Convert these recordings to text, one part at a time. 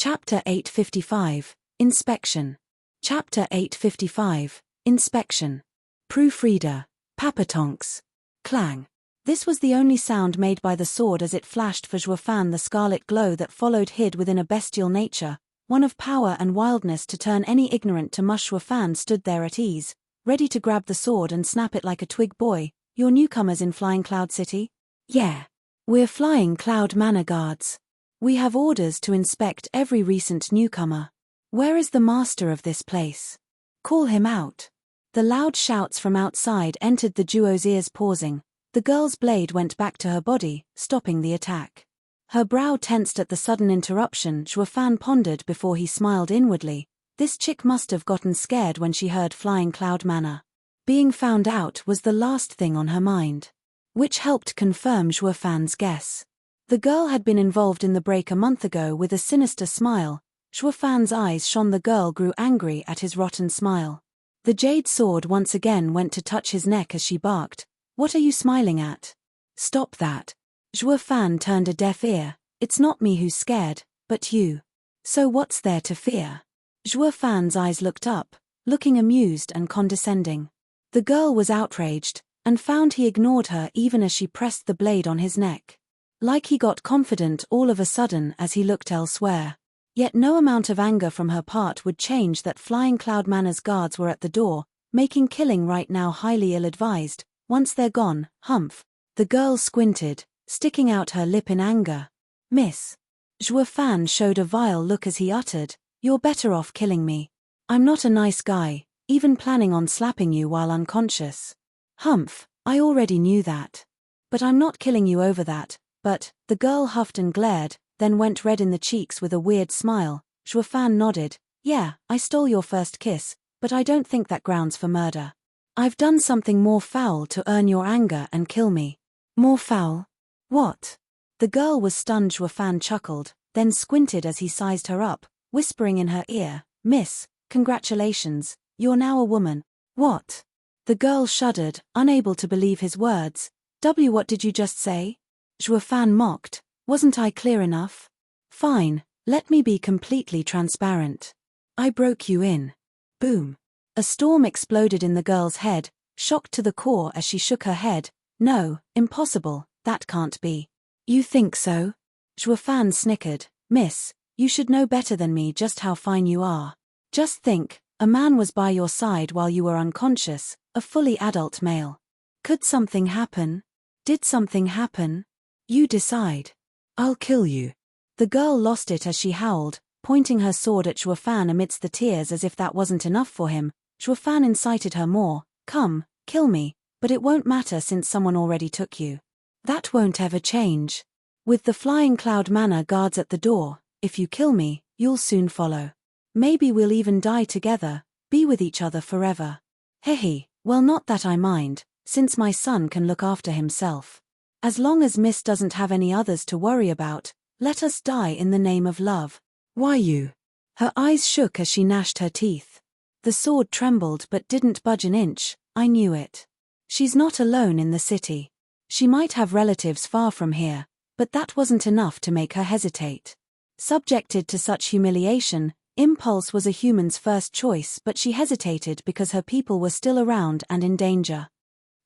Chapter 855, Inspection. Chapter 855, Inspection. Proofreader. Papatonks. Clang. This was the only sound made by the sword as it flashed for Juefan, the scarlet glow that followed hid within a bestial nature, one of power and wildness to turn any ignorant to mush. Juefan stood there at ease, ready to grab the sword and snap it like a twig. Boy, you're newcomers in Flying Cloud City? Yeah. We're Flying Cloud Manor Guards. We have orders to inspect every recent newcomer. Where is the master of this place? Call him out. The loud shouts from outside entered the duo's ears. Pausing, the girl's blade went back to her body, stopping the attack. Her brow tensed at the sudden interruption. Juefan pondered before he smiled inwardly. This chick must have gotten scared when she heard Flying Cloud Manor. Being found out was the last thing on her mind. Which helped confirm Juefan's guess. The girl had been involved in the break a month ago. With a sinister smile, Juefan's eyes shone. The girl grew angry at his rotten smile. The jade sword once again went to touch his neck as she barked, "What are you smiling at? Stop that." Juefan turned a deaf ear. "It's not me who's scared, but you. So what's there to fear?" Juefan's eyes looked up, looking amused and condescending. The girl was outraged, and found he ignored her even as she pressed the blade on his neck. Like he got confident all of a sudden as he looked elsewhere. Yet no amount of anger from her part would change that. Flying Cloud Manor's guards were at the door, making killing right now highly ill-advised. Once they're gone, humph. The girl squinted, sticking out her lip in anger. "Miss." Juefan showed a vile look as he uttered, "You're better off killing me. I'm not a nice guy, even planning on slapping you while unconscious." "Humph, I already knew that. But I'm not killing you over that, but," the girl huffed and glared, then went red in the cheeks with a weird smile. Juefan nodded, "Yeah, I stole your first kiss, but I don't think that grounds for murder. I've done something more foul to earn your anger and kill me." "More foul? What?" The girl was stunned. Juefan chuckled, then squinted as he sized her up, whispering in her ear, "Miss, congratulations, you're now a woman." "What?" The girl shuddered, unable to believe his words. What did you just say?" Juefan mocked. "Wasn't I clear enough? Fine, let me be completely transparent. I broke you in." Boom. A storm exploded in the girl's head, shocked to the core as she shook her head. "No, impossible, that can't be." "You think so?" Juefan snickered. "Miss, you should know better than me just how fine you are. Just think, a man was by your side while you were unconscious, a fully adult male. Could something happen? Did something happen? You decide. I'll kill you." The girl lost it as she howled, pointing her sword at Juefan amidst the tears. As if that wasn't enough for him, Juefan incited her more. "Come, kill me, but it won't matter since someone already took you. That won't ever change. With the Flying Cloud Manor guards at the door, if you kill me, you'll soon follow. Maybe we'll even die together, be with each other forever." "Hehe, well not that I mind, since my son can look after himself. As long as Miss doesn't have any others to worry about, let us die in the name of love." "Why you?" Her eyes shook as she gnashed her teeth. The sword trembled but didn't budge an inch. "I knew it. She's not alone in the city. She might have relatives far from here, but that wasn't enough to make her hesitate. Subjected to such humiliation, impulse was a human's first choice, but she hesitated because her people were still around and in danger.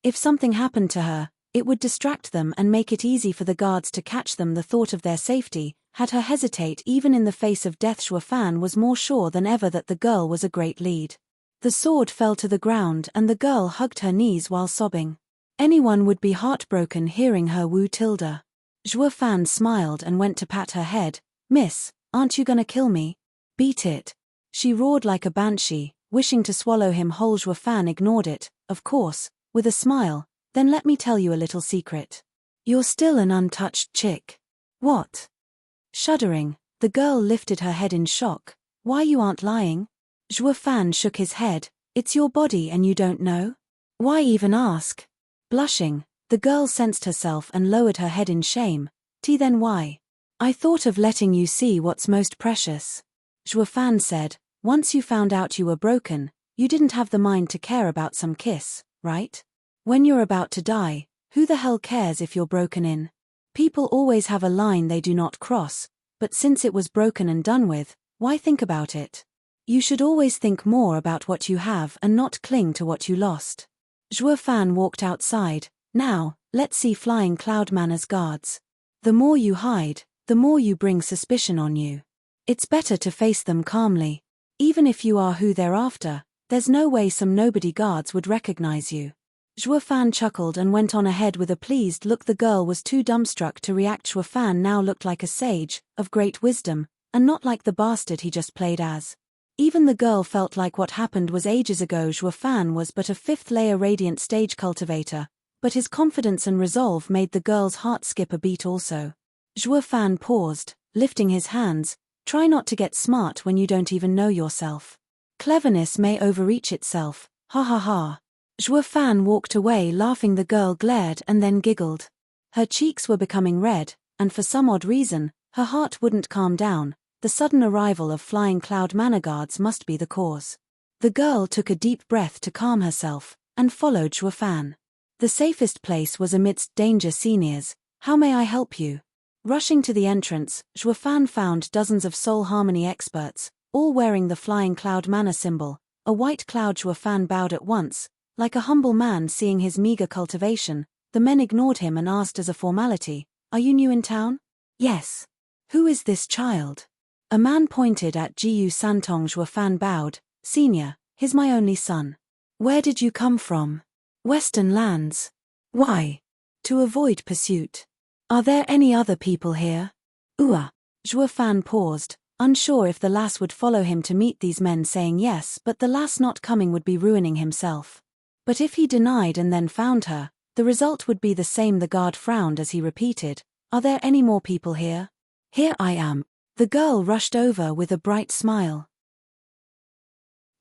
If something happened to her, it would distract them and make it easy for the guards to catch them. The thought of their safety had her hesitate even in the face of death. Juefan was more sure than ever that the girl was a great lead. The sword fell to the ground and the girl hugged her knees while sobbing. Anyone would be heartbroken hearing her woo Tilda. Juefan smiled and went to pat her head. "Miss, aren't you gonna kill me?" "Beat it." She roared like a banshee, wishing to swallow him whole. Juefan ignored it, of course, with a smile. "Then let me tell you a little secret. You're still an untouched chick." "What?" Shuddering, the girl lifted her head in shock. "Why you aren't lying?" Juefan shook his head. "It's your body and you don't know? Why even ask?" Blushing, the girl sensed herself and lowered her head in shame. Then why?" "I thought of letting you see what's most precious." Juefan said, "Once you found out you were broken, you didn't have the mind to care about some kiss, right? When you're about to die, who the hell cares if you're broken in? People always have a line they do not cross. but since it was broken and done with, why think about it? You should always think more about what you have and not cling to what you lost. Zhuo Fan walked outside. Now, let's see Flying Cloud Manor's guards. The more you hide, the more you bring suspicion on you. It's better to face them calmly. Even if you are who they're after, there's no way some nobody guards would recognize you. Zhuo Fan chuckled and went on ahead with a pleased look. The girl was too dumbstruck to react. Zhuo Fan now looked like a sage, of great wisdom, and not like the bastard he just played as. Even the girl felt like what happened was ages ago. Zhuo Fan was but a fifth-layer radiant stage cultivator, but his confidence and resolve made the girl's heart skip a beat also. Zhuo Fan paused, lifting his hands. Try not to get smart when you don't even know yourself. Cleverness may overreach itself, ha ha ha. Zhuo Fan walked away laughing. The girl glared and then giggled. Her cheeks were becoming red, and for some odd reason, her heart wouldn't calm down. The sudden arrival of Flying Cloud Manor guards must be the cause. The girl took a deep breath to calm herself, and followed Zhuo Fan. The safest place was amidst danger. Seniors, how may I help you? Rushing to the entrance, Zhuo Fan found dozens of soul harmony experts, all wearing the Flying Cloud Manor symbol, a white cloud. Zhuo Fan bowed at once. Like a humble man seeing his meager cultivation, the men ignored him and asked as a formality, "Are you new in town?" "Yes." "Who is this child?" A man pointed at Jiyu Santong. Zhuo Fan bowed. "Senior, he's my only son." "Where did you come from?" "Western lands." "Why?" "To avoid pursuit." "Are there any other people here?" Zhuo Fan paused, unsure if the lass would follow him to meet these men, saying yes, but the lass not coming would be ruining himself. But if he denied and then found her, the result would be the same. The guard frowned as he repeated, "Are there any more people here?" "Here I am." The girl rushed over with a bright smile.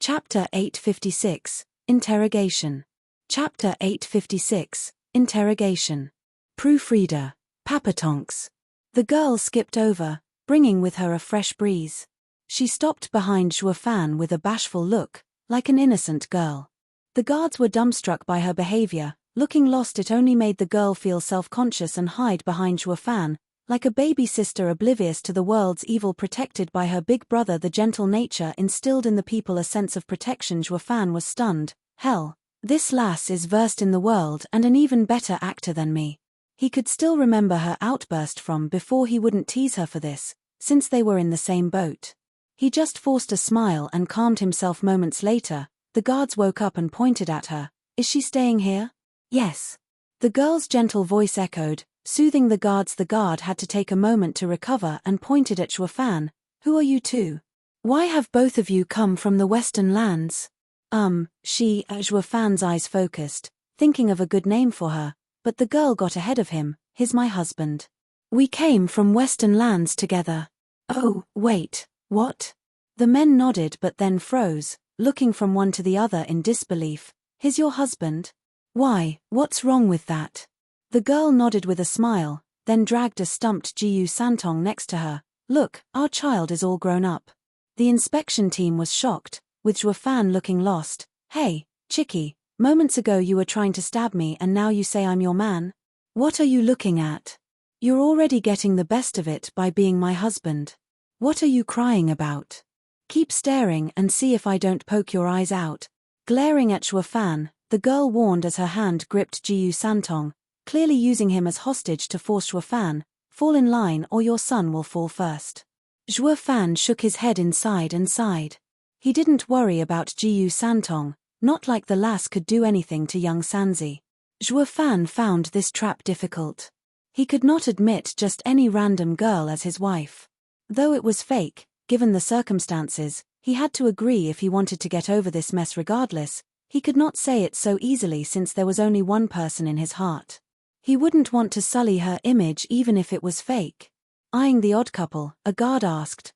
Chapter 856, Interrogation. Chapter 856, Interrogation. Proofreader, Papatonks. The girl skipped over, bringing with her a fresh breeze. She stopped behind Zhuo Fan with a bashful look, like an innocent girl. The guards were dumbstruck by her behavior. Looking lost, it only made the girl feel self-conscious and hide behind Zhuo Fan, like a baby sister oblivious to the world's evil, protected by her big brother. The gentle nature instilled in the people a sense of protection. Zhuo Fan was stunned. Hell, this lass is versed in the world and an even better actor than me. He could still remember her outburst from before. He wouldn't tease her for this, since they were in the same boat. He just forced a smile and calmed himself. Moments later, the guards woke up and pointed at her. "Is she staying here?" "Yes." The girl's gentle voice echoed, soothing the guards. The guard had to take a moment to recover and pointed at Zhuo Fan. "Who are you two? Why have both of you come from the Western lands?" Zhuo Fan's eyes focused, thinking of a good name for her, but the girl got ahead of him. "He's my husband. We came from Western lands together." "Oh, wait, what?" The men nodded but then froze, looking from one to the other in disbelief. "He's your husband? Why, what's wrong with that?" The girl nodded with a smile, then dragged a stumped Jiyu Santong next to her. "Look, our child is all grown up." The inspection team was shocked, with Zhuo Fan looking lost. "Hey, chickie, moments ago you were trying to stab me and now you say I'm your man? What are you looking at? You're already getting the best of it by being my husband. What are you crying about? Keep staring and see if I don't poke your eyes out." Glaring at Zhuo Fan, the girl warned as her hand gripped Jiyu Santong, clearly using him as hostage to force Zhuo Fan, "Fall in line or your son will fall first." Zhuo Fan shook his head inside and sighed. He didn't worry about Jiyu Santong, not like the lass could do anything to young Sanzi. Zhuo Fan found this trap difficult. He could not admit just any random girl as his wife. Though it was fake, given the circumstances, he had to agree if he wanted to get over this mess. Regardless, he could not say it so easily since there was only one person in his heart. He wouldn't want to sully her image even if it was fake. Eyeing the odd couple, a guard asked,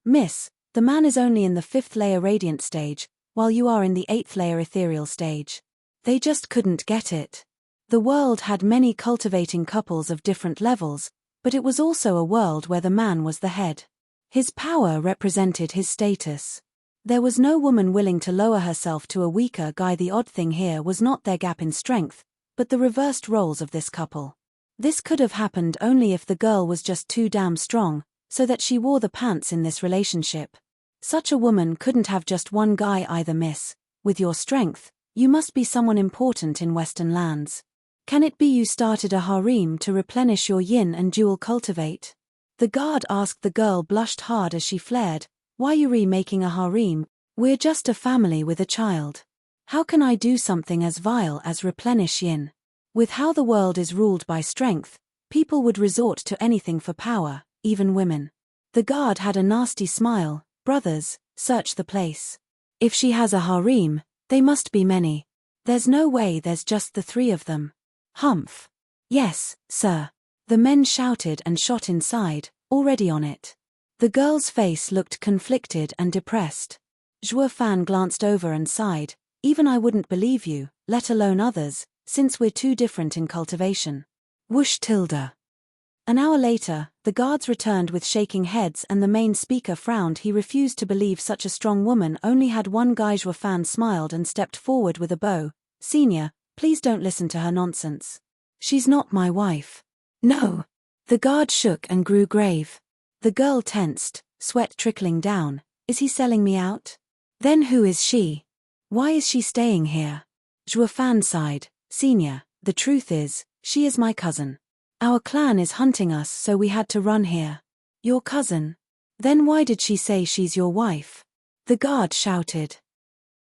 "Miss, the man is only in the 5th layer radiant stage, while you are in the 8th layer ethereal stage." They just couldn't get it. The world had many cultivating couples of different levels, but it was also a world where the man was the head. His power represented his status. There was no woman willing to lower herself to a weaker guy. The odd thing here was not their gap in strength, but the reversed roles of this couple. This could have happened only if the girl was just too damn strong, so that she wore the pants in this relationship. Such a woman couldn't have just one guy either, miss. With your strength, you must be someone important in Western lands. Can it be you started a harem to replenish your yin and dual cultivate? The guard asked. The girl blushed hard as she flared. Why you remaking a harem? We're just a family with a child. How can I do something as vile as replenish yin? With how the world is ruled by strength, people would resort to anything for power, even women. The guard had a nasty smile. Brothers, search the place. If she has a harem, they must be many. There's no way there's just the 3 of them. Humph. Yes, sir. The men shouted and shot inside, already on it. The girl's face looked conflicted and depressed. Zhuo Fan glanced over and sighed. Even I wouldn't believe you, let alone others, since we're too different in cultivation. Whoosh tilde. An hour later, the guards returned with shaking heads and the main speaker frowned. He refused to believe such a strong woman only had one guy. Zhuo Fan smiled and stepped forward with a bow. Senior, please don't listen to her nonsense. She's not my wife. No. The guard shook and grew grave. The girl tensed, sweat trickling down. Is he selling me out? Then who is she? Why is she staying here? Zhuo Fan sighed. Senior, the truth is, she is my cousin. Our clan is hunting us, so we had to run here. Your cousin? Then why did she say she's your wife? The guard shouted.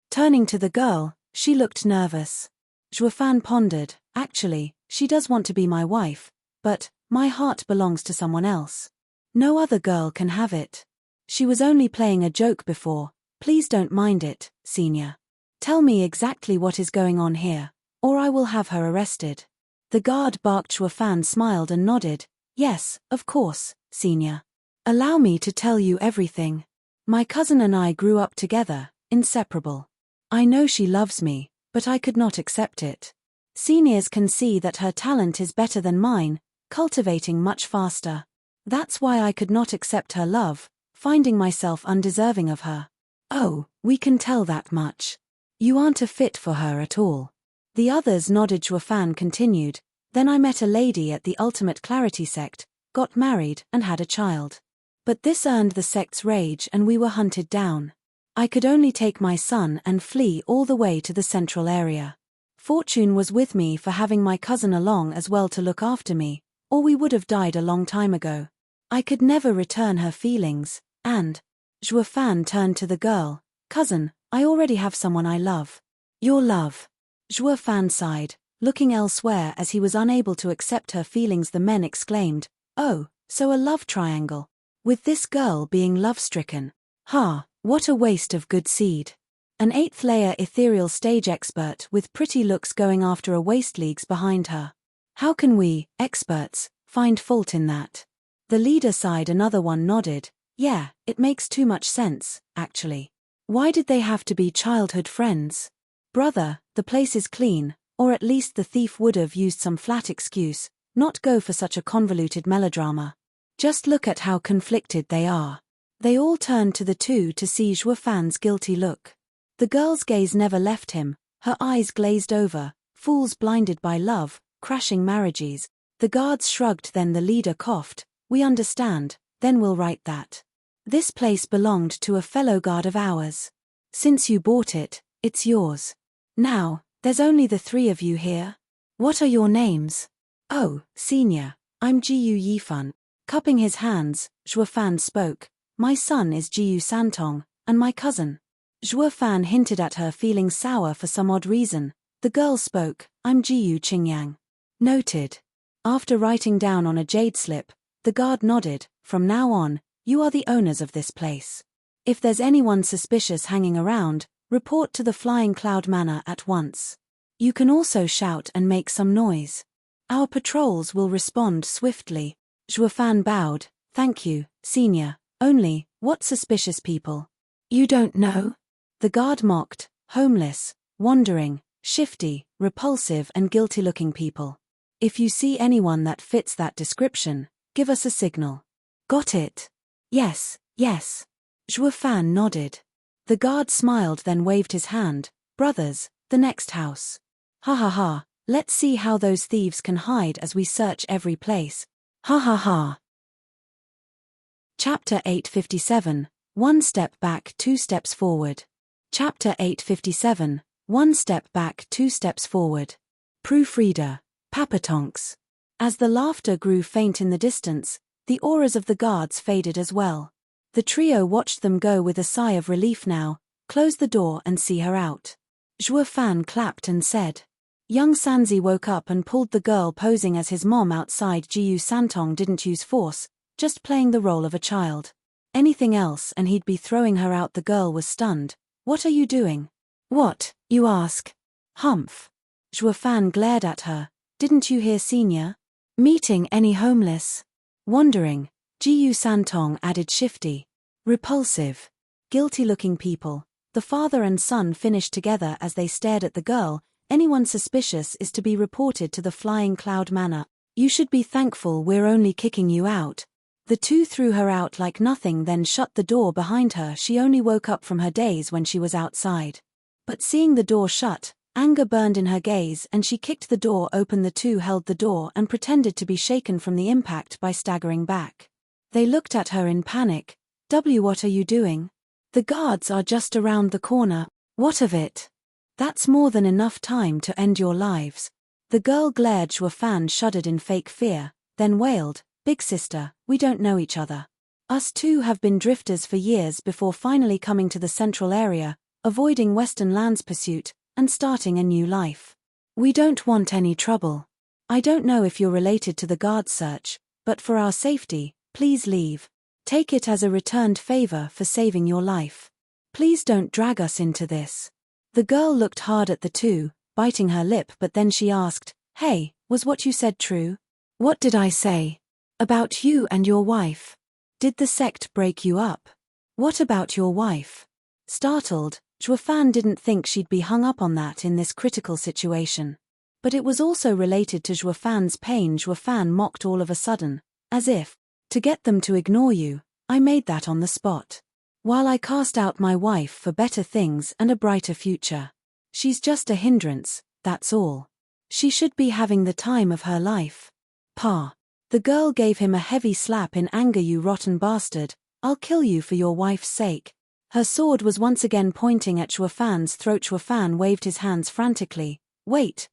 Turning to the girl, she looked nervous. Zhuo Fan pondered. Actually, she does want to be my wife, but my heart belongs to someone else. No other girl can have it. She was only playing a joke before. Please don't mind it, senior. Tell me exactly what is going on here, or I will have her arrested. The guard barked. Zhuo Fan smiled and nodded. Yes, of course, senior. Allow me to tell you everything. My cousin and I grew up together, inseparable. I know she loves me, but I could not accept it. Seniors can see that her talent is better than mine, cultivating much faster. That's why I could not accept her love, finding myself undeserving of her. Oh, we can tell that much. You aren't a fit for her at all. The others nodded. Zhuo Fan continued. Then I met a lady at the Ultimate Clarity sect, got married and had a child. But this earned the sect's rage and we were hunted down. I could only take my son and flee all the way to the central area. Fortune was with me for having my cousin along as well to look after me, or we would have died a long time ago. I could never return her feelings, and… Zhuo Fan turned to the girl. Cousin, I already have someone I love. Your love. Zhuo Fan sighed, looking elsewhere as he was unable to accept her feelings. The men exclaimed, oh, so a love triangle. With this girl being love-stricken. Ha, what a waste of good seed. An 8th-layer ethereal stage expert with pretty looks going after a waste leagues behind her. How can we, experts, find fault in that? The leader sighed. Another one nodded. Yeah, it makes too much sense, actually. Why did they have to be childhood friends? Brother, the place is clean, or at least the thief would have used some flat excuse, not go for such a convoluted melodrama. Just look at how conflicted they are. They all turned to the two to see Zhuo Fan's guilty look. The girl's gaze never left him, her eyes glazed over, fools blinded by love, crashing marriages. The guards shrugged. Then the leader coughed. We understand, then we'll write that. This place belonged to a fellow guard of ours. Since you bought it, it's yours. Now, there's only the 3 of you here. What are your names? Oh, senior, I'm Jiyu Yifan. Cupping his hands, Zhuo Fan spoke. My son is Jiyu Santong, and my cousin. Zhuo Fan hinted at her feeling sour for some odd reason. The girl spoke. I'm Jiyu Qingyang. Noted. After writing down on a jade slip, the guard nodded. From now on, you are the owners of this place. If there's anyone suspicious hanging around, report to the Flying Cloud Manor at once. You can also shout and make some noise. Our patrols will respond swiftly. Zhuo Fan bowed. Thank you, senior. Only, what suspicious people? You don't know? The guard mocked. Homeless, wandering, shifty, repulsive and guilty-looking people. If you see anyone that fits that description, give us a signal. Got it? Yes, yes. Zhuo Fan nodded. The guard smiled then waved his hand. Brothers, the next house. Ha ha ha, let's see how those thieves can hide as we search every place. Ha ha ha. Chapter 857, One Step Back, Two Steps Forward. Chapter 857, One Step Back, Two Steps Forward. Proofreader, Papatonks. As the laughter grew faint in the distance, the auras of the guards faded as well. The trio watched them go with a sigh of relief now, close the door and see her out. Zhuo Fan clapped and said. Young Sanzi woke up and pulled the girl posing as his mom outside. Jiyu Santong didn't use force, just playing the role of a child. Anything else and he'd be throwing her out. The girl was stunned. What are you doing? What, you ask? Humph. Zhuo Fan glared at her. Didn't you hear senior? Meeting any homeless? Wandering, Jiyu Santong added shifty. Repulsive. Guilty-looking people. The father and son finished together as they stared at the girl. Anyone suspicious is to be reported to the Flying Cloud Manor. You should be thankful we're only kicking you out. The two threw her out like nothing, then shut the door behind her. She only woke up from her daze when she was outside. But seeing the door shut, anger burned in her gaze and she kicked the door open. The two held the door and pretended to be shaken from the impact by staggering back. They looked at her in panic. What are you doing? The guards are just around the corner. What of it? That's more than enough time to end your lives. The girl glared. Zhuo Fan shuddered in fake fear, then wailed, Big sister, we don't know each other. Us two have been drifters for years before finally coming to the central area, avoiding Western Land's pursuit, and starting a new life. We don't want any trouble. I don't know if you're related to the guard search, but for our safety, please leave. Take it as a returned favor for saving your life. Please don't drag us into this. The girl looked hard at the two, biting her lip, but then she asked, Hey, was what you said true? What did I say? About you and your wife? Did the sect break you up? What about your wife? Startled, Zhuo Fan didn't think she'd be hung up on that in this critical situation. But it was also related to Zhuo Fan's pain. Zhuo Fan mocked all of a sudden, as if, to get them to ignore you, I made that on the spot. While I cast out my wife for better things and a brighter future. She's just a hindrance, that's all. She should be having the time of her life. Pa. The girl gave him a heavy slap in anger. You rotten bastard, I'll kill you for your wife's sake. Her sword was once again pointing at Zhuo Fan's throat. Zhuo Fan waved his hands frantically. Wait,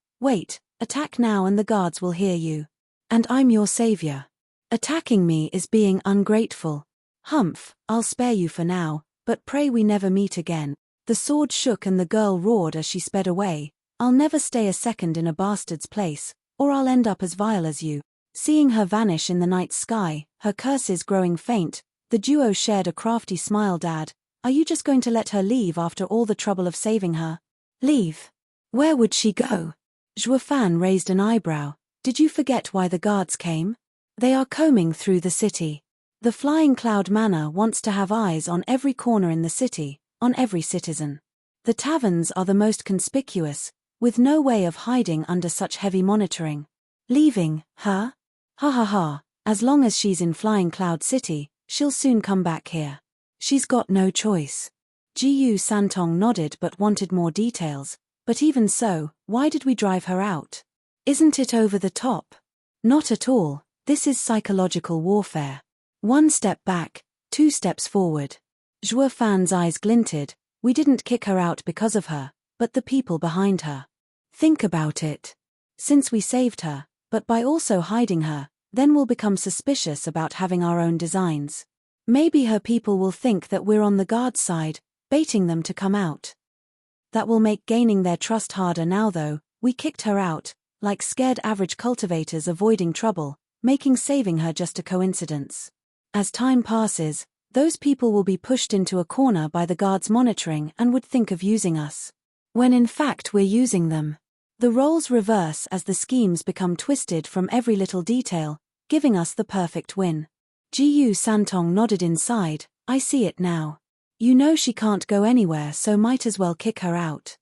attack now and the guards will hear you. And I'm your savior. Attacking me is being ungrateful. Humph, I'll spare you for now, but pray we never meet again. The sword shook and the girl roared as she sped away. I'll never stay a second in a bastard's place, or I'll end up as vile as you. Seeing her vanish in the night sky, her curses growing faint, the duo shared a crafty smile. Dad, are you just going to let her leave after all the trouble of saving her? Leave? Where would she go? Zhuo Fan raised an eyebrow. Did you forget why the guards came? They are combing through the city. The Flying Cloud Manor wants to have eyes on every corner in the city, on every citizen. The taverns are the most conspicuous, with no way of hiding under such heavy monitoring. Leaving her? Ha ha ha, as long as she's in Flying Cloud City, she'll soon come back here. She's got no choice. Jiyu Santong nodded but wanted more details, but even so, why did we drive her out? Isn't it over the top? Not at all, this is psychological warfare. One step back, two steps forward. Zhuo Fan's eyes glinted. We didn't kick her out because of her, but the people behind her. Think about it. Since we saved her, but by also hiding her, then we'll become suspicious about having our own designs. Maybe her people will think that we're on the guard's side, baiting them to come out. That will make gaining their trust harder. Now though, we kicked her out, like scared average cultivators avoiding trouble, making saving her just a coincidence. As time passes, those people will be pushed into a corner by the guards monitoring and would think of using us. When in fact we're using them. The roles reverse as the schemes become twisted from every little detail, giving us the perfect win. Jiyu Santong nodded inside. I see it now. You know she can't go anywhere, so might as well kick her out.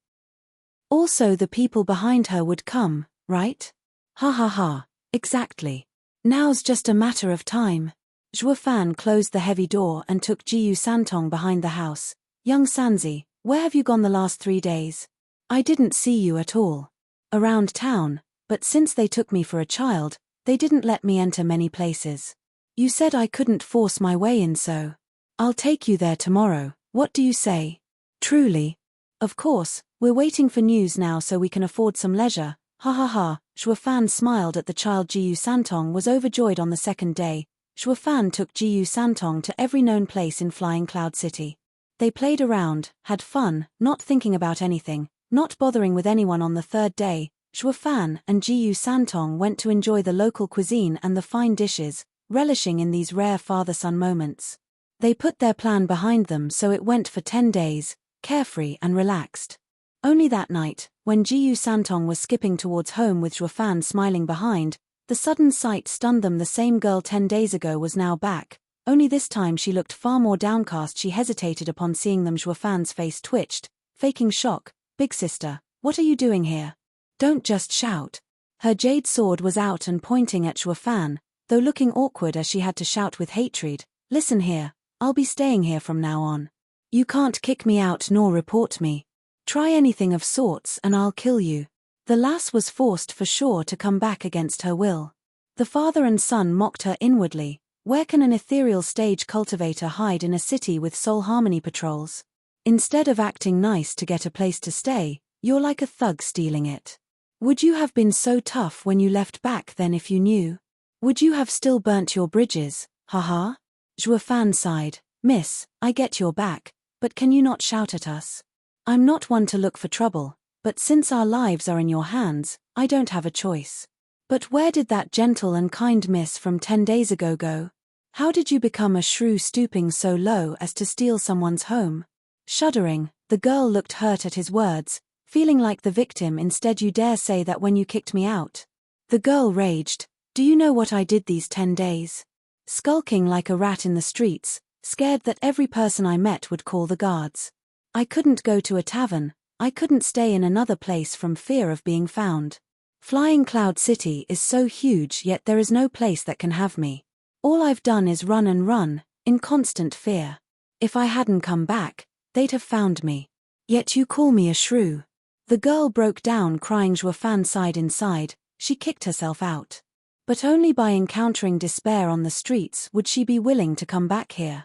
Also the people behind her would come, right? Ha ha ha, exactly. Now's just a matter of time. Zhuo Fan closed the heavy door and took Jiyu Santong behind the house. Young Sanzi, where have you gone the last 3 days? I didn't see you at all. Around town, but since they took me for a child, they didn't let me enter many places. You said I couldn't force my way in, so I'll take you there tomorrow, what do you say? Truly? Of course, we're waiting for news now so we can afford some leisure, ha ha ha. Shuofan smiled at the child. Jiyu Santong was overjoyed. On the second day, Shuofan took Jiyu Santong to every known place in Flying Cloud City. They played around, had fun, not thinking about anything, not bothering with anyone. On the third day, Shuofan and Jiyu Santong went to enjoy the local cuisine and the fine dishes, relishing in these rare father-son moments. They put their plan behind them, so it went for 10 days, carefree and relaxed. Only that night, when Jiyu Santong was skipping towards home with Shuofan smiling behind, the sudden sight stunned them. The same girl 10 days ago was now back, only this time she looked far more downcast. She hesitated upon seeing them. Shuofan's face twitched, faking shock. Big sister, what are you doing here? Don't just shout. Her jade sword was out and pointing at Shuofan, though looking awkward as she had to shout with hatred. Listen here, I'll be staying here from now on. You can't kick me out nor report me. Try anything of sorts and I'll kill you. The lass was forced for sure to come back against her will. The father and son mocked her inwardly. Where can an ethereal stage cultivator hide in a city with soul harmony patrols? Instead of acting nice to get a place to stay, you're like a thug stealing it. Would you have been so tough when you left back then if you knew? Would you have still burnt your bridges, haha? Shuofan sighed. Miss, I get your back, but can you not shout at us? I'm not one to look for trouble, but since our lives are in your hands, I don't have a choice. But where did that gentle and kind miss from 10 days ago go? How did you become a shrew stooping so low as to steal someone's home? Shuddering, the girl looked hurt at his words, feeling like the victim. Instead, you dare say that when you kicked me out? The girl raged. Do you know what I did these 10 days? Skulking like a rat in the streets, scared that every person I met would call the guards. I couldn't go to a tavern, I couldn't stay in another place from fear of being found. Flying Cloud City is so huge, yet there is no place that can have me. All I've done is run and run, in constant fear. If I hadn't come back, they'd have found me. Yet you call me a shrew. The girl broke down crying. Shuofan sighed inside. She kicked herself out. But only by encountering despair on the streets would she be willing to come back here.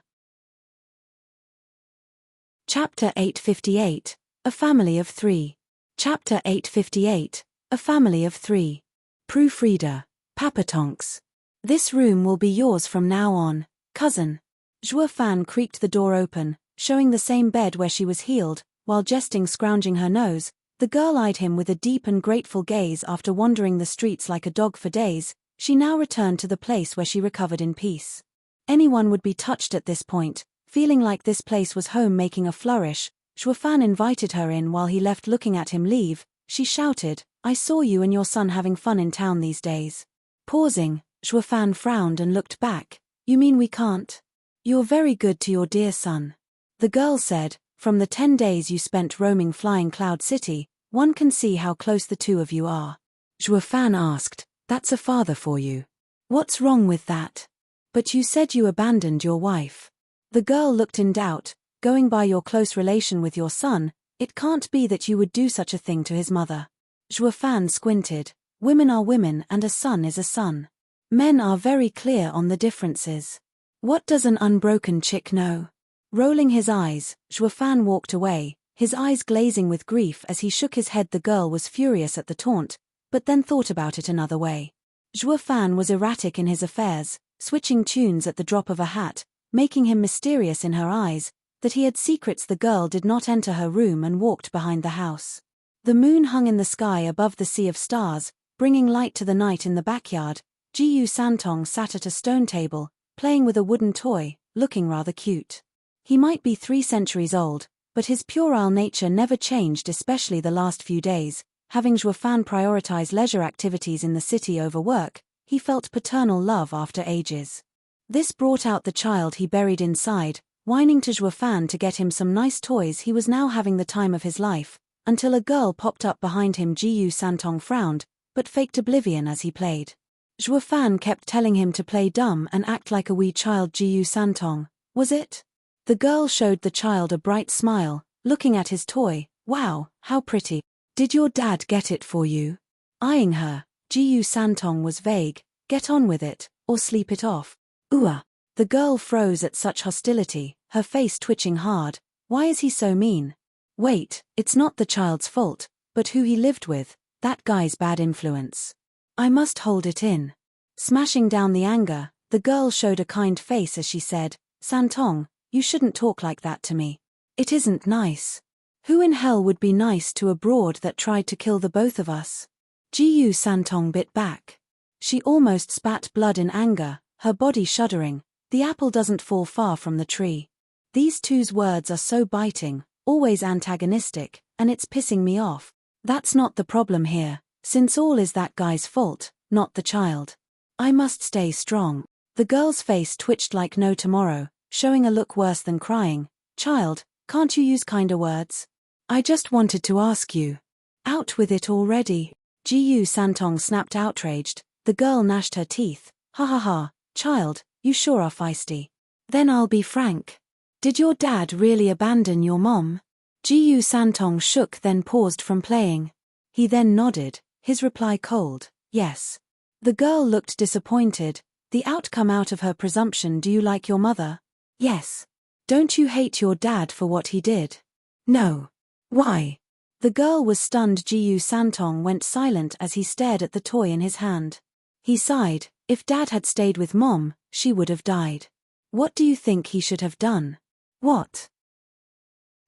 Chapter 858, A Family of Three. Chapter 858, A Family of Three. Proofreader, Papa Tonks. This room will be yours from now on, cousin. Shuofan creaked the door open, showing the same bed where she was healed, while jesting scrounging her nose. The girl eyed him with a deep and grateful gaze. After wandering the streets like a dog for days, she now returned to the place where she recovered in peace. Anyone would be touched at this point, feeling like this place was home. Making a flourish, Shuofan invited her in. While he left looking at him leave, she shouted, I saw you and your son having fun in town these days. Pausing, Shuofan frowned and looked back. You mean we can't? You're very good to your dear son. The girl said, from the 10 days you spent roaming Flying Cloud City, one can see how close the two of you are. Shuofan asked, that's a father for you. What's wrong with that? But you said you abandoned your wife. The girl looked in doubt. Going by your close relation with your son, it can't be that you would do such a thing to his mother. Shuofan squinted. Women are women and a son is a son. Men are very clear on the differences. What does an unbroken chick know? Rolling his eyes, Shuofan walked away, his eyes glazing with grief as he shook his head. The girl was furious at the taunt, but then thought about it another way. Shuofan was erratic in his affairs, switching tunes at the drop of a hat, making him mysterious in her eyes. That he had secrets. The girl did not enter her room and walked behind the house. The moon hung in the sky above the sea of stars, bringing light to the night. In the backyard, Jiyu Santong sat at a stone table, playing with a wooden toy, looking rather cute. He might be 3 centuries old, but his puerile nature never changed, especially the last few days. Having Shuofan prioritize leisure activities in the city over work, he felt paternal love after ages. This brought out the child he buried inside, whining to Shuofan to get him some nice toys. He was now having the time of his life, until a girl popped up behind him. Jiyu Santong frowned, but faked oblivion as he played. Shuofan kept telling him to play dumb and act like a wee child. Jiyu Santong, was it? The girl showed the child a bright smile, looking at his toy. Wow, how pretty. Did your dad get it for you? Eyeing her, Jiyu Santong was vague. Get on with it, or sleep it off. Ooh. The girl froze at such hostility, her face twitching hard. Why is he so mean? Wait, it's not the child's fault, but who he lived with, that guy's bad influence. I must hold it in. Smashing down the anger, the girl showed a kind face as she said, Santong, you shouldn't talk like that to me. It isn't nice. Who in hell would be nice to a broad that tried to kill the both of us? Gu Santong bit back. She almost spat blood in anger, her body shuddering. The apple doesn't fall far from the tree. These two's words are so biting, always antagonistic, and it's pissing me off. That's not the problem here, since all is that guy's fault, not the child. I must stay strong. The girl's face twitched like no tomorrow, showing a look worse than crying. Child, can't you use kinder words? I just wanted to ask you. Out with it already. Gu Santong snapped outraged. The girl gnashed her teeth. Ha ha ha, child, you sure are feisty. Then I'll be frank. Did your dad really abandon your mom? Gu Santong shook then paused from playing. He then nodded, his reply cold, yes. The girl looked disappointed. The outcome out of her presumption. Do you like your mother? Yes. Don't you hate your dad for what he did? No. Why? The girl was stunned. Gu Santong went silent as he stared at the toy in his hand. He sighed. If Dad had stayed with Mom, she would have died. What do you think he should have done? What?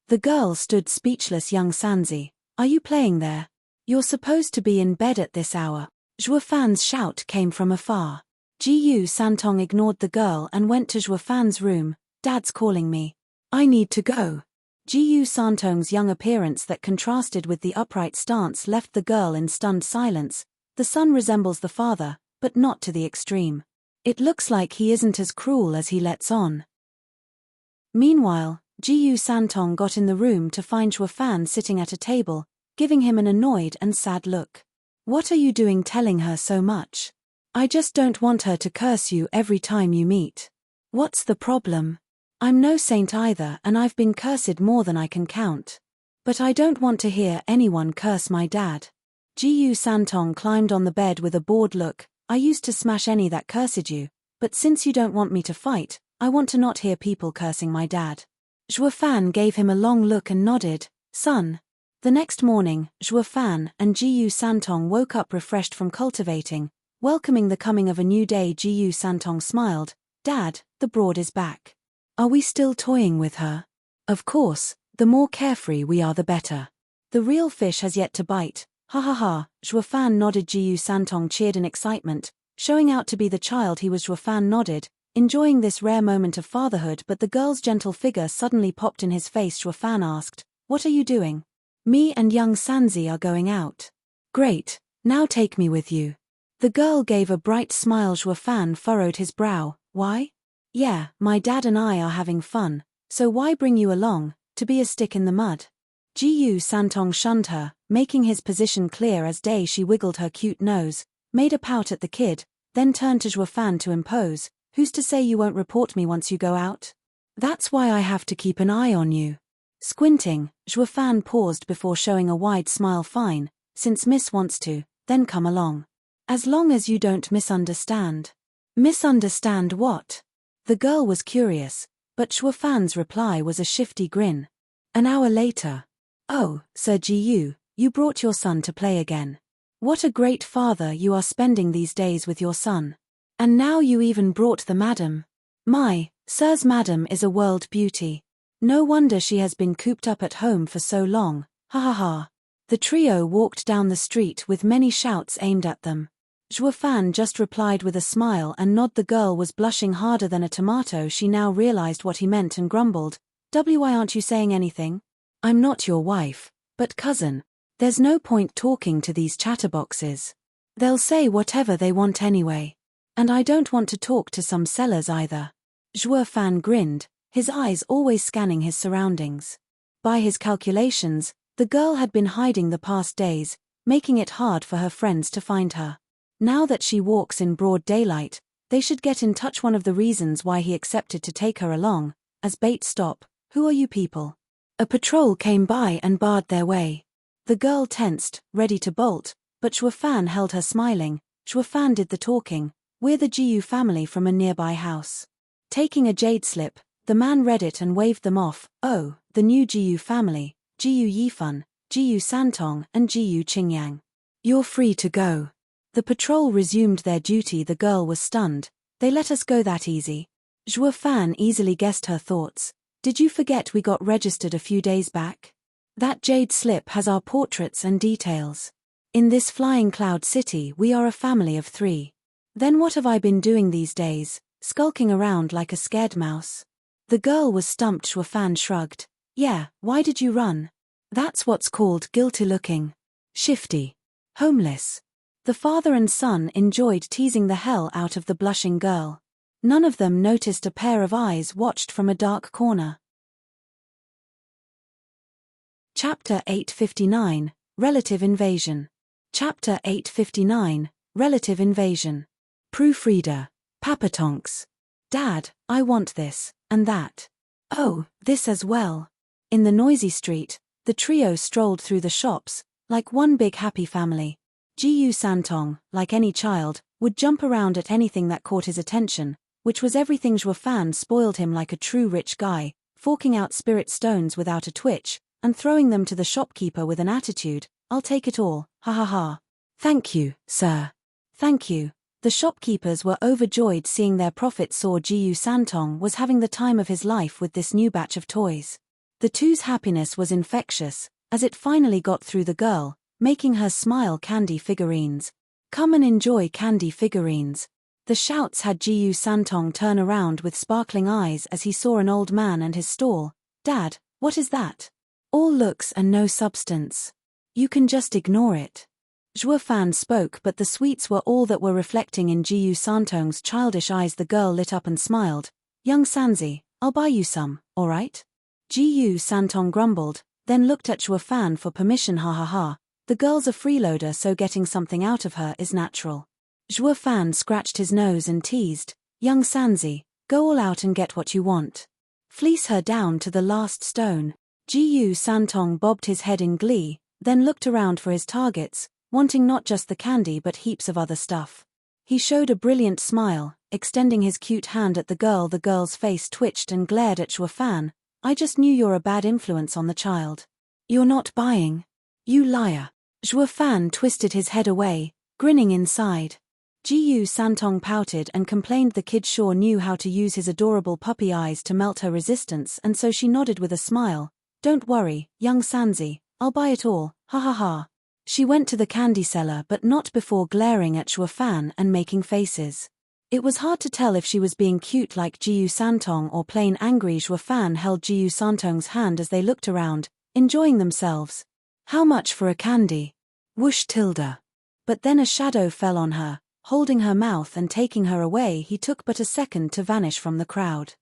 The girl stood speechless. Young Sanzi, are you playing there? You're supposed to be in bed at this hour. Zhuofan's shout came from afar. Gu Santong ignored the girl and went to Zhuofan's room. Dad's calling me. I need to go. Gu Santong's young appearance that contrasted with the upright stance left the girl in stunned silence. The son resembles the father, but not to the extreme. It looks like he isn't as cruel as he lets on. Meanwhile, Gu Santong got in the room to find Zhuofan sitting at a table, giving him an annoyed and sad look. What are you doing telling her so much? I just don't want her to curse you every time you meet. What's the problem? I'm no saint either and I've been cursed more than I can count. But I don't want to hear anyone curse my dad. Gu Santong climbed on the bed with a bored look. I used to smash any that cursed you, but since you don't want me to fight, I want to not hear people cursing my dad. Zhuofan gave him a long look and nodded, son. The next morning, Zhuofan and Gu Santong woke up refreshed from cultivating, welcoming the coming of a new day. Gu Santong smiled, Dad, the broad is back. Are we still toying with her? Of course, the more carefree we are the better. The real fish has yet to bite. Ha ha ha, Zhuofan nodded. Gu Santong cheered in excitement, showing out to be the child he was. Zhuofan nodded, enjoying this rare moment of fatherhood, but the girl's gentle figure suddenly popped in his face. Zhuofan asked, what are you doing? Me and young Sanzi are going out. Great, now take me with you. The girl gave a bright smile. Zhuofan furrowed his brow, why? Yeah, my dad and I are having fun, so why bring you along, to be a stick in the mud? Gu Santong shunned her, making his position clear as day. She wiggled her cute nose, made a pout at the kid, then turned to Zhuofan to impose, who's to say you won't report me once you go out? That's why I have to keep an eye on you. Squinting, Zhuofan paused before showing a wide smile. Fine, since Miss wants to, then come along. As long as you don't misunderstand. Misunderstand what? The girl was curious, but Zhuofan's reply was a shifty grin. An hour later. Oh, Sir Gu, you brought your son to play again. What a great father you are spending these days with your son. And now you even brought the madam. My, Sir's madam is a world beauty. No wonder she has been cooped up at home for so long, ha ha ha. The trio walked down the street with many shouts aimed at them. Zhuofan just replied with a smile and nod. The girl was blushing harder than a tomato. She now realized what he meant and grumbled, why aren't you saying anything? I'm not your wife, but cousin. There's no point talking to these chatterboxes. They'll say whatever they want anyway. And I don't want to talk to some sellers either. Zhuofan grinned, his eyes always scanning his surroundings. By his calculations, the girl had been hiding the past days, making it hard for her friends to find her. Now that she walks in broad daylight, they should get in touch. One of the reasons why he accepted to take her along, as bait. Stop, who are you people? A patrol came by and barred their way. The girl tensed, ready to bolt, but Zhuofan held her smiling. Zhuofan did the talking. We're the Jiyu family from a nearby house. Taking a jade slip, the man read it and waved them off. Oh, the new Jiyu family, Jiyu Yifan, Jiyu Santong and Jiyu Qingyang. You're free to go. The patrol resumed their duty. The girl was stunned. They let us go that easy? Zhuo Fan easily guessed her thoughts. Did you forget we got registered a few days back? That jade slip has our portraits and details. In this flying cloud city we are a family of 3. Then what have I been doing these days, skulking around like a scared mouse? The girl was stumped. Zhuo Fan shrugged. Yeah, why did you run? That's what's called guilty looking. Shifty. Homeless. The father and son enjoyed teasing the hell out of the blushing girl. None of them noticed a pair of eyes watched from a dark corner. Chapter 859, Relative Invasion. Chapter 859, Relative Invasion. Proofreader. Papa Tonks. Dad, I want this, and that. Oh, this as well. In the noisy street, the trio strolled through the shops, like one big happy family. Jiyu Santong, like any child, would jump around at anything that caught his attention, which was everything. Zhuo Fan spoiled him like a true rich guy, forking out spirit stones without a twitch, and throwing them to the shopkeeper with an attitude. I'll take it all, ha ha ha. Thank you, sir. Thank you. The shopkeepers were overjoyed seeing their profit soar. Jiyu Santong was having the time of his life with this new batch of toys. The two's happiness was infectious, as it finally got through the girl, making her smile. Candy figurines. Come and enjoy candy figurines. The shouts had Jiyu Santong turn around with sparkling eyes as he saw an old man and his stall. Dad, what is that? All looks and no substance. You can just ignore it. Zhuo Fan spoke, but the sweets were all that were reflecting in Jiyu Santong's childish eyes. The girl lit up and smiled. Young Sanzi, I'll buy you some, alright? Jiyu Santong grumbled, then looked at Zhuo Fan for permission. Ha ha ha. The girl's a freeloader, so getting something out of her is natural. Zhuo Fan scratched his nose and teased, Young Sanzi, go all out and get what you want. Fleece her down to the last stone. Jiyu Santong bobbed his head in glee, then looked around for his targets, wanting not just the candy but heaps of other stuff. He showed a brilliant smile, extending his cute hand at the girl. The girl's face twitched and glared at Zhuo Fan. I just knew you're a bad influence on the child. You're not buying. You liar. Zhuo Fan twisted his head away, grinning inside. Jiyu Santong pouted and complained the kid sure knew how to use his adorable puppy eyes to melt her resistance, and so she nodded with a smile. Don't worry, young Sanzi, I'll buy it all, ha ha ha. She went to the candy cellar but not before glaring at Zhuo Fan and making faces. It was hard to tell if she was being cute like Jiyu Santong or plain angry. Zhuo Fan held Jiyu Santong's hand as they looked around, enjoying themselves. How much for a candy? Whoosh tilde. But then a shadow fell on her, holding her mouth and taking her away. He took but a second to vanish from the crowd.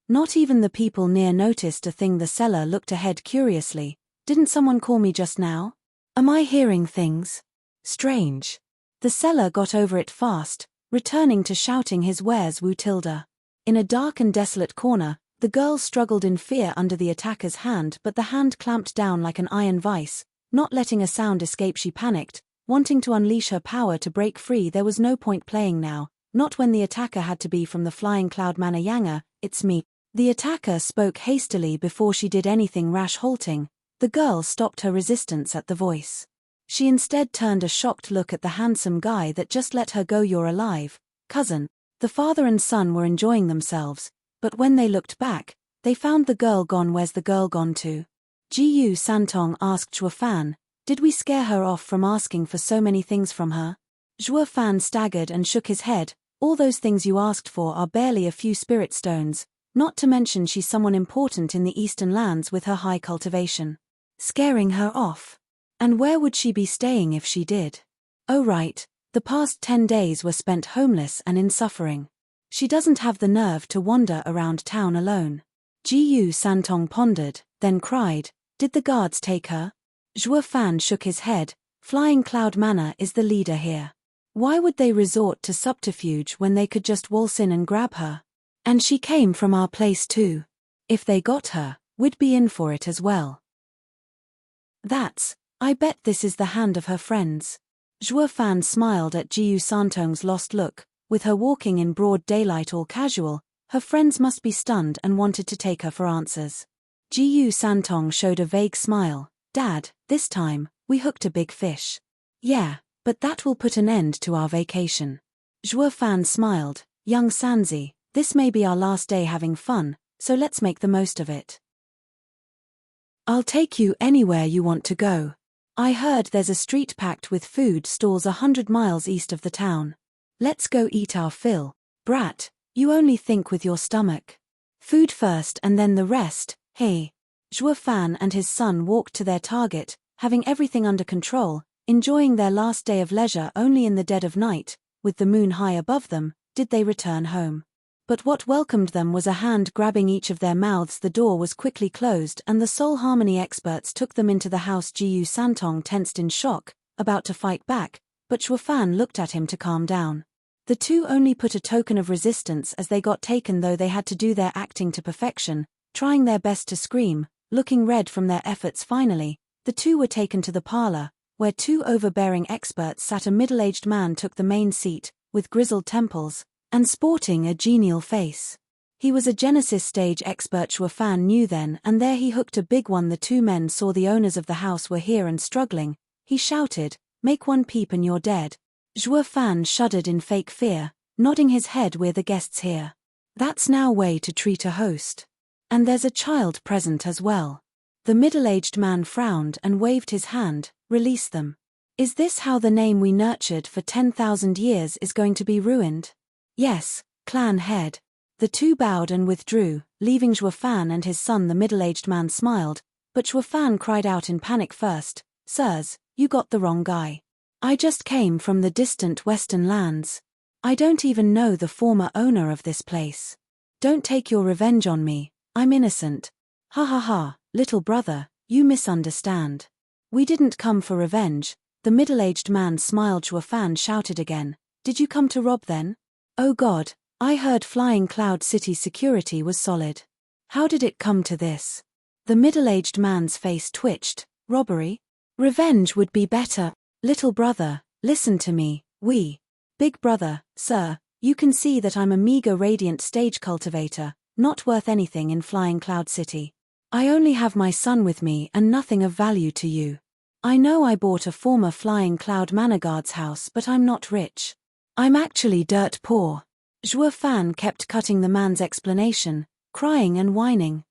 Not even the people near noticed a thing. The seller looked ahead curiously. Didn't someone call me just now? Am I hearing things? Strange. The seller got over it fast, returning to shouting his wares. Wu tilde. In a dark and desolate corner, the girl struggled in fear under the attacker's hand, but the hand clamped down like an iron vice, not letting a sound escape. She panicked, wanting to unleash her power to break free. There was no point playing now, not when the attacker had to be from the flying cloud manor. Yanga, it's me. The attacker spoke hastily before she did anything rash. Halting, the girl stopped her resistance at the voice. She instead turned a shocked look at the handsome guy that just let her go. You're alive, cousin. The father and son were enjoying themselves, but when they looked back, they found the girl gone. Where's the girl gone to? Jiyu Santong asked Zhuo Fan. Did we scare her off from asking for so many things from her? Zhuo Fan staggered and shook his head. All those things you asked for are barely a few spirit stones, not to mention she's someone important in the eastern lands with her high cultivation. Scaring her off? And where would she be staying if she did? Oh right, the past 10 days were spent homeless and in suffering. She doesn't have the nerve to wander around town alone. Jiyu Santong pondered, then cried, did the guards take her? Zhuo Fan shook his head. Flying Cloud Manor is the leader here. Why would they resort to subterfuge when they could just waltz in and grab her? And she came from our place too. If they got her, we'd be in for it as well. I bet this is the hand of her friends. Zhuo Fan smiled at Jiyu Santong's lost look. With her walking in broad daylight all casual, her friends must be stunned and wanted to take her for answers. Jiyu Santong showed a vague smile. Dad, this time, we hooked a big fish. Yeah, but that will put an end to our vacation. Zhuo Fan smiled. Young Sanzi, this may be our last day having fun, so let's make the most of it. I'll take you anywhere you want to go. I heard there's a street packed with food stalls 100 miles east of the town. Let's go eat our fill. Brat, you only think with your stomach. Food first and then the rest, hey. Zhuo Fan and his son walked to their target, having everything under control, enjoying their last day of leisure. Only in the dead of night, with the moon high above them, did they return home. But what welcomed them was a hand grabbing each of their mouths. The door was quickly closed and the soul harmony experts took them into the house. Jiyu Santong tensed in shock, about to fight back, but Zhuo Fan looked at him to calm down. The two only put a token of resistance as they got taken, though they had to do their acting to perfection, trying their best to scream, looking red from their efforts. Finally, the two were taken to the parlor, where two overbearing experts sat. A middle-aged man took the main seat, with grizzled temples, and sporting a genial face. He was a Genesis stage expert. Zhuo Fan knew then and there he hooked a big one. The two men saw the owners of the house were here and struggling. He shouted, "Make one peep and you're dead." Zhuo Fan shuddered in fake fear, nodding his head. "We're the guests here. That's no way to treat a host. And there's a child present as well." The middle-aged man frowned and waved his hand. "Release them. Is this how the name we nurtured for 10,000 years is going to be ruined?" "Yes, clan head." The two bowed and withdrew, leaving Zhuo Fan and his son. The middle-aged man smiled, but Zhuo Fan cried out in panic first, "Sirs, you got the wrong guy. I just came from the distant western lands. I don't even know the former owner of this place. Don't take your revenge on me, I'm innocent." "Ha ha ha, little brother, you misunderstand. We didn't come for revenge." The middle-aged man smiled. Zhuo Fan shouted again, "Did you come to rob then?" "Oh God, I heard Flying Cloud City security was solid. How did it come to this?" The middle-aged man's face twitched. "Robbery? Revenge would be better. Little brother, listen to me, Big brother, sir, you can see that I'm a meager radiant stage cultivator, not worth anything in Flying Cloud City. I only have my son with me and nothing of value to you. I know I bought a former Flying Cloud Manor Guard's house, but I'm not rich. I'm actually dirt poor." Zhuo Fan kept cutting the man's explanation, crying and whining.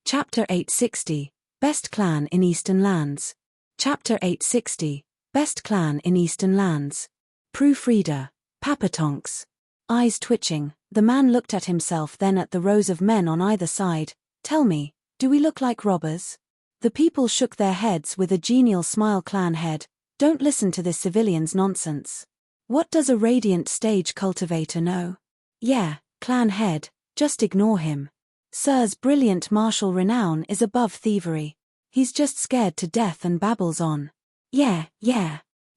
Chapter 860, Best Clan in Eastern Lands. Chapter 860, Best Clan in Eastern Lands. Proofreader, Papatonks. Eyes twitching, the man looked at himself, then at the rows of men on either side. "Tell me, do we look like robbers?" The people shook their heads with a genial smile. "Clan head, don't listen to this civilian's nonsense. What does a radiant stage cultivator know? Yeah, clan head, just ignore him. Sir's brilliant martial renown is above thievery. He's just scared to death and babbles on." Yeah,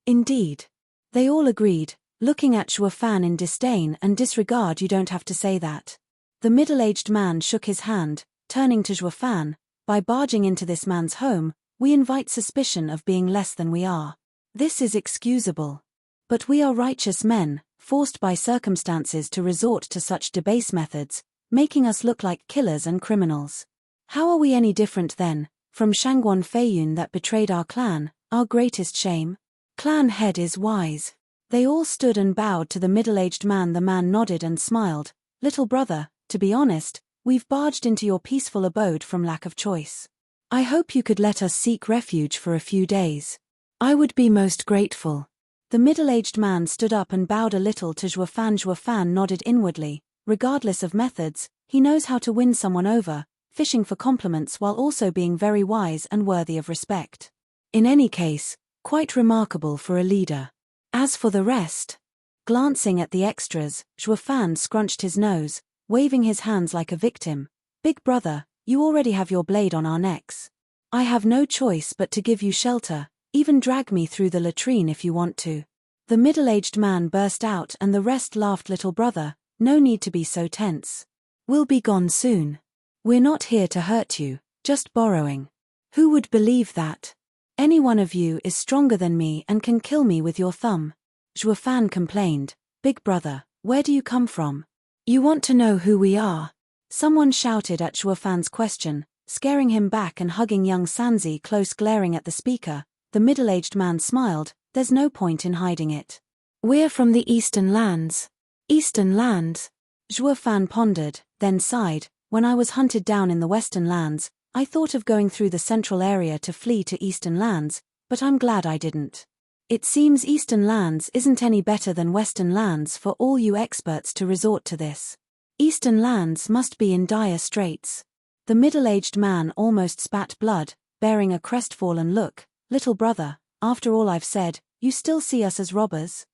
indeed. They all agreed, looking at Zhuo Fan in disdain and disregard. "You don't have to say that." The middle-aged man shook his hand, turning to Zhuo Fan. "By barging into this man's home, we invite suspicion of being less than we are. This is excusable. But we are righteous men, forced by circumstances to resort to such debase methods, making us look like killers and criminals. How are we any different then, from Shangguan Feiyun that betrayed our clan, our greatest shame?" Clan head is wise. They all stood and bowed to the middle-aged man. The man nodded and smiled. "Little brother, to be honest, we've barged into your peaceful abode from lack of choice. I hope you could let us seek refuge for a few days. I would be most grateful." The middle-aged man stood up and bowed a little to Zhuo Fan. Zhuo Fan nodded inwardly. Regardless of methods, he knows how to win someone over, fishing for compliments while also being very wise and worthy of respect. In any case, quite remarkable for a leader. As for the rest, glancing at the extras, Zhuo Fan scrunched his nose, waving his hands like a victim. "Big brother, you already have your blade on our necks. I have no choice but to give you shelter, even drag me through the latrine if you want to." The middle-aged man burst out and the rest laughed. "Little brother, no need to be so tense. We'll be gone soon. We're not here to hurt you, just borrowing. Who would believe that? Any one of you is stronger than me and can kill me with your thumb." Zhuo Fan complained. Big brother, where do you come from? You want to know who we are? Someone shouted at Zhuo Fan's question, scaring him back and hugging young Sanzi close, glaring at the speaker. The middle-aged man smiled. There's no point in hiding it. We're from the Eastern Lands. Eastern Lands? Zhuo Fan pondered, then sighed. When I was hunted down in the Western Lands, I thought of going through the central area to flee to Eastern Lands, but I'm glad I didn't. It seems Eastern Lands isn't any better than Western Lands for all you experts to resort to this. Eastern Lands must be in dire straits. The middle-aged man almost spat blood, bearing a crestfallen look. Little brother, after all I've said, you still see us as robbers?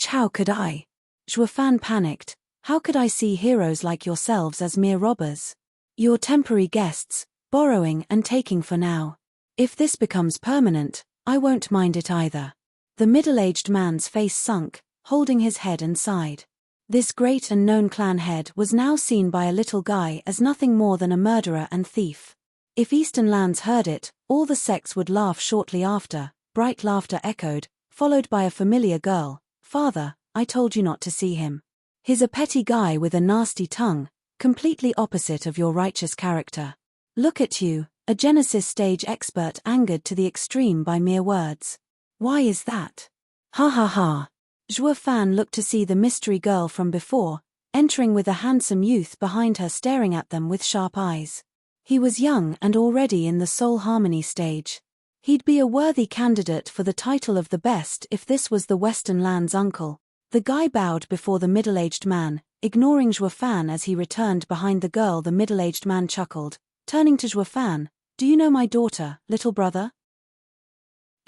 How could I? Zhuo Fan panicked. How could I see heroes like yourselves as mere robbers? You're temporary guests, borrowing and taking for now. If this becomes permanent, I won't mind it either. The middle-aged man's face sunk, holding his head and sighed. This great and known clan head was now seen by a little guy as nothing more than a murderer and thief. If Eastern Lands heard it, all the sects would laugh shortly after. Bright laughter echoed, followed by a familiar girl. Father, I told you not to see him. He's a petty guy with a nasty tongue, completely opposite of your righteous character. Look at you, a Genesis stage expert angered to the extreme by mere words. Why is that? Ha ha ha. Zhuo Fan looked to see the mystery girl from before, entering with a handsome youth behind her staring at them with sharp eyes. He was young and already in the soul harmony stage. He'd be a worthy candidate for the title of the best if this was the Western Lands uncle. The guy bowed before the middle-aged man, ignoring Zhuo Fan as he returned behind the girl. The middle-aged man chuckled, turning to Zhuo Fan. Do you know my daughter, little brother?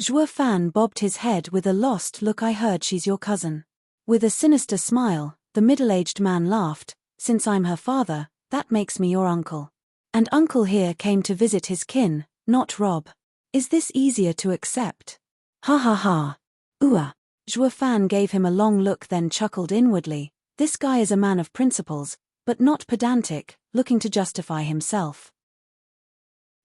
Zhuo Fan bobbed his head with a lost look. I heard she's your cousin. With a sinister smile, the middle-aged man laughed. Since I'm her father, that makes me your uncle. And uncle here came to visit his kin, not rob. Is this easier to accept? Ha ha ha. Zhuo Fan gave him a long look, then chuckled inwardly. This guy is a man of principles, but not pedantic, looking to justify himself.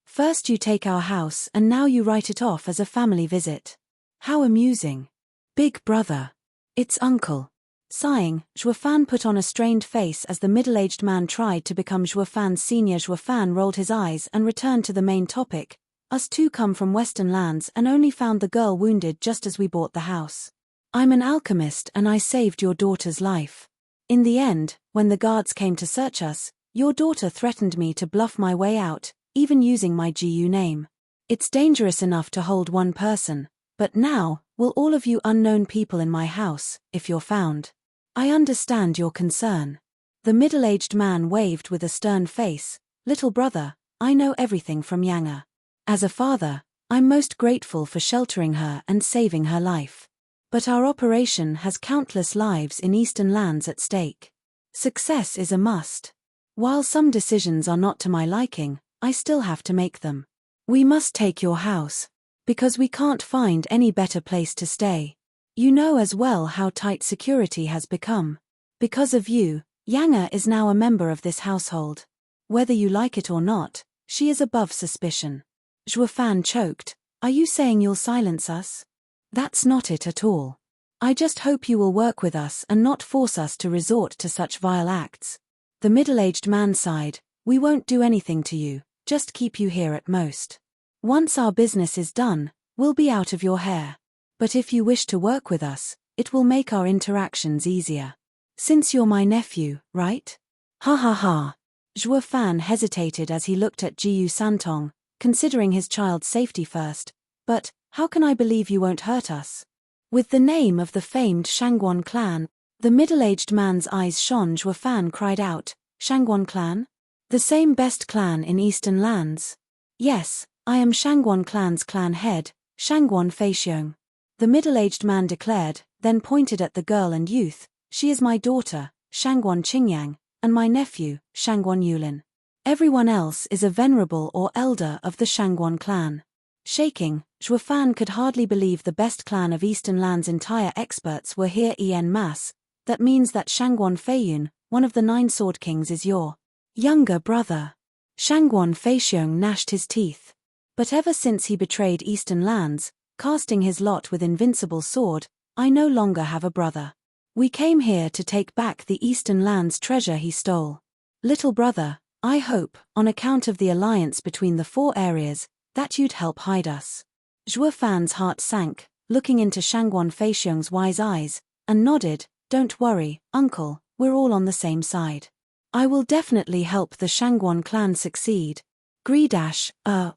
First you take our house and now you write it off as a family visit. How amusing. Big brother. It's uncle. Sighing, Zhuo Fan put on a strained face as the middle-aged man tried to become Zhuo Fan's senior. Zhuo Fan rolled his eyes and returned to the main topic. Us two come from Western Lands and only found the girl wounded just as we bought the house. I'm an alchemist and I saved your daughter's life. In the end, when the guards came to search us, your daughter threatened me to bluff my way out, even using my GU name. It's dangerous enough to hold one person, but now, will all of you unknown people in my house, if you're found? I understand your concern. The middle-aged man waved with a stern face. Little brother, I know everything from Yanga. As a father, I'm most grateful for sheltering her and saving her life. But our operation has countless lives in Eastern Lands at stake. Success is a must. While some decisions are not to my liking, I still have to make them. We must take your house, because we can't find any better place to stay. You know as well how tight security has become. Because of you, Yanga is now a member of this household. Whether you like it or not, she is above suspicion. Zhuo Fan choked. Are you saying you'll silence us? That's not it at all. I just hope you will work with us and not force us to resort to such vile acts. The middle-aged man sighed. We won't do anything to you, just keep you here at most. Once our business is done, we'll be out of your hair. But if you wish to work with us, it will make our interactions easier. Since you're my nephew, right? Ha ha ha. Zhuo Fan hesitated as he looked at Jiyu Santong, considering his child's safety first. But, how can I believe you won't hurt us? With the name of the famed Shangguan clan, the middle-aged man's eyes shone. Zhuo Fan cried out, Shangguan clan? The same best clan in Eastern Lands? Yes, I am Shangguan clan's clan head, Shangguan Feixiong. The middle-aged man declared, then pointed at the girl and youth. She is my daughter, Shangguan Qingyang, and my nephew, Shangguan Yulin. Everyone else is a venerable or elder of the Shangguan clan. Shaking, Zhuo Fan could hardly believe the best clan of Eastern Lands' entire experts were here en masse. That means that Shangguan Feiyun, one of the 9 Sword Kings, is your younger brother. Shangguan Feixiong gnashed his teeth. But ever since he betrayed Eastern Lands, casting his lot with Invincible Sword, I no longer have a brother. We came here to take back the Eastern Land's treasure he stole. Little brother, I hope, on account of the alliance between the 4 areas, that you'd help hide us." Zhuo Fan's heart sank, looking into Shangguan Feixiong's wise eyes, and nodded, "Don't worry, uncle, we're all on the same side. I will definitely help the Shangguan clan succeed."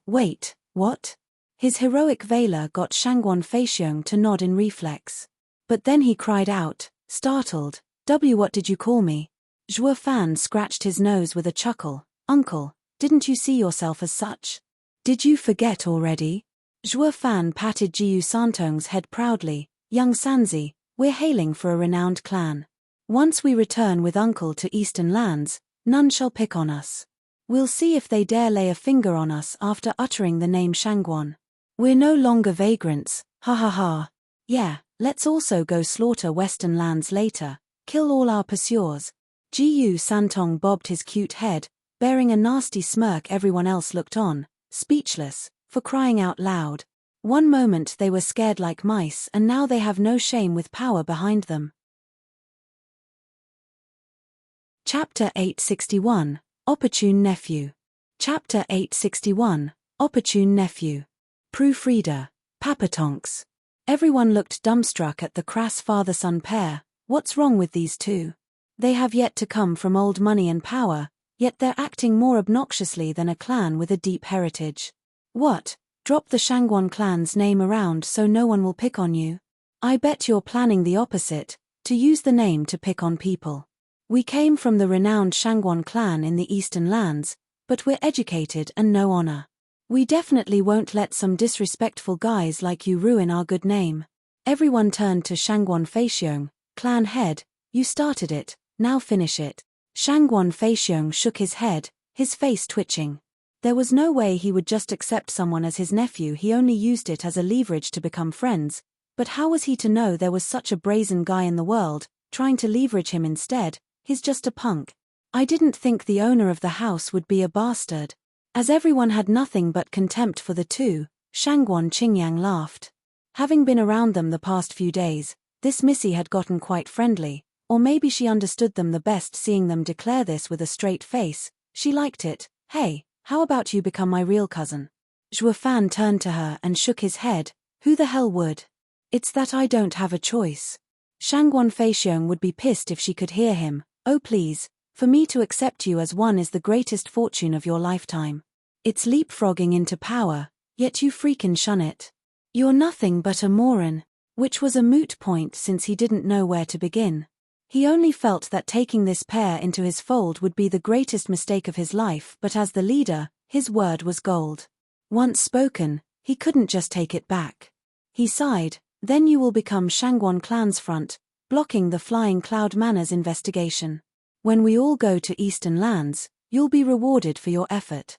Wait, what? His heroic valor got Shangguan Feixiong to nod in reflex. But then he cried out, startled, What did you call me?" Zhuo Fan scratched his nose with a chuckle. "Uncle, didn't you see yourself as such? Did you forget already?" Zhuo Fan patted Jiyu Santong's head proudly. "Young Sanzi, we're hailing for a renowned clan. Once we return with uncle to Eastern Lands, none shall pick on us. We'll see if they dare lay a finger on us after uttering the name Shangguan. We're no longer vagrants, ha ha ha. Yeah, let's also go slaughter Western Lands later, kill all our pursuers." Jiyu Santong bobbed his cute head, bearing a nasty smirk. Everyone else looked on, speechless, for crying out loud. One moment they were scared like mice, and now they have no shame with power behind them. Chapter 861, Opportune Nephew. Chapter 861, Opportune Nephew. Proofreader, Papa Tonks. Everyone looked dumbstruck at the crass father-son pair. What's wrong with these two? They have yet to come from old money and power, yet they're acting more obnoxiously than a clan with a deep heritage. What? Drop the Shangguan clan's name around so no one will pick on you? I bet you're planning the opposite, to use the name to pick on people. We came from the renowned Shangguan clan in the Eastern Lands, but we're educated and no honor. We definitely won't let some disrespectful guys like you ruin our good name." Everyone turned to Shangguan Feixiong, clan head. "You started it, now finish it." Shangguan Feixiong shook his head, his face twitching. There was no way he would just accept someone as his nephew. He only used it as a leverage to become friends, but how was he to know there was such a brazen guy in the world, trying to leverage him instead? He's just a punk. "I didn't think the owner of the house would be a bastard." As everyone had nothing but contempt for the two, Shangguan Qingyang laughed. Having been around them the past few days, this Missy had gotten quite friendly, or maybe she understood them the best. Seeing them declare this with a straight face, she liked it. "Hey, how about you become my real cousin?" Zhuo Fan turned to her and shook his head. "Who the hell would? It's that I don't have a choice." Shangguan Feixiong would be pissed if she could hear him. "Oh please, for me to accept you as one is the greatest fortune of your lifetime. It's leapfrogging into power, yet you freaking shun it. You're nothing but a moron," which was a moot point since he didn't know where to begin. He only felt that taking this pair into his fold would be the greatest mistake of his life, but as the leader, his word was gold. Once spoken, he couldn't just take it back. He sighed. "Then you will become Shangguan clan's front, blocking the Flying Cloud Manor's investigation. When we all go to Eastern Lands, you'll be rewarded for your effort."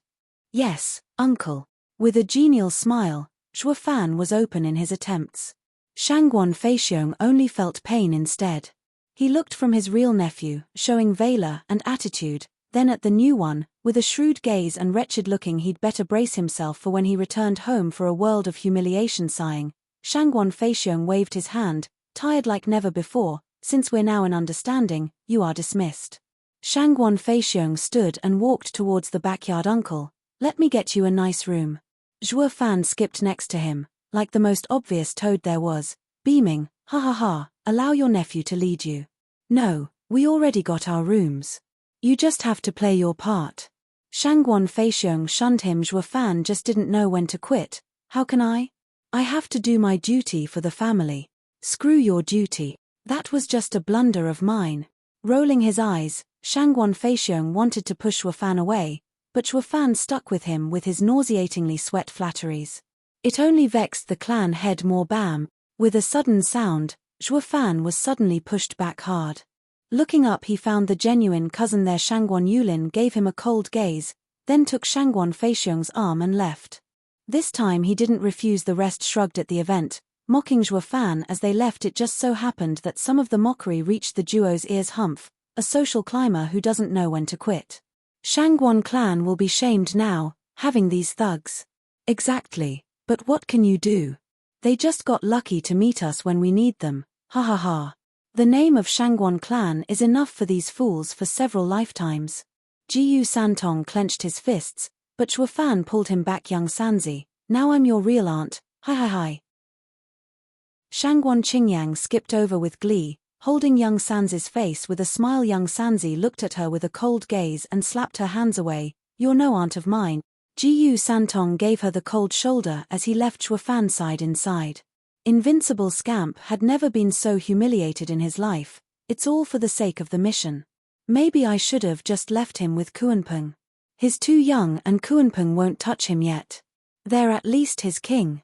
"Yes, uncle." With a genial smile, Zhuo Fan was open in his attempts. Shangguan Feixiong only felt pain instead. He looked from his real nephew, showing valor and attitude, then at the new one, with a shrewd gaze and wretched looking. He'd better brace himself for when he returned home for a world of humiliation. Sighing, Shangguan Feixiong waved his hand, tired like never before. "Since we're now in understanding, you are dismissed." Shangguan Feixiong stood and walked towards the backyard. "Uncle, let me get you a nice room." Zhuo Fan skipped next to him, like the most obvious toad there was, beaming. "Ha ha ha, allow your nephew to lead you." "No, we already got our rooms. You just have to play your part." Shangguan Feixiong shunned him. "Zhuo Fan just didn't know when to quit. How can I? I have to do my duty for the family." "Screw your duty. That was just a blunder of mine." Rolling his eyes, Shangguan Feixiong wanted to push Zhuo Fan away, but Zhuo Fan stuck with him with his nauseatingly sweat flatteries. It only vexed the clan head more. Bam! With a sudden sound, Zhuo Fan was suddenly pushed back hard. Looking up, he found the genuine cousin there. Shangguan Yulin gave him a cold gaze, then took Shangguan Feixiong's arm and left. This time he didn't refuse. The rest shrugged at the event, mocking Zhuo Fan as they left. It just so happened that some of the mockery reached the duo's ears. "Humph, a social climber who doesn't know when to quit. Shangguan clan will be shamed now, having these thugs." "Exactly, but what can you do? They just got lucky to meet us when we need them. Ha ha ha. The name of Shangguan clan is enough for these fools for several lifetimes. Jiyu Santong clenched his fists, but Shuofan pulled him back. Young Sanzi, now I'm your real aunt, hi hi hi. Shangguan Qingyang skipped over with glee, holding young Sanzi's face with a smile. Young Sanzi looked at her with a cold gaze and slapped her hands away. You're no aunt of mine. Jiyu Santong gave her the cold shoulder as he left Shuofan side inside. Invincible Scamp had never been so humiliated in his life. It's all for the sake of the mission. Maybe I should have just left him with Kuanpeng. He's too young and Kuanpeng won't touch him yet. They're at least his king.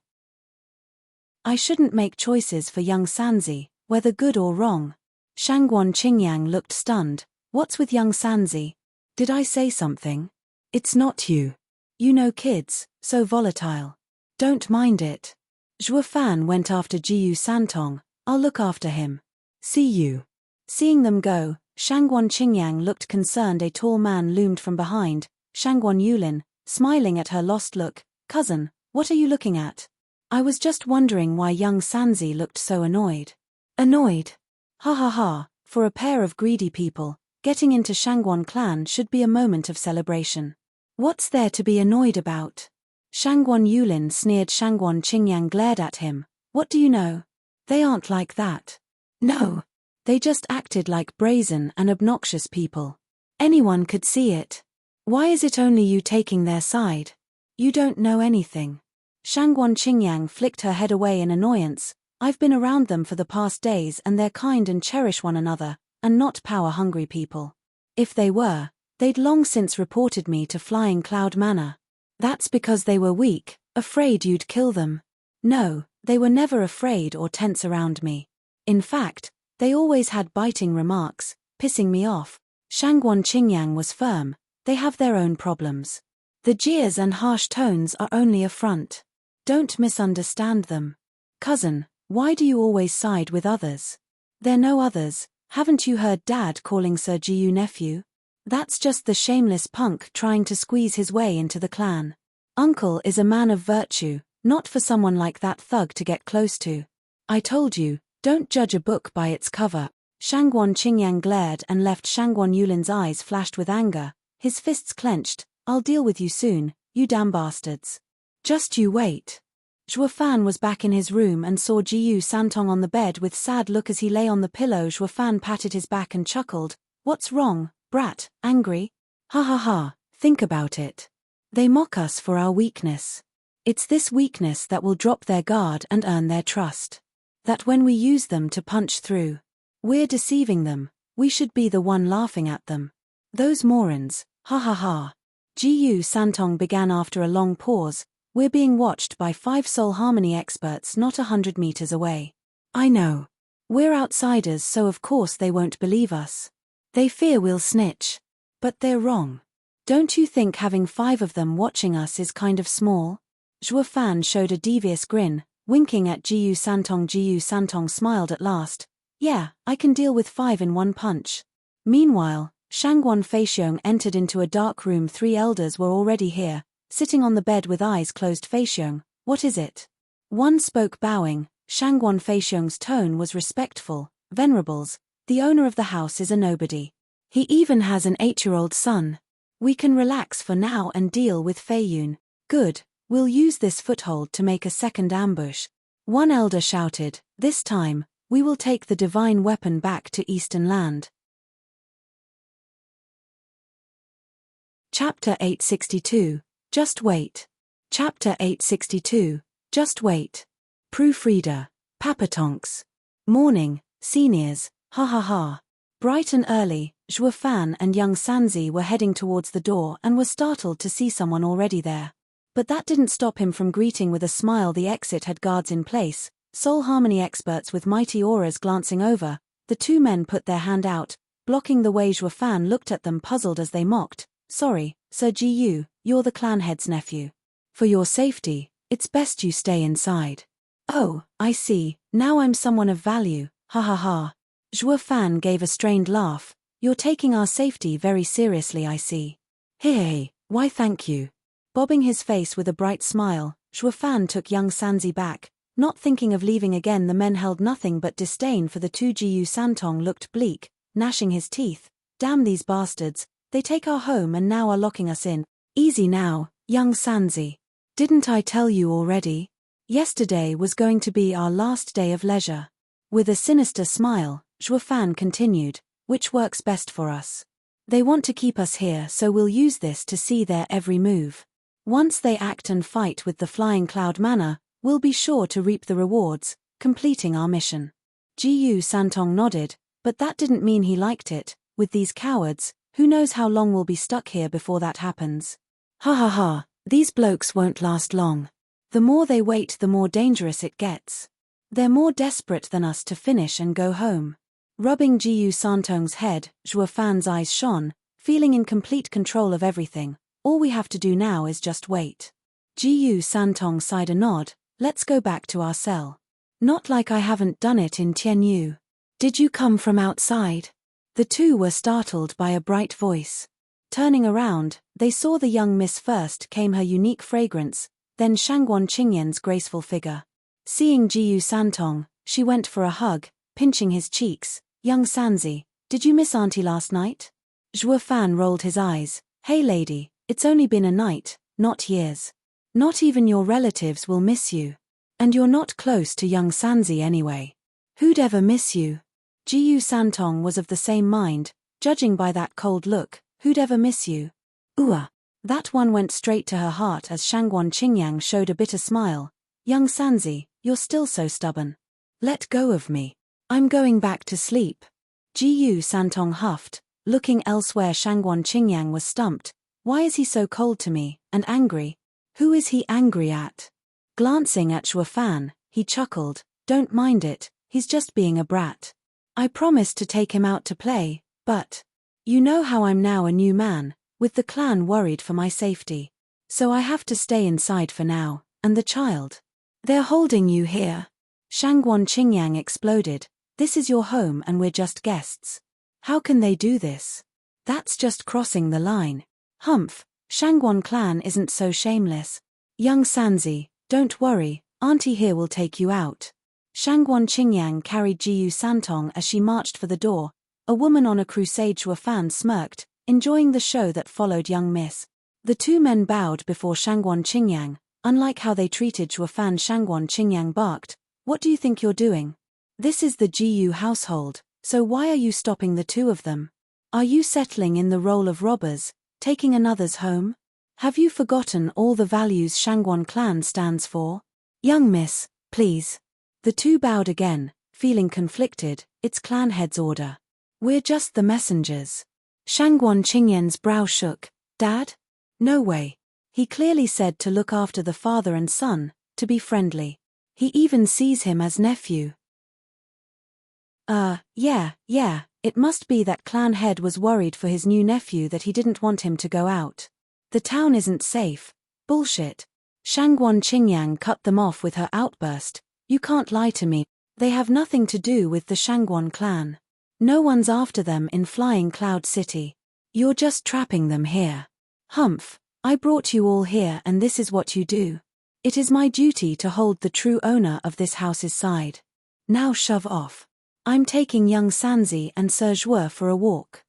I shouldn't make choices for young Sanzi, whether good or wrong. Shangguan Qingyang looked stunned. What's with young Sanzi? Did I say something? It's not you. You know kids, so volatile. Don't mind it. Shuofan went after Jiyu Santong. I'll look after him. See you. Seeing them go, Shangguan Qingyang looked concerned. A tall man loomed from behind, Shangguan Yulin, smiling at her lost look. Cousin, what are you looking at? I was just wondering why young Sanzi looked so annoyed. Annoyed? Ha ha ha, for a pair of greedy people, getting into Shangguan clan should be a moment of celebration. What's there to be annoyed about? Shangguan Yulin sneered. Shangguan Qingyang glared at him. What do you know? They aren't like that. No. They just acted like brazen and obnoxious people. Anyone could see it. Why is it only you taking their side? You don't know anything. Shangguan Qingyang flicked her head away in annoyance. I've been around them for the past days and they're kind and cherish one another, and not power-hungry people. If they were, they'd long since reported me to Flying Cloud Manor. That's because they were weak, afraid you'd kill them. No, they were never afraid or tense around me. In fact, they always had biting remarks, pissing me off. Shangguan Qingyang was firm. They have their own problems. The jeers and harsh tones are only a front. Don't misunderstand them. Cousin, why do you always side with others? They're no others. Haven't you heard Dad calling Sir Jiyu nephew? That's just the shameless punk trying to squeeze his way into the clan. Uncle is a man of virtue, not for someone like that thug to get close to. I told you, don't judge a book by its cover. Shangguan Qingyang glared and left. Shangguan Yulin's eyes flashed with anger, his fists clenched. I'll deal with you soon, you damn bastards. Just you wait. Shuofan was back in his room and saw Jiyu Santong on the bed with sad look as he lay on the pillow. Shuofan patted his back and chuckled. What's wrong, brat, angry? Ha ha ha, think about it. They mock us for our weakness. It's this weakness that will drop their guard and earn their trust. That when we use them to punch through, we're deceiving them. We should be the one laughing at them. Those morons, ha ha ha. Jiyu Santong began after a long pause. We're being watched by 5 soul harmony experts not 100 meters away. I know. We're outsiders, so of course they won't believe us. They fear we'll snitch. But they're wrong. Don't you think having 5 of them watching us is kind of small? Shuofan showed a devious grin, winking at Jiyu Santong. Jiyu Santong smiled at last. Yeah, I can deal with 5 in one punch. Meanwhile, Shangguan Feixiong entered into a dark room. 3 elders were already here, sitting on the bed with eyes closed. Feixiong, what is it? One spoke, bowing. Shangguan Feixiong's tone was respectful. Venerables, the owner of the house is a nobody. He even has an 8-year-old son. We can relax for now and deal with Feiyun. Good, we'll use this foothold to make a second ambush. One elder shouted, this time, we will take the divine weapon back to Eastern Land. Chapter 862. Just wait. Chapter 862. Just wait. Proofreader. Papatonks. Morning, seniors, ha ha ha. Bright and early, Shuofan and young Sanzi were heading towards the door and were startled to see someone already there. But that didn't stop him from greeting with a smile. The exit had guards in place, soul harmony experts with mighty auras glancing over. The 2 men put their hand out, blocking the way. Shuofan looked at them puzzled as they mocked. Sorry, Sir Jiyu, you're the clan head's nephew. For your safety, it's best you stay inside. Oh, I see, now I'm someone of value, ha ha ha. Shuofan gave a strained laugh. You're taking our safety very seriously, I see. Hey, why thank you. Bobbing his face with a bright smile, Shuofan took young Sanzi back. Not thinking of leaving again, the men held nothing but disdain for the two. Jiyu Santong looked bleak, gnashing his teeth. Damn these bastards, they take our home and now are locking us in. Easy now, young Sanzi. Didn't I tell you already? Yesterday was going to be our last day of leisure. With a sinister smile, Zhuofan continued, which works best for us. They want to keep us here, so we'll use this to see their every move. Once they act and fight with the flying cloud manner, we'll be sure to reap the rewards, completing our mission. Jiyu Santong nodded, but that didn't mean he liked it. With these cowards, who knows how long we'll be stuck here before that happens. Ha ha ha, these blokes won't last long. The more they wait, the more dangerous it gets. They're more desperate than us to finish and go home. Rubbing Jiyu Santong's head, Zhuofan's eyes shone, feeling in complete control of everything. All we have to do now is just wait. Jiyu Santong sighed a nod. Let's go back to our cell. Not like I haven't done it in Tianyu. Did you come from outside? The two were startled by a bright voice. Turning around, they saw the young miss. First came her unique fragrance, then Shangguan Qingyan's graceful figure. Seeing Jiyu Santong, she went for a hug, pinching his cheeks. Young Sanzi, did you miss Auntie last night? Zhuofan rolled his eyes. Hey lady, it's only been a night, not years. Not even your relatives will miss you. And you're not close to young Sanzi anyway. Who'd ever miss you? Jiyu Santong was of the same mind, judging by that cold look. Who'd ever miss you? That one went straight to her heart as Shangguan Qingyang showed a bitter smile. Young Sanzi, you're still so stubborn. Let go of me. I'm going back to sleep. Jiyu Santong huffed, looking elsewhere. Shangguan Qingyang was stumped. Why is he so cold to me, and angry? Who is he angry at? Glancing at Zhuofan, he chuckled. Don't mind it, he's just being a brat. I promised to take him out to play, but you know how I'm now a new man, with the clan worried for my safety. So I have to stay inside for now, and the child. They're holding you here. Shangguan Qingyang exploded. This is your home and we're just guests. How can they do this? That's just crossing the line. Humph, Shangguan clan isn't so shameless. Young Sanzi, don't worry, Auntie here will take you out. Shangguan Qingyang carried Jiyu Santong as she marched for the door. A woman on a crusade. Zhuofan smirked, enjoying the show that followed young miss. The two men bowed before Shangguan Qingyang. Unlike how they treated Zhuofan, Shangguan Qingyang barked. What do you think you're doing? This is the Jiyu household, so why are you stopping the two of them? Are you settling in the role of robbers, taking another's home? Have you forgotten all the values Shangguan clan stands for? Young miss, please. The two bowed again, feeling conflicted. It's clan head's order. We're just the messengers. Shangguan Qingyan's brow shook. Dad? No way. He clearly said to look after the father and son, to be friendly. He even sees him as nephew. Yeah, it must be that clan head was worried for his new nephew that he didn't want him to go out. The town isn't safe. Bullshit. Shangguan Qingyang cut them off with her outburst. You can't lie to me. They have nothing to do with the Shangguan clan. No one's after them in Flying Cloud City. You're just trapping them here. Humph, I brought you all here and this is what you do. It is my duty to hold the true owner of this house's side. Now shove off. I'm taking young Sanzi and Sir Zhuo for a walk.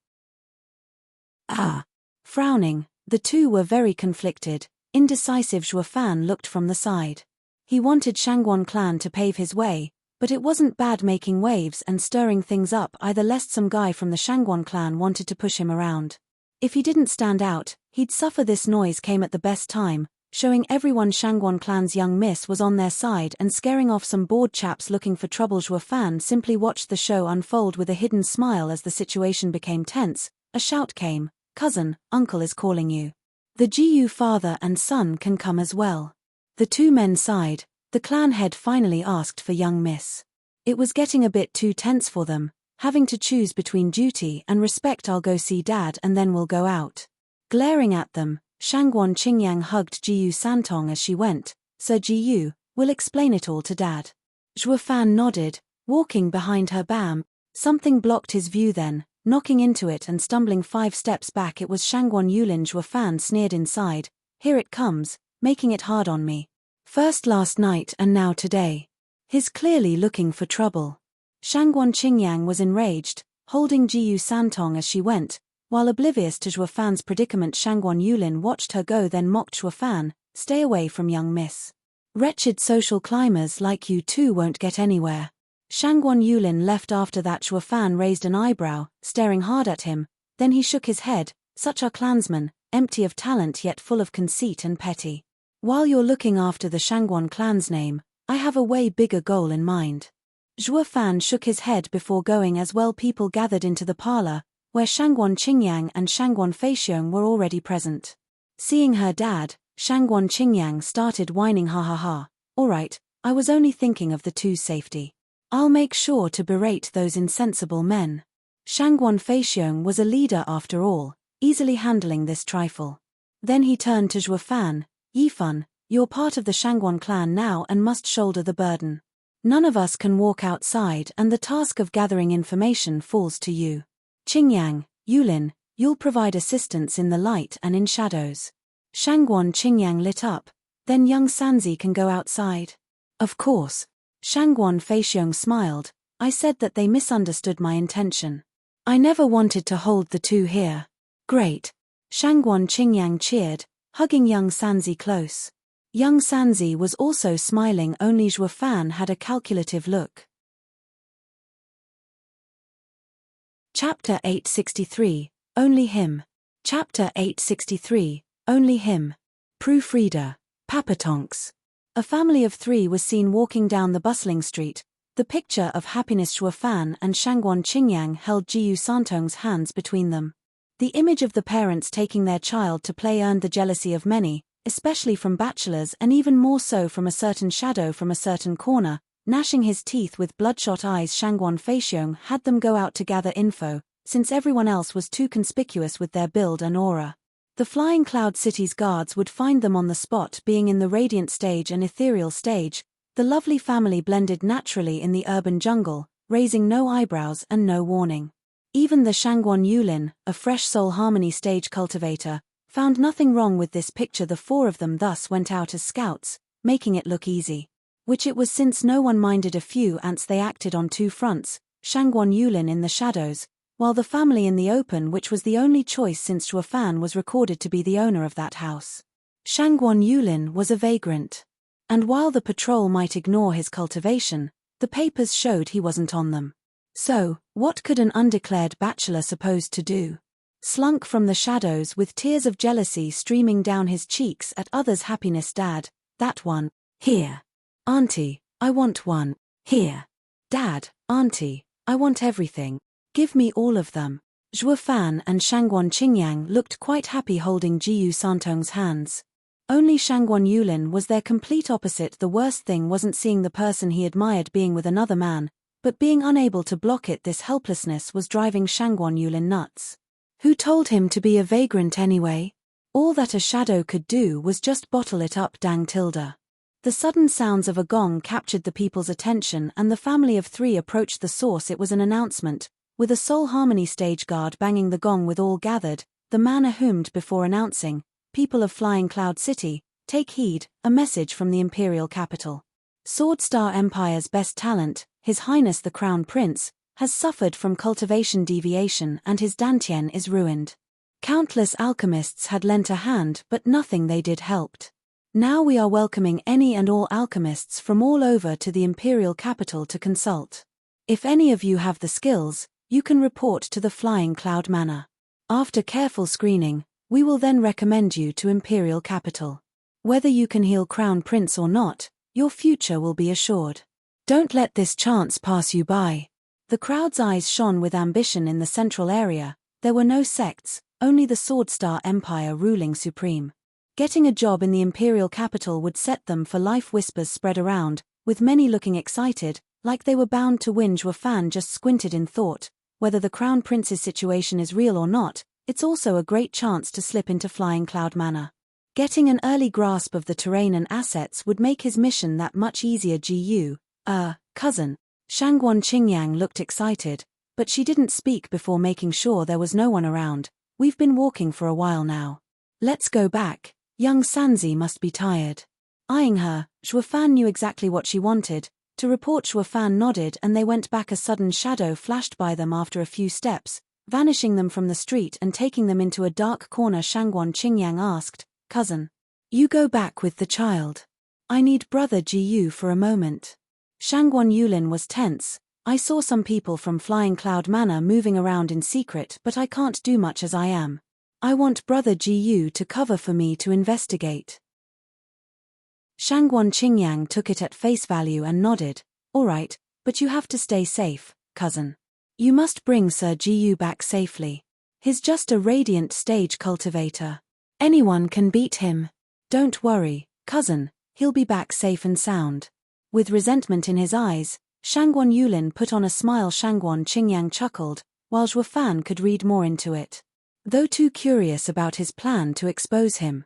Frowning, the two were very conflicted. Indecisive. Zhuofan looked from the side. He wanted Shangguan clan to pave his way, but it wasn't bad making waves and stirring things up either, lest some guy from the Shangguan clan wanted to push him around. If he didn't stand out, he'd suffer. This noise came at the best time, showing everyone Shangguan clan's young miss was on their side and scaring off some bored chaps looking for trouble. Zhuofan simply watched the show unfold with a hidden smile. As the situation became tense, a shout came. Cousin, uncle is calling you. The Jiyu father and son can come as well. The two men sighed. The clan head finally asked for young miss. It was getting a bit too tense for them, having to choose between duty and respect. I'll go see Dad and then we'll go out. Glaring at them, Shangguan Qingyang hugged Jiyu Santong as she went. Sir Jiyu, we'll explain it all to Dad. Zhuofan nodded, walking behind her. Bam! Something blocked his view then, knocking into it and stumbling 5 steps back. It was Shangguan Yulin. Zhuofan sneered inside. Here it comes, making it hard on me. First last night and now today. He's clearly looking for trouble. Shangguan Qingyang was enraged, holding Jiyu Santong as she went, while oblivious to Zhuo Fan's predicament. Shangguan Yulin watched her go, then mocked Zhuo Fan, "Stay away from young miss. Wretched social climbers like you two won't get anywhere." Shangguan Yulin left. After that Zhuo Fan raised an eyebrow, staring hard at him, then he shook his head. "Such are clansmen, empty of talent yet full of conceit and petty. While you're looking after the Shangguan clan's name, I have a way bigger goal in mind." Zhuo Fan shook his head before going as well. People gathered into the parlor, where Shangguan Qingyang and Shangguan Feixiong were already present. Seeing her dad, Shangguan Qingyang started whining, "Ha ha ha, alright, I was only thinking of the two's safety. I'll make sure to berate those insensible men." Shangguan Feixiong was a leader after all, easily handling this trifle. Then he turned to Zhuo Fan. "Yifan, you're part of the Shangguan clan now and must shoulder the burden. None of us can walk outside and the task of gathering information falls to you. Qingyang, Yulin, you'll provide assistance in the light and in shadows." Shangguan Qingyang lit up. "Then young Sanzi can go outside?" "Of course." Shangguan Feixiong smiled. "I said that they misunderstood my intention. I never wanted to hold the two here." "Great." Shangguan Qingyang cheered, hugging young Sanzi close. Young Sanzi was also smiling, only Zhuo Fan had a calculative look. Chapter 863, Only Him. Chapter 863, Only Him. Proofreader, Papatonks. A family of 3 was seen walking down the bustling street. The picture of happiness. Zhuo Fan and Shangguan Qingyang held Jiyu Santong's hands between them. The image of the parents taking their child to play earned the jealousy of many, especially from bachelors, and even more so from a certain shadow from a certain corner. Gnashing his teeth with bloodshot eyes, Shangguan Feixiong had them go out to gather info, since everyone else was too conspicuous with their build and aura. The Flying Cloud City's guards would find them on the spot, being in the radiant stage and ethereal stage. The lovely family blended naturally in the urban jungle, raising no eyebrows and no warning. Even the Shangguan Yulin, a fresh soul harmony stage cultivator, found nothing wrong with this picture. The 4 of them thus went out as scouts, making it look easy. Which it was, since no one minded a few ants. They acted on 2 fronts, Shangguan Yulin in the shadows, while the family in the open, which was the only choice since Zhuo Fan was recorded to be the owner of that house. Shangguan Yulin was a vagrant. And while the patrol might ignore his cultivation, the papers showed he wasn't on them. So, what could an undeclared bachelor supposed to do? Slunk from the shadows with tears of jealousy streaming down his cheeks at others' happiness. "Dad, that one. Here. Auntie, I want one. Here. Dad, Auntie, I want everything. Give me all of them." Zhuo Fan and Shangguan Qingyang looked quite happy holding Jiyu Santong's hands. Only Shangguan Yulin was their complete opposite. The worst thing wasn't seeing the person he admired being with another man, but being unable to block it. This helplessness was driving Shangguan Yulin nuts. Who told him to be a vagrant anyway? All that a shadow could do was just bottle it up. Dang tilde. The sudden sounds of a gong captured the people's attention, and the family of 3 approached the source. It was an announcement, with a soul harmony stage guard banging the gong. With all gathered, the man hummed before announcing, "People of Flying Cloud City, take heed, a message from the imperial capital. Sword Star Empire's best talent, His Highness the Crown Prince, has suffered from cultivation deviation and his dantian is ruined. Countless alchemists had lent a hand, but nothing they did helped. Now we are welcoming any and all alchemists from all over to the imperial capital to consult. If any of you have the skills, you can report to the Flying Cloud Manor. After careful screening, we will then recommend you to imperial capital. Whether you can heal Crown Prince or not, your future will be assured. Don't let this chance pass you by." The crowd's eyes shone with ambition. In the central area, there were no sects, only the Sword Star Empire ruling supreme. Getting a job in the imperial capital would set them for life. Whispers spread around, with many looking excited, like they were bound to win. Zhuo Fan just squinted in thought. Whether the Crown Prince's situation is real or not, it's also a great chance to slip into Flying Cloud Manor. Getting an early grasp of the terrain and assets would make his mission that much easier. Cousin. Shangguan Qingyang looked excited, but she didn't speak before making sure there was no one around. "We've been walking for a while now. Let's go back. Young Sanzi must be tired." Eyeing her, Zhuo Fan knew exactly what she wanted, To report Shuo Fan nodded and they went back. A sudden shadow flashed by them after a few steps, vanishing them from the street and taking them into a dark corner. Shangguan Qingyang asked, "Cousin, you go back with the child. I need Brother Jiyu for a moment." Shangguan Yulin was tense. "I saw some people from Flying Cloud Manor moving around in secret, but I can't do much as I am. I want Brother Jiyu to cover for me to investigate." Shangguan Qingyang took it at face value and nodded. "All right, but you have to stay safe, cousin. You must bring Sir Jiyu back safely. He's just a radiant stage cultivator. Anyone can beat him. Don't worry, cousin, he'll be back safe and sound." With resentment in his eyes, Shangguan Yulin put on a smile. Shangguan Qingyang chuckled, while Shuo Fan could read more into it, though too curious about his plan to expose him.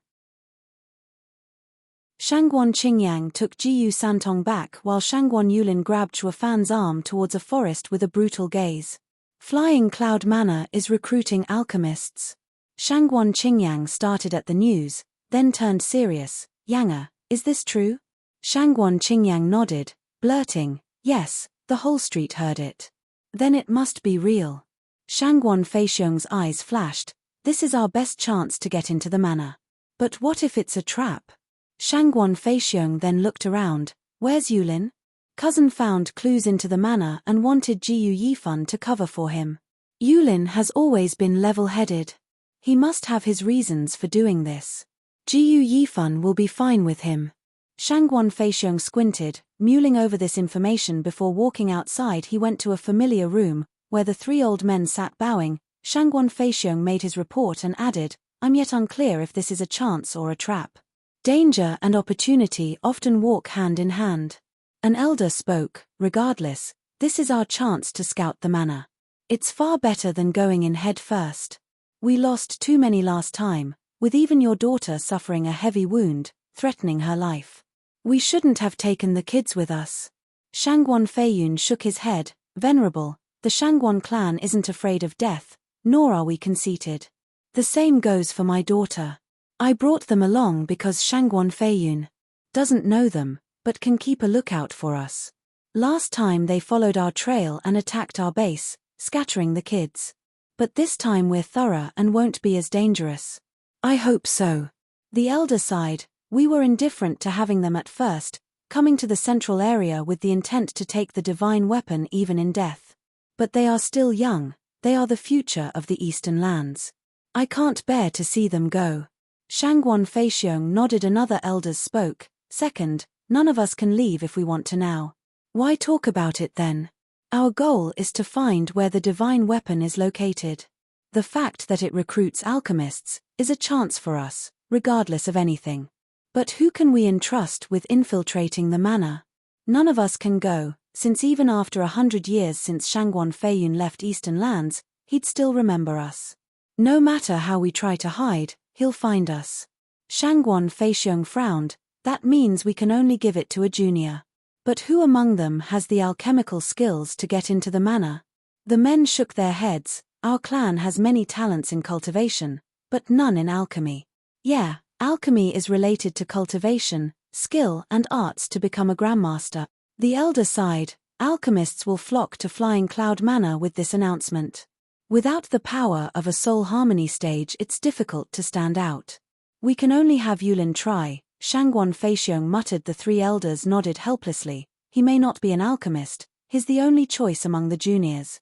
Shangguan Qingyang took Jiyu Santong back while Shangguan Yulin grabbed Shuo Fan's arm towards a forest with a brutal gaze. "Flying Cloud Manor is recruiting alchemists." Shangguan Qingyang started at the news, then turned serious. "Yanga, is this true?" Shangguan Qingyang nodded, blurting, "Yes, the whole street heard it." "Then it must be real." Shangguan Feixiong's eyes flashed. "This is our best chance to get into the manor. But what if it's a trap?" Shangguan Feixiong then looked around. "Where's Yulin?" Cousin found clues into the manor and wanted Jiyu Yifan to cover for him. "Yulin has always been level-headed. He must have his reasons for doing this. Jiyu Yifan will be fine with him." Shangguan Feixiong squinted, mulling over this information before walking outside. He went to a familiar room, where the three old men sat bowing. Shangguan Feixiong made his report and added, "I'm yet unclear if this is a chance or a trap. Danger and opportunity often walk hand in hand." An elder spoke, "Regardless, this is our chance to scout the manor. It's far better than going in head first. We lost too many last time, with even your daughter suffering a heavy wound, threatening her life. We shouldn't have taken the kids with us." Shangguan Feiyun shook his head. "Venerable, the Shangguan clan isn't afraid of death, nor are we conceited. The same goes for my daughter. I brought them along because Shangguan Feiyun doesn't know them, but can keep a lookout for us. Last time they followed our trail and attacked our base, scattering the kids. But this time we're thorough and won't be as dangerous." "I hope so." The elder sighed. "We were indifferent to having them at first, coming to the central area with the intent to take the divine weapon even in death. But they are still young, they are the future of the eastern lands. I can't bear to see them go." Shangguan Feixiong nodded. Another elders spoke. "Second, none of us can leave if we want to now. Why talk about it then? Our goal is to find where the divine weapon is located. The fact that it recruits alchemists is a chance for us, regardless of anything. But who can we entrust with infiltrating the manor? None of us can go, since even after 100 years since Shangguan Feiyun left Eastern Lands, he'd still remember us. No matter how we try to hide, he'll find us." Shangguan Feixiong frowned. "That means we can only give it to a junior. But who among them has the alchemical skills to get into the manor?" The men shook their heads. "Our clan has many talents in cultivation, but none in alchemy." "Yeah, alchemy is related to cultivation, skill and arts to become a grandmaster." The elder sighed. "Alchemists will flock to Flying Cloud Manor with this announcement. Without the power of a soul harmony stage, it's difficult to stand out. We can only have Yulin try." Shangguan Feixiong muttered. The three elders nodded helplessly. "He may not be an alchemist, he's the only choice among the juniors."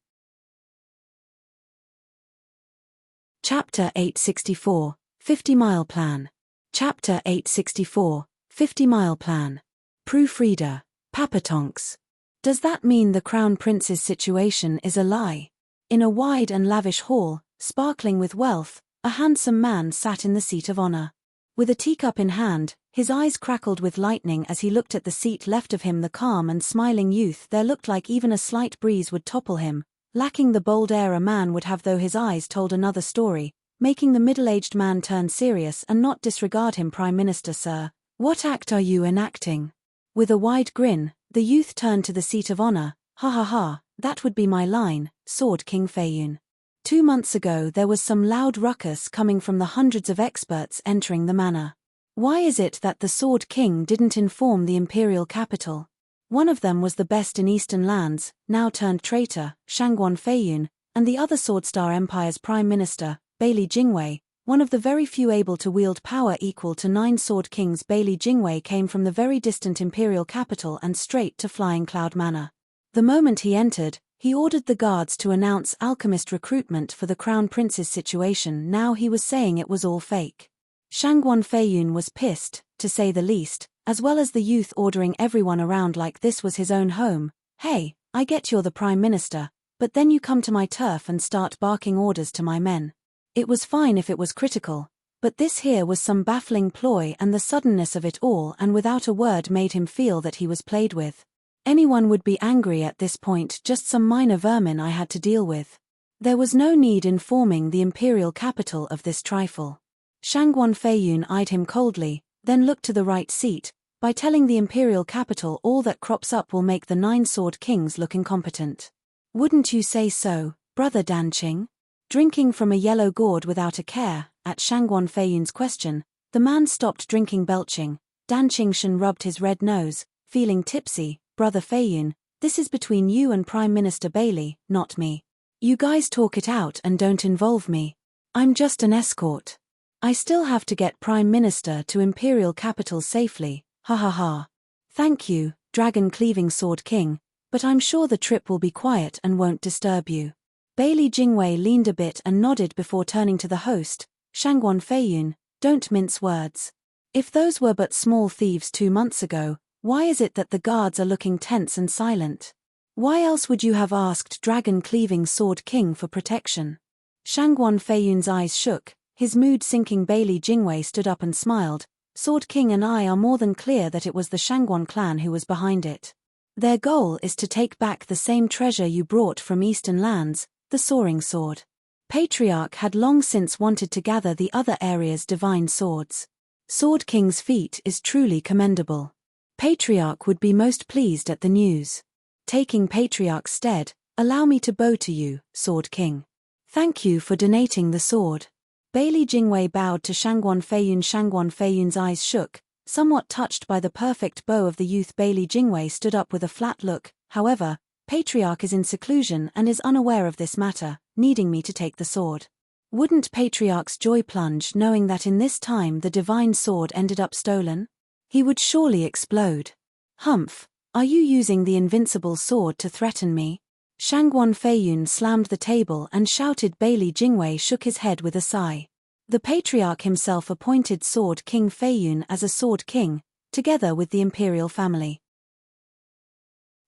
Chapter 864, 50-Mile Plan. Chapter 864, 50-Mile Plan. Proofreader, Papatonks. Does that mean the Crown Prince's situation is a lie? In a wide and lavish hall, sparkling with wealth, a handsome man sat in the seat of honor. With a teacup in hand, his eyes crackled with lightning as he looked at the seat left of him. The calm and smiling youth there looked like even a slight breeze would topple him, lacking the bold air a man would have though his eyes told another story, making the middle-aged man turn serious and not disregard him. "Prime Minister, sir, what act are you enacting?" With a wide grin, the youth turned to the seat of honor. "Ha ha ha, that would be my line," soared King Feiyun. 2 months ago there was some loud ruckus coming from the hundreds of experts entering the manor. Why is it that the Sword King didn't inform the imperial capital? One of them was the best in Eastern lands, now turned traitor, Shangguan Feiyun, and the other Swordstar Empire's Prime Minister, Bailey Jingwei, one of the very few able to wield power equal to 9 Sword Kings. Bailey Jingwei came from the very distant imperial capital and straight to Flying Cloud Manor. The moment he entered, he ordered the guards to announce alchemist recruitment for the Crown Prince's situation. Now he was saying it was all fake. Shangguan Feiyun was pissed, to say the least, as well as the youth ordering everyone around like this was his own home. Hey, I get you're the Prime Minister, but then you come to my turf and start barking orders to my men. It was fine if it was critical, but this here was some baffling ploy, and the suddenness of it all and without a word made him feel that he was played with. Anyone would be angry at this point, just some minor vermin I had to deal with. There was no need informing the imperial capital of this trifle. Shangguan Feiyun eyed him coldly, then looked to the right seat. By telling the imperial capital all that crops up will make the 9 Sword Kings look incompetent. Wouldn't you say so, brother Danqing? Drinking from a yellow gourd without a care. At Shangguan Feiyun's question, the man stopped drinking, belching. Danqing Shen rubbed his red nose, feeling tipsy. Brother Feiyun, this is between you and Prime Minister Bailey, not me. You guys talk it out and don't involve me. I'm just an escort. I still have to get Prime Minister to Imperial capital safely, ha ha ha. Thank you, Dragon-Cleaving Sword King, but I'm sure the trip will be quiet and won't disturb you. Bailey Jingwei leaned a bit and nodded before turning to the host. Shangguan Feiyun, don't mince words. If those were but small thieves 2 months ago, why is it that the guards are looking tense and silent? Why else would you have asked Dragon-Cleaving Sword King for protection? Shangguan Feiyun's eyes shook, his mood sinking. Bailey Jingwei stood up and smiled. Sword King and I are more than clear that it was the Shangguan clan who was behind it. Their goal is to take back the same treasure you brought from Eastern lands, the Soaring Sword. Patriarch had long since wanted to gather the other area's divine swords. Sword King's feat is truly commendable. Patriarch would be most pleased at the news. Taking Patriarch's stead, allow me to bow to you, Sword King. Thank you for donating the sword. Bailey Jingwei bowed to Shangguan Feiyun. Shangguan Feiyun's eyes shook, somewhat touched by the perfect bow of the youth. Bailey Jingwei stood up with a flat look. However, Patriarch is in seclusion and is unaware of this matter, needing me to take the sword. Wouldn't Patriarch's joy plunge knowing that in this time the divine sword ended up stolen? He would surely explode. Humph, are you using the invincible sword to threaten me? Shangguan Feiyun slammed the table and shouted. Bailey Jingwei shook his head with a sigh. The Patriarch himself appointed Sword King Feiyun as a Sword King, together with the imperial family.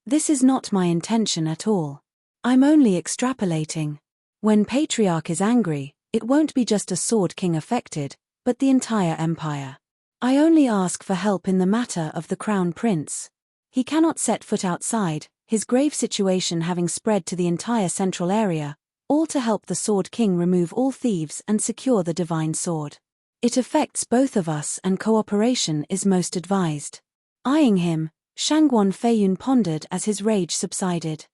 This is not my intention at all. I'm only extrapolating. When Patriarch is angry, it won't be just a Sword King affected, but the entire empire. I only ask for help in the matter of the Crown Prince. He cannot set foot outside, his grave situation having spread to the entire central area, all to help the Sword King remove all thieves and secure the divine sword. It affects both of us and cooperation is most advised. Eyeing him, Shangguan Feiyun pondered as his rage subsided.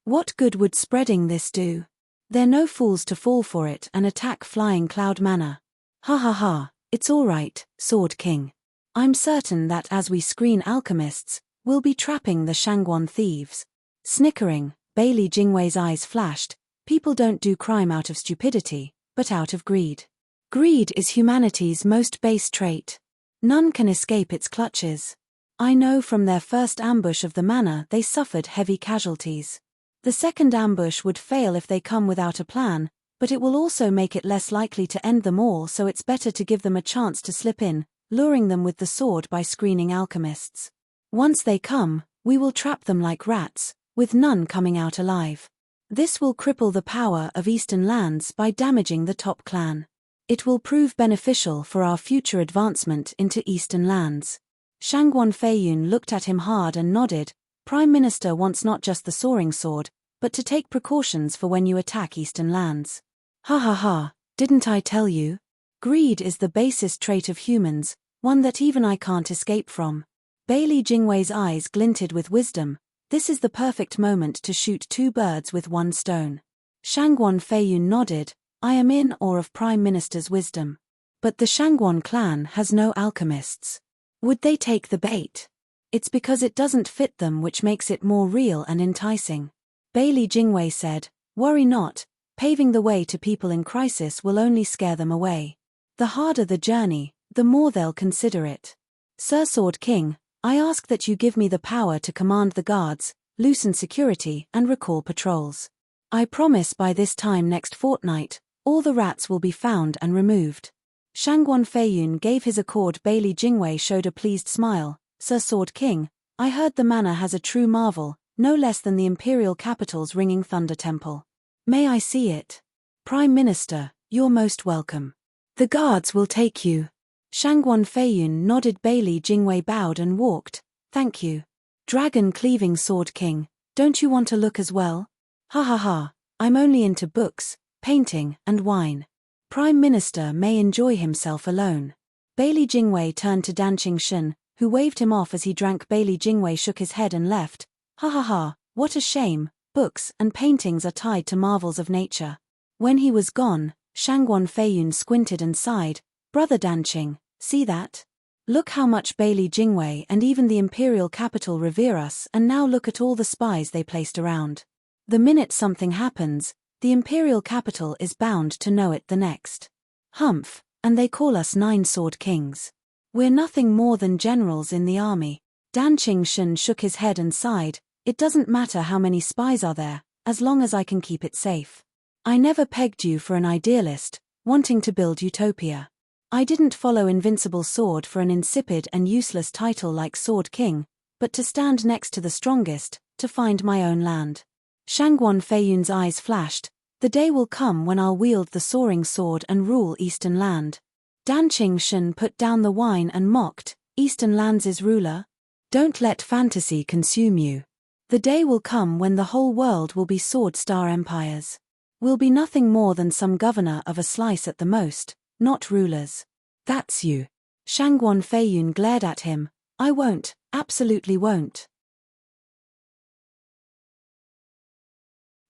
What good would spreading this do? They're no fools to fall for it and attack Flying Cloud Manor. Ha ha ha, it's all right, Sword King. I'm certain that as we screen alchemists, we'll be trapping the Shangguan thieves. Snickering, Bailey Jingwei's eyes flashed. People don't do crime out of stupidity, but out of greed. Greed is humanity's most base trait. None can escape its clutches. I know from their first ambush of the manor they suffered heavy casualties. The second ambush would fail if they come without a plan, but it will also make it less likely to end them all, so it's better to give them a chance to slip in, luring them with the sword by screening alchemists. Once they come, we will trap them like rats, with none coming out alive. This will cripple the power of Eastern lands by damaging the top clan. It will prove beneficial for our future advancement into Eastern lands. Shangguan Feiyun looked at him hard and nodded. Prime Minister wants not just the soaring sword, but to take precautions for when you attack Eastern lands. Ha ha ha, didn't I tell you? Greed is the basest trait of humans, one that even I can't escape from. Bailey Jingwei's eyes glinted with wisdom. This is the perfect moment to shoot 2 birds with 1 stone. Shangguan Feiyun nodded. I am in awe of Prime Minister's wisdom. But the Shangguan clan has no alchemists. Would they take the bait? It's because it doesn't fit them which makes it more real and enticing. Bailey Jingwei said, worry not, paving the way to people in crisis will only scare them away. The harder the journey, the more they'll consider it. Sir Sword King, I ask that you give me the power to command the guards, loosen security and recall patrols. I promise by this time next fortnight, all the rats will be found and removed. Shangguan Feiyun gave his accord. Bailey Jingwei showed a pleased smile. Sir Sword King, I heard the manor has a true marvel, no less than the imperial capital's ringing thunder temple. May I see it? Prime Minister, you're most welcome. The guards will take you. Shangguan Feiyun nodded. Bailey Jingwei bowed and walked. Thank you. Dragon Cleaving Sword King, don't you want to look as well? Ha ha ha, I'm only into books, painting, and wine. Prime Minister may enjoy himself alone. Bailey Jingwei turned to Danqing Shen, who waved him off as he drank. Bailey Jingwei shook his head and left. Ha ha ha, what a shame, books and paintings are tied to marvels of nature. When he was gone, Shangguan Feiyun squinted and sighed. Brother Danqing, see that? Look how much Bailey Jingwei and even the imperial capital revere us, and now look at all the spies they placed around. The minute something happens, the imperial capital is bound to know it the next. Humph, and they call us 9 Sword Kings. We're nothing more than generals in the army. Danqing Shen shook his head and sighed. It doesn't matter how many spies are there, as long as I can keep it safe. I never pegged you for an idealist, wanting to build utopia. I didn't follow Invincible Sword for an insipid and useless title like Sword King, but to stand next to the strongest, to find my own land. Shangguan Feiyun's eyes flashed. The day will come when I'll wield the soaring sword and rule Eastern Land. Danqing Shen put down the wine and mocked, Eastern Lands' ruler? Don't let fantasy consume you. The day will come when the whole world will be sword star empires. We'll be nothing more than some governor of a slice at the most, not rulers. That's you. Shangguan Feiyun glared at him. I won't, absolutely won't.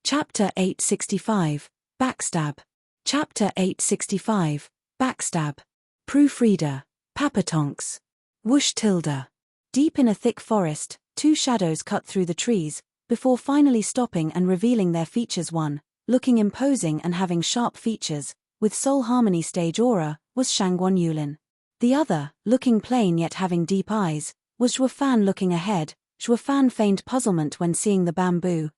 Chapter 865, Backstab. Chapter 865, Backstab. Proofreader, Papatonks. Whoosh tilde. Deep in a thick forest, 2 shadows cut through the trees, before finally stopping and revealing their features. One, looking imposing and having sharp features, with soul harmony stage aura, was Shangguan Yulin. The other, looking plain yet having deep eyes, was Zhuo Fan. Looking ahead, Zhuo Fan feigned puzzlement when seeing the bamboo.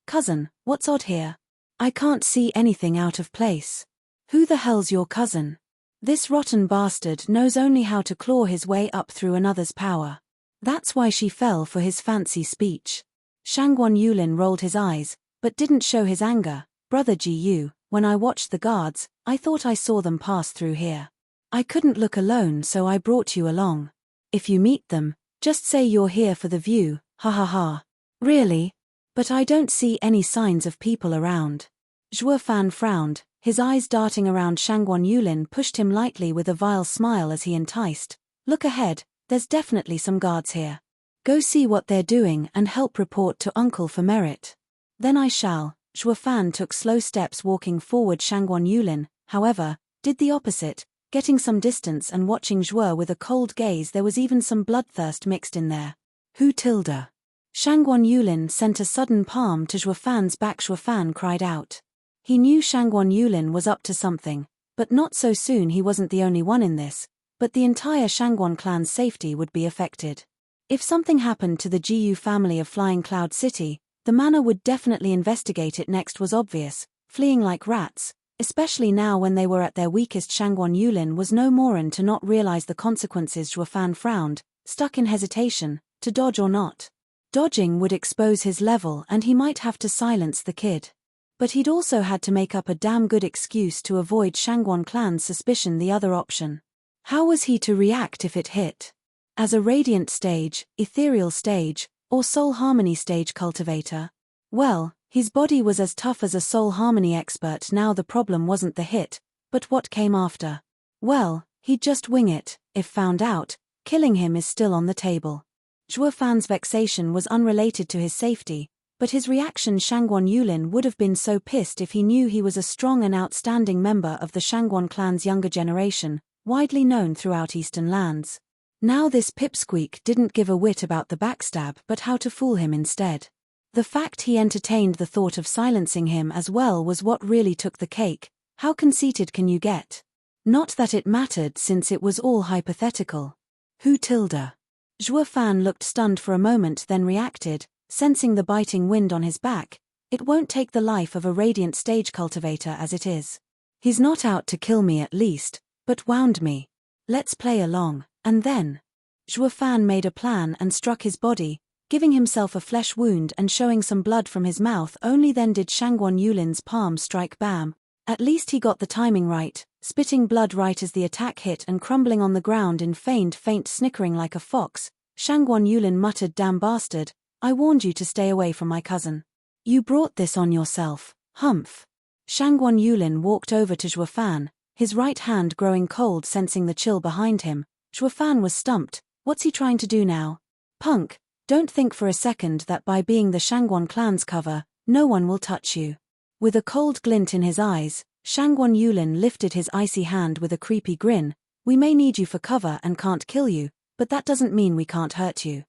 Cousin, what's odd here? I can't see anything out of place. Who the hell's your cousin? This rotten bastard knows only how to claw his way up through another's power. That's why she fell for his fancy speech. Shangguan Yulin rolled his eyes, but didn't show his anger. Brother Gu, when I watched the guards, I thought I saw them pass through here. I couldn't look alone, so I brought you along. If you meet them, just say you're here for the view, ha ha ha. Really? But I don't see any signs of people around. Zhuo Fan frowned, his eyes darting around. Shangguan Yulin pushed him lightly with a vile smile as he enticed. Look ahead, there's definitely some guards here. Go see what they're doing and help report to Uncle for merit. Then I shall. Zhuo Fan took slow steps walking forward. Shangguan Yulin, however, did the opposite, getting some distance and watching Zhuo with a cold gaze. There was even some bloodthirst mixed in there. Who tilde? Shangguan Yulin sent a sudden palm to Zhuo Fan's back. Zhuo Fan cried out. He knew Shangguan Yulin was up to something, but not so soon. He wasn't the only one in this, but the entire Shangguan clan's safety would be affected. If something happened to the Gu family of Flying Cloud City, the manor would definitely investigate it. Next was obvious, fleeing like rats, especially now when they were at their weakest. Shangguan Yulin was no moron to not realize the consequences. Zhuo Fan frowned, stuck in hesitation, to dodge or not. Dodging would expose his level and he might have to silence the kid. But he'd also had to make up a damn good excuse to avoid Shangguan clan's suspicion. The other option. How was he to react if it hit? As a radiant stage, ethereal stage, or soul harmony stage cultivator? Well, his body was as tough as a soul harmony expert. Now the problem wasn't the hit, but what came after. Well, he'd just wing it. If found out, killing him is still on the table. Zhuo Fan's vexation was unrelated to his safety, but his reaction. Shangguan Yulin would have been so pissed if he knew he was a strong and outstanding member of the Shangguan clan's younger generation, widely known throughout Eastern Lands. Now this pipsqueak didn't give a whit about the backstab but how to fool him instead. The fact he entertained the thought of silencing him as well was what really took the cake. How conceited can you get? Not that it mattered since it was all hypothetical. Who tilde? Zhuo Fan looked stunned for a moment then reacted, sensing the biting wind on his back. It won't take the life of a radiant stage cultivator as it is. He's not out to kill me at least, but wound me. Let's play along, and then. Zhuo Fan made a plan and struck his body, giving himself a flesh wound and showing some blood from his mouth. Only then did Shangguan Yulin's palm strike bam. At least he got the timing right, spitting blood right as the attack hit and crumbling on the ground in faint snickering like a fox. Shangguan Yulin muttered, "Damn bastard, I warned you to stay away from my cousin. You brought this on yourself, humph." Shangguan Yulin walked over to Zhuo Fan, his right hand growing cold sensing the chill behind him. Zhuo Fan was stumped. What's he trying to do now? Punk, don't think for a second that by being the Shangguan clan's cover, no one will touch you. With a cold glint in his eyes, Shangguan Yulin lifted his icy hand with a creepy grin. We may need you for cover and can't kill you, but that doesn't mean we can't hurt you.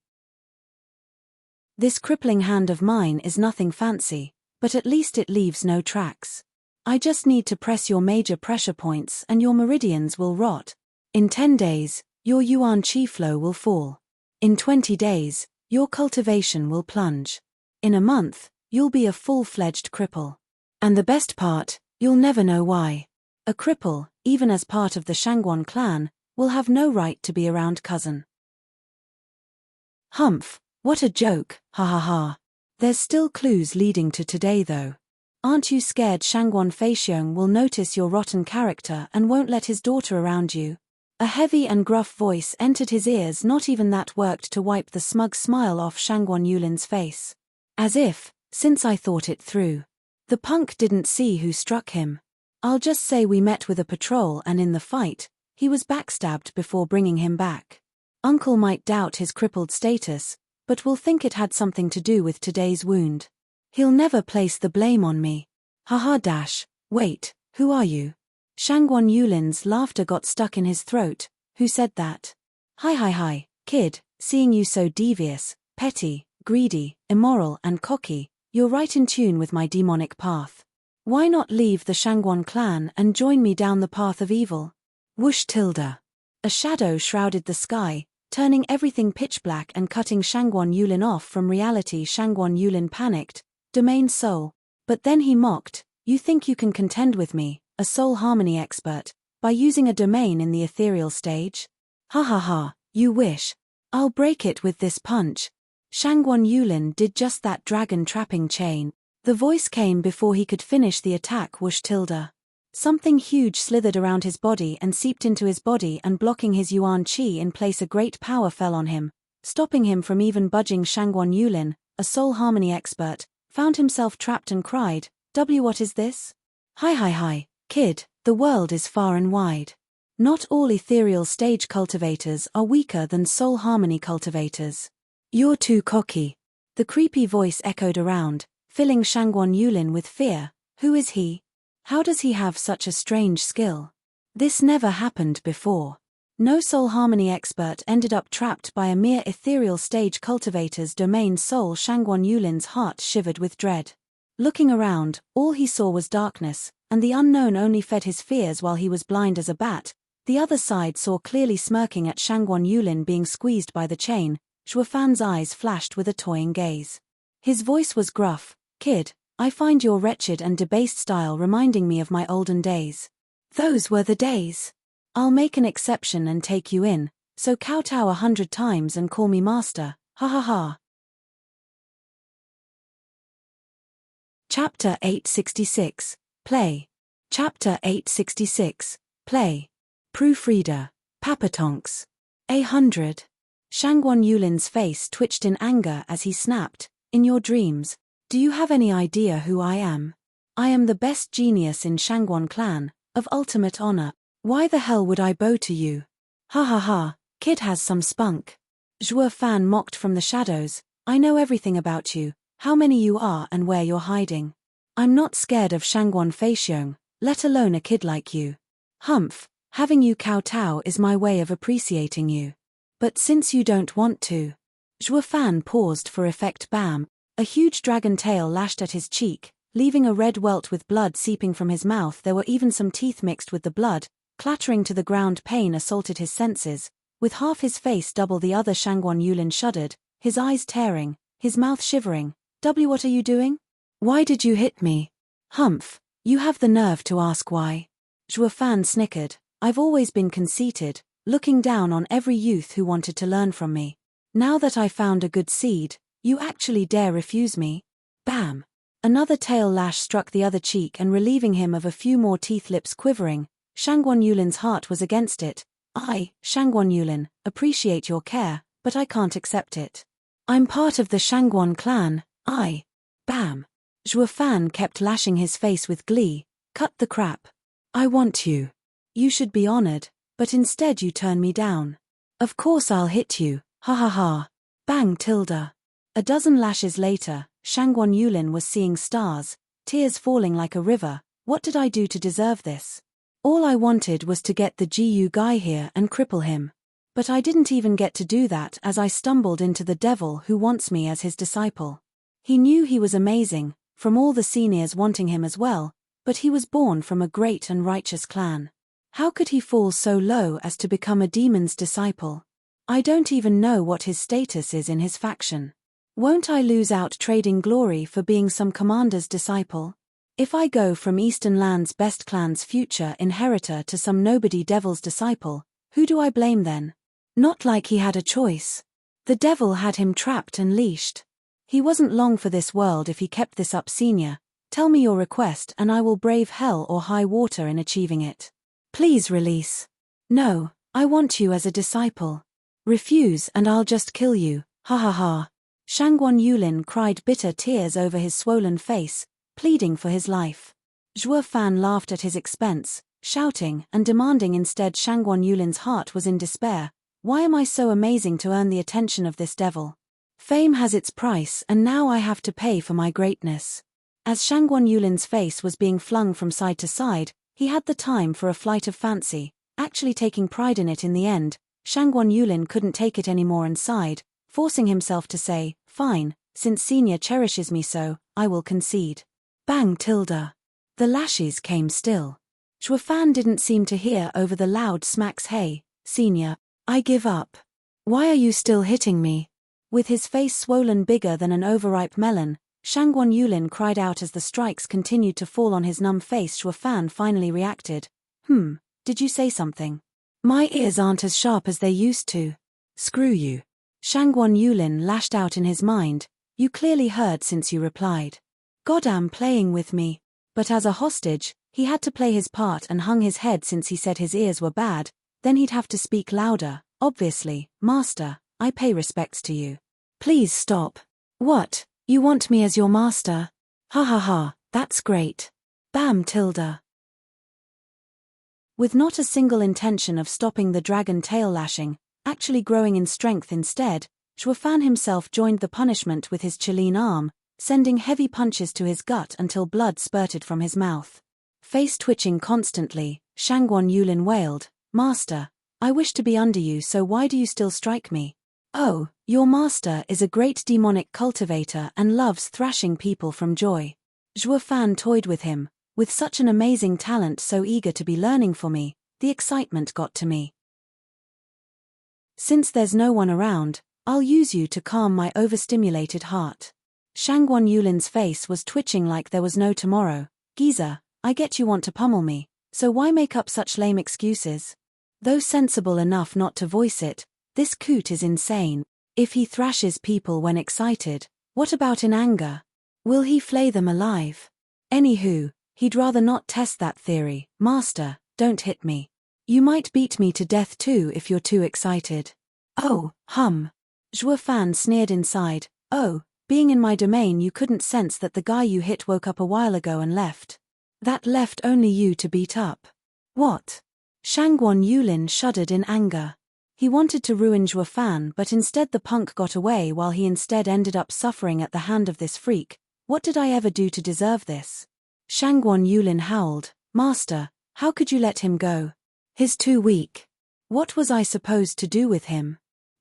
This crippling hand of mine is nothing fancy, but at least it leaves no tracks. I just need to press your major pressure points and your meridians will rot. In 10 days, your yuan qi flow will fall. In 20 days, your cultivation will plunge. In a month, you'll be a full-fledged cripple. And the best part, you'll never know why. A cripple, even as part of the Shangguan clan, will have no right to be around cousin. Humph, what a joke, ha ha ha. There's still clues leading to today though. Aren't you scared Shangguan Feixiong will notice your rotten character and won't let his daughter around you? A heavy and gruff voice entered his ears. Not even that worked to wipe the smug smile off Shangguan Yulin's face. As if, since I thought it through. The punk didn't see who struck him. I'll just say we met with a patrol and in the fight, he was backstabbed before bringing him back. Uncle might doubt his crippled status, but will think it had something to do with today's wound. He'll never place the blame on me. Haha dash, wait, who are you? Shangguan Yulin's laughter got stuck in his throat. Who said that? Hi, kid, seeing you so devious, petty, greedy, immoral and cocky, you're right in tune with my demonic path. Why not leave the Shangguan clan and join me down the path of evil? Whoosh tilde. A shadow shrouded the sky, turning everything pitch black and cutting Shangguan Yulin off from reality. Shangguan Yulin panicked. Domain soul. But then he mocked. You think you can contend with me, a soul harmony expert, by using a domain in the ethereal stage? Ha ha ha, you wish. I'll break it with this punch. Shangguan Yulin did just that. Dragon trapping chain. The voice came before he could finish the attack. Whoosh tilde. Something huge slithered around his body and seeped into his body and blocking his yuan qi in place. A great power fell on him, stopping him from even budging. Shangguan Yulin, a soul harmony expert, found himself trapped and cried, what is this? Hi, kid, the world is far and wide. Not all ethereal stage cultivators are weaker than soul harmony cultivators. You're too cocky. The creepy voice echoed around, filling Shangguan Yulin with fear. Who is he? How does he have such a strange skill? This never happened before. No soul harmony expert ended up trapped by a mere ethereal stage cultivator's domain soul. Shangguan Yulin's heart shivered with dread. Looking around, all he saw was darkness, and the unknown only fed his fears while he was blind as a bat. The other side saw clearly, smirking at Shangguan Yulin being squeezed by the chain. Zhuo Fan's eyes flashed with a toying gaze. His voice was gruff. Kid, I find your wretched and debased style reminding me of my olden days. Those were the days. I'll make an exception and take you in, so kowtow 100 times and call me master, ha ha ha. Chapter 866, Play. Chapter 866, Play. Proofreader, Papatonks. 100. Shangguan Yulin's face twitched in anger as he snapped, in your dreams, do you have any idea who I am? I am the best genius in Shangguan clan, of ultimate honor. Why the hell would I bow to you? Ha ha ha, kid has some spunk. Zhuo Fan mocked from the shadows, I know everything about you, how many you are and where you're hiding. I'm not scared of Shangguan Feixiong, let alone a kid like you. Humph, having you kowtow is my way of appreciating you. But since you don't want to. Zhuo Fan paused for effect. Bam! A huge dragon tail lashed at his cheek, leaving a red welt with blood seeping from his mouth. There were even some teeth mixed with the blood, clattering to the ground. Pain assaulted his senses. With half his face double the other, Shangguan Yulin shuddered, his eyes tearing, his mouth shivering. What are you doing? Why did you hit me? Humph, you have the nerve to ask why. Zhuo Fan snickered. I've always been conceited, looking down on every youth who wanted to learn from me. Now that I found a good seed, you actually dare refuse me? Bam! Another tail lash struck the other cheek and relieving him of a few more teeth. Lips quivering, Shangguan Yulin's heart was against it. I, Shangguan Yulin, appreciate your care, but I can't accept it. I'm part of the Shangguan clan, Bam! Zhuo Fan kept lashing his face with glee. Cut the crap. I want you. You should be honored, but instead you turn me down. Of course I'll hit you, ha ha ha. Bang tilde. A dozen lashes later, Shangguan Yulin was seeing stars, tears falling like a river. What did I do to deserve this? All I wanted was to get the GU guy here and cripple him. But I didn't even get to do that as I stumbled into the devil who wants me as his disciple. He knew he was amazing, from all the seniors wanting him as well, but he was born from a great and righteous clan. How could he fall so low as to become a demon's disciple? I don't even know what his status is in his faction. Won't I lose out trading glory for being some commander's disciple? If I go from Eastern Land's best clan's future inheritor to some nobody devil's disciple, who do I blame then? Not like he had a choice. The devil had him trapped and leashed. He wasn't long for this world if he kept this up. Senior, tell me your request and I will brave hell or high water in achieving it. Please release. No, I want you as a disciple. Refuse and I'll just kill you, ha ha ha. Shangguan Yulin cried bitter tears over his swollen face, pleading for his life. Zhuo Fan laughed at his expense, shouting and demanding instead. Shangguan Yulin's heart was in despair. Why am I so amazing to earn the attention of this devil? Fame has its price and now I have to pay for my greatness. As Shangguan Yulin's face was being flung from side to side, he had the time for a flight of fancy, actually taking pride in it. In the end, Shangguan Yulin couldn't take it anymore and sighed, forcing himself to say, fine, since Senior cherishes me so, I will concede. Bang tilde. The lashes came still. Zhuo Fan didn't seem to hear over the loud smacks. Hey, Senior, I give up. Why are you still hitting me? With his face swollen bigger than an overripe melon, Shangguan Yulin cried out as the strikes continued to fall on his numb face. Zhuo Fan finally reacted. Did you say something? My ears aren't as sharp as they used to. Screw you. Shangguan Yulin lashed out in his mind. You clearly heard since you replied. Goddamn playing with me. But as a hostage, he had to play his part and hung his head since he said his ears were bad, then he'd have to speak louder. Obviously, master, I pay respects to you. Please stop. What, you want me as your master? Ha ha ha, that's great. Bam tilde. With not a single intention of stopping the dragon tail lashing, actually growing in strength instead, Zhuo Fan himself joined the punishment with his Chilean arm, sending heavy punches to his gut until blood spurted from his mouth. Face twitching constantly, Shangguan Yulin wailed, Master, I wish to be under you, so why do you still strike me? Oh, your master is a great demonic cultivator and loves thrashing people from joy. Zhuo Fan toyed with him. With such an amazing talent so eager to be learning for me, the excitement got to me. Since there's no one around, I'll use you to calm my overstimulated heart. Shangguan Yulin's face was twitching like there was no tomorrow. Geezer, I get you want to pummel me, so why make up such lame excuses? Though sensible enough not to voice it, this coot is insane. If he thrashes people when excited, what about in anger? Will he flay them alive? Anywho, he'd rather not test that theory. Master, don't hit me. You might beat me to death too if you're too excited. Oh, Zhuo Fan sneered inside. Oh, being in my domain you couldn't sense that the guy you hit woke up a while ago and left. That left only you to beat up. What? Shangguan Yulin shuddered in anger. He wanted to ruin Zhuo Fan, but instead the punk got away while he instead ended up suffering at the hand of this freak. What did I ever do to deserve this? Shangguan Yulin howled, Master, how could you let him go? He's too weak. What was I supposed to do with him?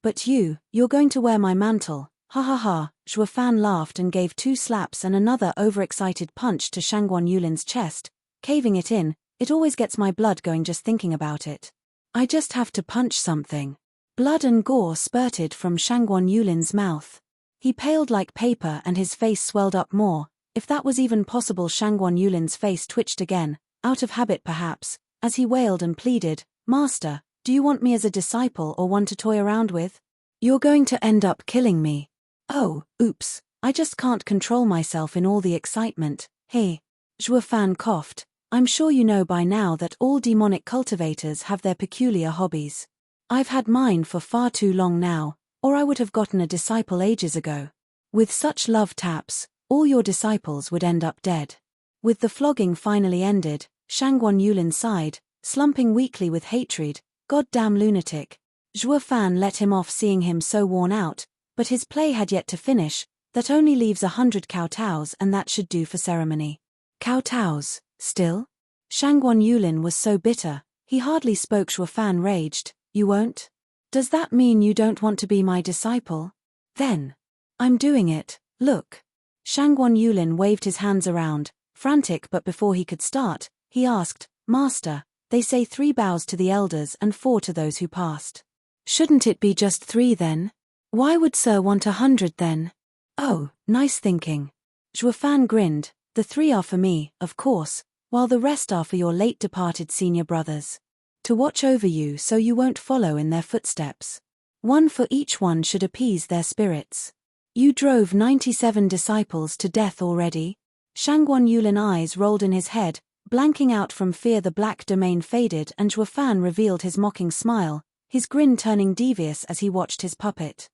But you're going to wear my mantle, ha ha ha. Zhuo Fan laughed and gave 2 slaps and another overexcited punch to Shangguan Yulin's chest, caving it in. It always gets my blood going just thinking about it. I just have to punch something. Blood and gore spurted from Shangguan Yulin's mouth. He paled like paper and his face swelled up more. If that was even possible. Shangguan Yulin's face twitched again, out of habit perhaps, as he wailed and pleaded, Master, do you want me as a disciple or one to toy around with? You're going to end up killing me. Oh, oops, I just can't control myself in all the excitement. Hey. Zhuo Fan coughed. I'm sure you know by now that all demonic cultivators have their peculiar hobbies. I've had mine for far too long now, or I would have gotten a disciple ages ago. With such love taps, all your disciples would end up dead. With the flogging finally ended, Shangguan Yulin sighed, slumping weakly with hatred. Goddamn lunatic. Zhuo Fan let him off seeing him so worn out, but his play had yet to finish. That only leaves 100 kowtows and that should do for ceremony. Kowtows, still? Shangguan Yulin was so bitter, he hardly spoke. Zhuo Fan raged, you won't? Does that mean you don't want to be my disciple? Then. I'm doing it, look. Shangguan Yulin waved his hands around, frantic, but before he could start, he asked, Master, they say 3 bows to the elders and 4 to those who passed. Shouldn't it be just 3 then? Why would Sir want 100 then? Oh, nice thinking. Zhuo Fan grinned, the 3 are for me, of course, while the rest are for your late departed senior brothers. To watch over you so you won't follow in their footsteps. 1 for each one should appease their spirits. You drove 97 disciples to death already? Shangguan Yulin's eyes rolled in his head, blanking out from fear. The black domain faded and Zhuo Fan revealed his mocking smile, his grin turning devious as he watched his puppet.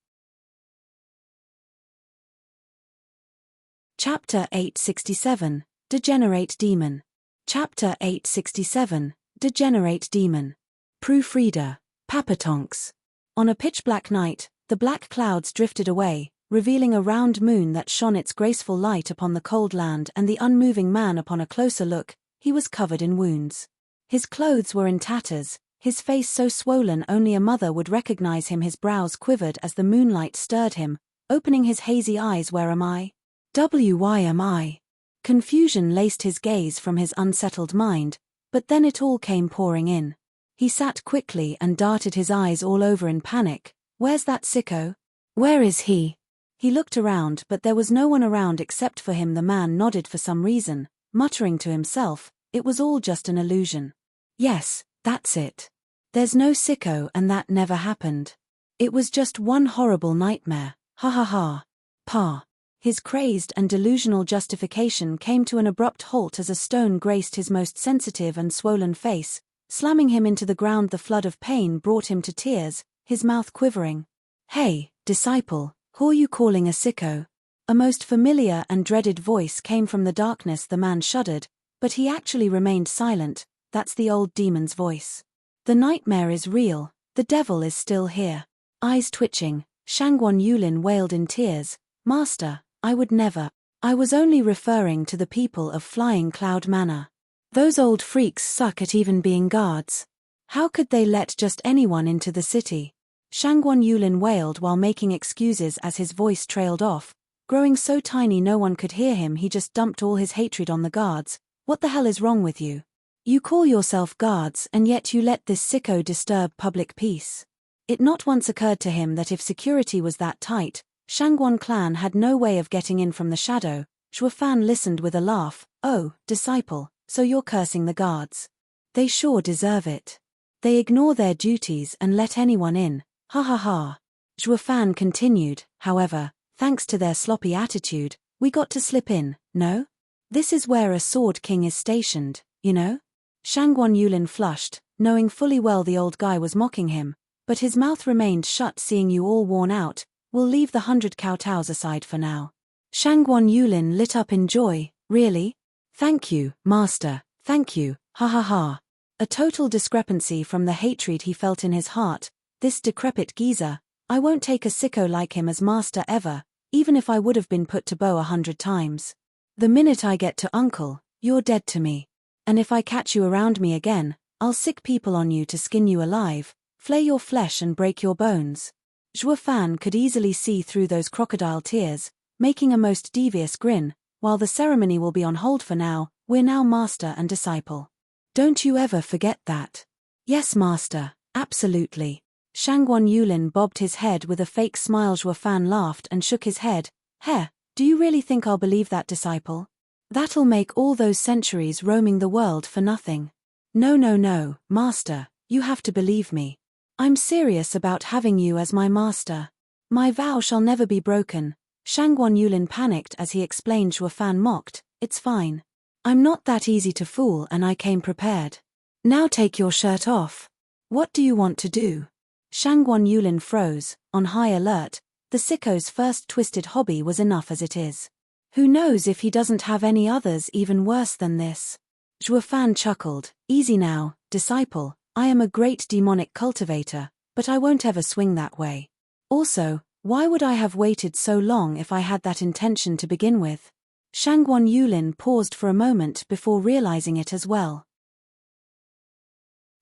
Chapter 867, Degenerate Demon. Chapter 867, Degenerate Demon. Proofreader, Papatonks. On a pitch-black night, the black clouds drifted away, revealing a round moon that shone its graceful light upon the cold land and the unmoving man. Upon a closer look, he was covered in wounds. His clothes were in tatters, his face so swollen only a mother would recognize him. His brows quivered as the moonlight stirred him, opening his hazy eyes. Where am I? Why am I? Confusion laced his gaze from his unsettled mind, but then it all came pouring in. He sat quickly and darted his eyes all over in panic. Where's that sicko? Where is he? He looked around, but there was no one around except for him. The man nodded for some reason, muttering to himself, it was all just an illusion. Yes, that's it. There's no sicko and that never happened. It was just one horrible nightmare, ha ha ha. Pa. His crazed and delusional justification came to an abrupt halt as a stone graced his most sensitive and swollen face, slamming him into the ground. The flood of pain brought him to tears, his mouth quivering. Hey, disciple, who are you calling a sicko? A most familiar and dreaded voice came from the darkness. The man shuddered, but he actually remained silent. That's the old demon's voice. The nightmare is real, the devil is still here. Eyes twitching, Shangguan Yulin wailed in tears, Master, I would never. I was only referring to the people of Flying Cloud Manor. Those old freaks suck at even being guards. How could they let just anyone into the city? Shangguan Yulin wailed while making excuses as his voice trailed off, growing so tiny no one could hear him. He just dumped all his hatred on the guards. What the hell is wrong with you? You call yourself guards and yet you let this sicko disturb public peace. It not once occurred to him that if security was that tight, Shangguan clan had no way of getting in from the shadow. Zhuo Fan listened with a laugh. Oh, disciple, so you're cursing the guards. They sure deserve it. They ignore their duties and let anyone in, ha ha ha. Zhuo Fan continued, however, thanks to their sloppy attitude, we got to slip in, no? This is where a sword king is stationed, you know? Shangguan Yulin flushed, knowing fully well the old guy was mocking him, but his mouth remained shut. Seeing you all worn out, we'll leave the 100 kowtows aside for now. Shangguan Yulin lit up in joy, really? Thank you, master, thank you, ha ha ha. A total discrepancy from the hatred he felt in his heart. This decrepit geezer, I won't take a sicko like him as master ever, even if I would have been put to bow 100 times. The minute I get to uncle, you're dead to me. And if I catch you around me again, I'll sick people on you to skin you alive, flay your flesh and break your bones. Zhuo Fan could easily see through those crocodile tears, making a most devious grin. While the ceremony will be on hold for now, we're now master and disciple. Don't you ever forget that. Yes, master, absolutely. Shangguan Yulin bobbed his head with a fake smile. Zhuo Fan laughed and shook his head. Heh, do you really think I'll believe that, disciple? That'll make all those centuries roaming the world for nothing. No, master, you have to believe me. I'm serious about having you as my master. My vow shall never be broken. Shangguan Yulin panicked as he explained. Zhuo Fan mocked, it's fine. I'm not that easy to fool and I came prepared. Now take your shirt off. What do you want to do? Shangguan Yulin froze, on high alert. The sicko's first twisted hobby was enough as it is. Who knows if he doesn't have any others even worse than this? Zhuo Fan chuckled, easy now, disciple, I am a great demonic cultivator, but I won't ever swing that way. Also, why would I have waited so long if I had that intention to begin with? Shangguan Yulin paused for a moment before realizing it as well.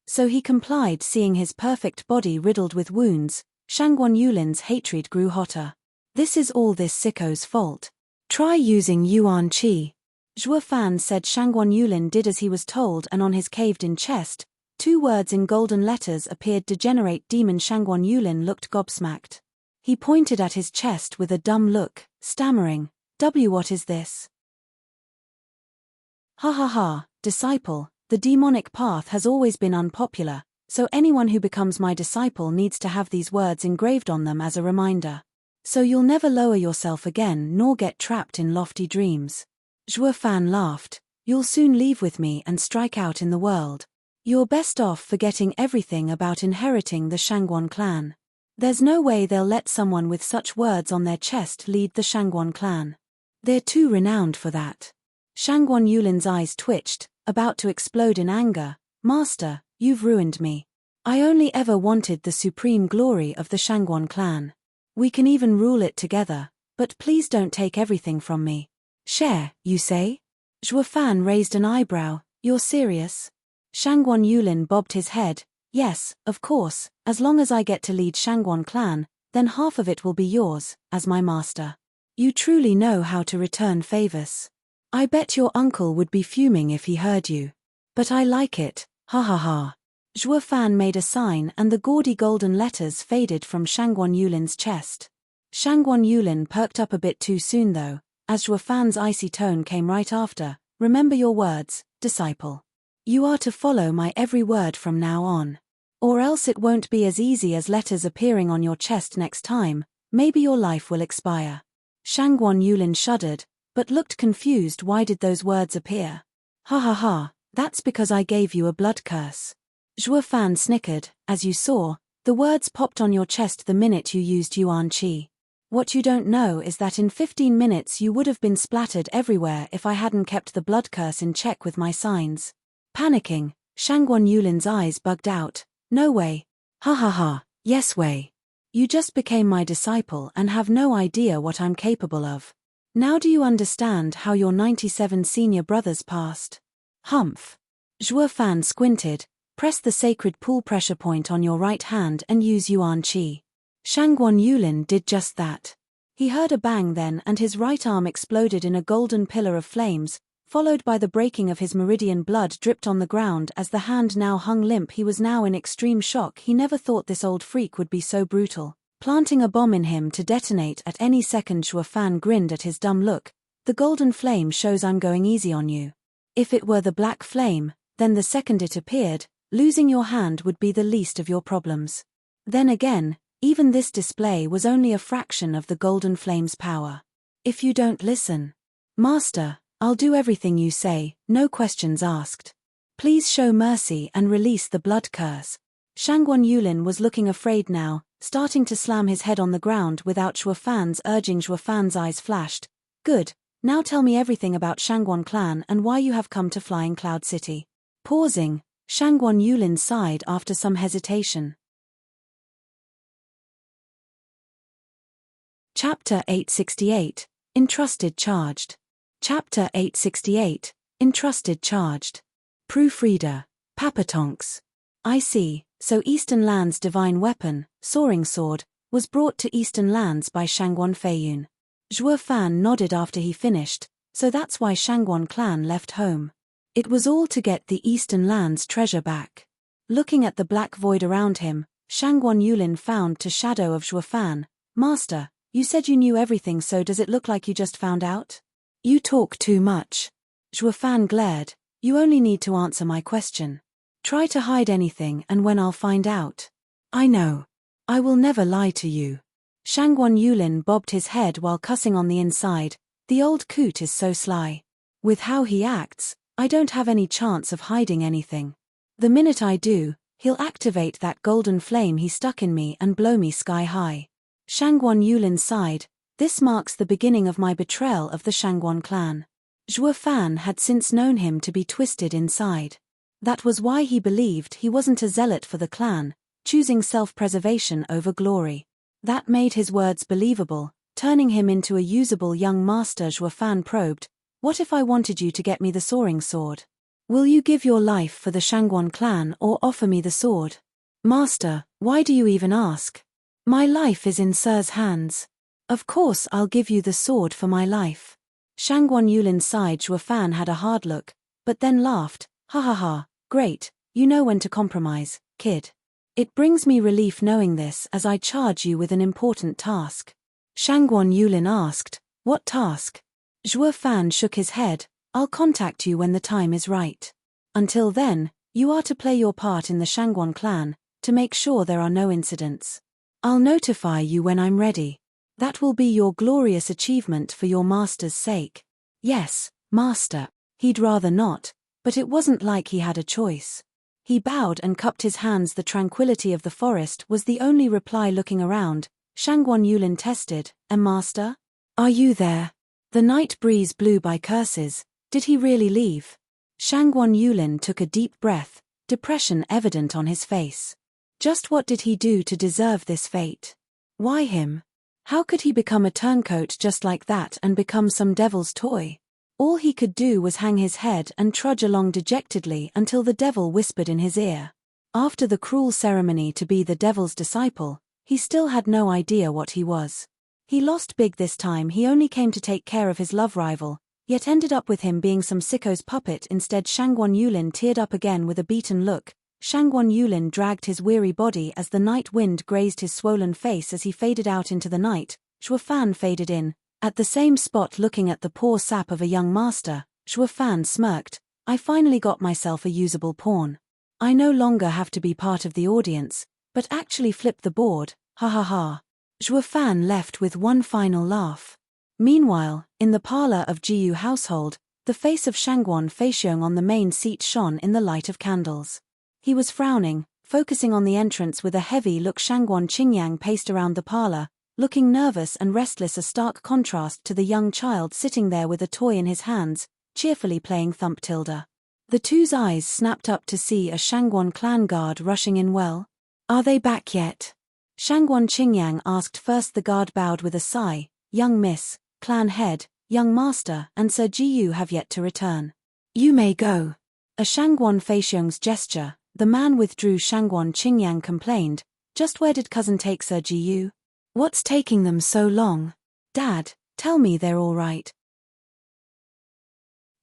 So he complied, seeing his perfect body riddled with wounds. Shangguan Yulin's hatred grew hotter. This is all this sicko's fault. Try using Yuan Qi. Zhuo Fan said. Shangguan Yulin did as he was told, and on his caved-in chest, 2 words in golden letters appeared: Degenerate Demon. Shangguan Yulin looked gobsmacked. He pointed at his chest with a dumb look, stammering, What is this? Ha, disciple, the demonic path has always been unpopular, so anyone who becomes my disciple needs to have these words engraved on them as a reminder. So you'll never lower yourself again nor get trapped in lofty dreams. Zhuo Fan laughed. You'll soon leave with me and strike out in the world. You're best off forgetting everything about inheriting the Shangguan clan. There's no way they'll let someone with such words on their chest lead the Shangguan clan. They're too renowned for that. Shangguan Yulin's eyes twitched, about to explode in anger. Master, you've ruined me. I only ever wanted the supreme glory of the Shangguan clan. We can even rule it together, but please don't take everything from me. Share, you say? Zhuo Fan raised an eyebrow. You're serious? Shangguan Yulin bobbed his head. Yes, of course, as long as I get to lead Shangguan clan, then half of it will be yours, as my master. You truly know how to return favors. I bet your uncle would be fuming if he heard you. But I like it, ha. Zhuo Fan made a sign and the gaudy golden letters faded from Shangguan Yulin's chest. Shangguan Yulin perked up a bit too soon though, as Zhuo Fan's icy tone came right after. Remember your words, disciple. You are to follow my every word from now on. Or else it won't be as easy as letters appearing on your chest next time. Maybe your life will expire. Shangguan Yulin shuddered, but looked confused. Why did those words appear? Ha, that's because I gave you a blood curse. Zhuo Fan snickered. As you saw, the words popped on your chest the minute you used Yuan Qi. What you don't know is that in 15 minutes you would have been splattered everywhere if I hadn't kept the blood curse in check with my signs. Panicking, Shangguan Yulin's eyes bugged out. No way. Ha, yes way. You just became my disciple and have no idea what I'm capable of. Now do you understand how your 97 senior brothers passed? Humph. Zhuo Fan squinted. Press the sacred pool pressure point on your right hand and use Yuan Qi. Shangguan Yulin did just that. He heard a bang then and his right arm exploded in a golden pillar of flames, followed by the breaking of his meridian. Blood dripped on the ground as the hand now hung limp. He was now in extreme shock. He never thought this old freak would be so brutal, planting a bomb in him to detonate at any second. Zhuo Fan grinned at his dumb look. The golden flame shows I'm going easy on you. If it were the black flame, then the second it appeared, losing your hand would be the least of your problems. Then again, even this display was only a fraction of the golden flame's power. If you don't listen, Master, I'll do everything you say, no questions asked. Please show mercy and release the blood curse. Shangguan Yulin was looking afraid now, starting to slam his head on the ground without Zhuo Fan's urging. Zhuo Fan's eyes flashed. Good, now tell me everything about Shangguan clan and why you have come to Flying Cloud City. Pausing, Shangguan Yulin sighed after some hesitation. Chapter 868, Entrusted Charged. Chapter 868, Entrusted Charged. Proofreader, Papa Tonks. I see, so Eastern Land's divine weapon, soaring sword, was brought to Eastern Lands by Shangguan Feiyun. Zhuo Fan nodded after he finished, so that's why Shangguan clan left home. It was all to get the Eastern Lands treasure back. Looking at the black void around him, Shangguan Yulin found to shadow of Zhuo Fan. Master, you said you knew everything, so does it look like you just found out? You talk too much. Zhuo Fan glared. You only need to answer my question. Try to hide anything and when I'll find out. I know. I will never lie to you. Shangguan Yulin bobbed his head while cussing on the inside. The old coot is so sly. With how he acts, I don't have any chance of hiding anything. The minute I do, he'll activate that golden flame he stuck in me and blow me sky high. Shangguan Yulin sighed. This marks the beginning of my betrayal of the Shangguan clan. Zhuo Fan had since known him to be twisted inside. That was why he believed he wasn't a zealot for the clan, choosing self-preservation over glory. That made his words believable, turning him into a usable young master. Zhuo Fan probed, what if I wanted you to get me the soaring sword? Will you give your life for the Shangguan clan or offer me the sword? Master, why do you even ask? My life is in Sir's hands. Of course I'll give you the sword for my life. Shangguan Yulin sighed. Zhuo Fan had a hard look, but then laughed, ha ha ha, great, you know when to compromise, kid. It brings me relief knowing this as I charge you with an important task. Shangguan Yulin asked, what task? Zhuo Fan shook his head, I'll contact you when the time is right. Until then, you are to play your part in the Shangguan clan, to make sure there are no incidents. I'll notify you when I'm ready. That will be your glorious achievement for your master's sake. Yes, master. He'd rather not, but it wasn't like he had a choice. He bowed and cupped his hands. The tranquility of the forest was the only reply. Looking around, Shangguan Yulin tested, master? Are you there? The night breeze blew by curses. Did he really leave? Shangguan Yulin took a deep breath, depression evident on his face. Just what did he do to deserve this fate? Why him? How could he become a turncoat just like that and become some devil's toy? All he could do was hang his head and trudge along dejectedly until the devil whispered in his ear. After the cruel ceremony to be the devil's disciple, he still had no idea what he was. He lost big this time. He only came to take care of his love rival, yet ended up with him being some sicko's puppet instead. Shangguan Yulin teared up again with a beaten look. Shangguan Yulin dragged his weary body as the night wind grazed his swollen face as he faded out into the night. Zhuo Fan faded in, at the same spot looking at the poor sap of a young master. Zhuo Fan smirked, I finally got myself a usable pawn. I no longer have to be part of the audience, but actually flip the board, ha ha ha. Zhuo Fan left with one final laugh. Meanwhile, in the parlor of Jiyu household, the face of Shangguan Feixiong on the main seat shone in the light of candles. He was frowning, focusing on the entrance with a heavy look. Shangguan Qingyang paced around the parlor, looking nervous and restless, a stark contrast to the young child sitting there with a toy in his hands, cheerfully playing Thump Tilda. The two's eyes snapped up to see a Shangguan clan guard rushing in. Well, are they back yet? Shangguan Qingyang asked. First the guard bowed with a sigh, young miss, clan head, young master and Sir Jiyu have yet to return. You may go. A Shangguan Feixiong's gesture. The man withdrew. Shangguan Qingyang complained, just where did cousin take Sir Jiyu? What's taking them so long? Dad, tell me they're all right.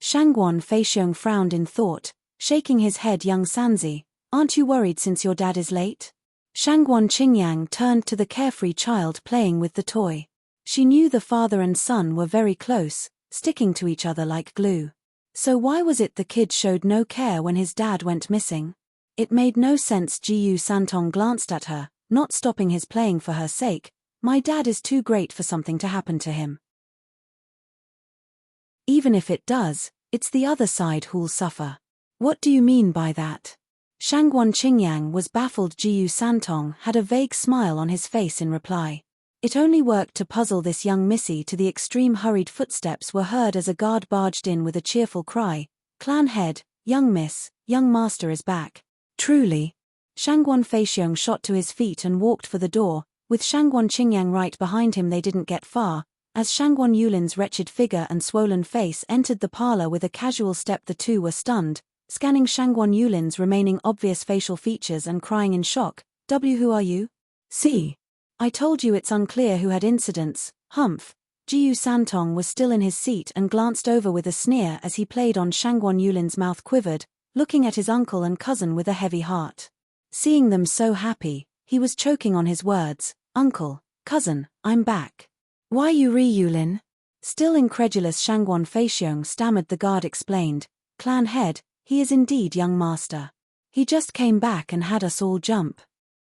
Shangguan Feixiong frowned in thought, shaking his head. Young Sanzi, aren't you worried since your dad is late? Shangguan Qingyang turned to the carefree child playing with the toy. She knew the father and son were very close, sticking to each other like glue. So why was it the kid showed no care when his dad went missing? It made no sense. Jiyu Santong glanced at her, not stopping his playing for her sake. My dad is too great for something to happen to him. Even if it does, it's the other side who'll suffer. What do you mean by that? Shangguan Qingyang was baffled. Jiyu Santong had a vague smile on his face in reply. It only worked to puzzle this young missy to the extreme. Hurried footsteps were heard as a guard barged in with a cheerful cry, clan head, young miss, young master is back. Truly. Shangguan Feixiong shot to his feet and walked for the door, with Shangguan Qingyang right behind him. They didn't get far, as Shangguan Yulin's wretched figure and swollen face entered the parlor with a casual step. The two were stunned, scanning Shangguan Yulin's remaining obvious facial features and crying in shock, who are you? See. I told you it's unclear who had incidents, humph. Jiu Santong was still in his seat and glanced over with a sneer as he played on. Shangguan Yulin's mouth quivered, looking at his uncle and cousin with a heavy heart. Seeing them so happy, he was choking on his words. Uncle, cousin, I'm back. Why you Yulin? Still incredulous, Shangguan Feixiong stammered. The guard explained. Clan head, he is indeed young master. He just came back and had us all jump.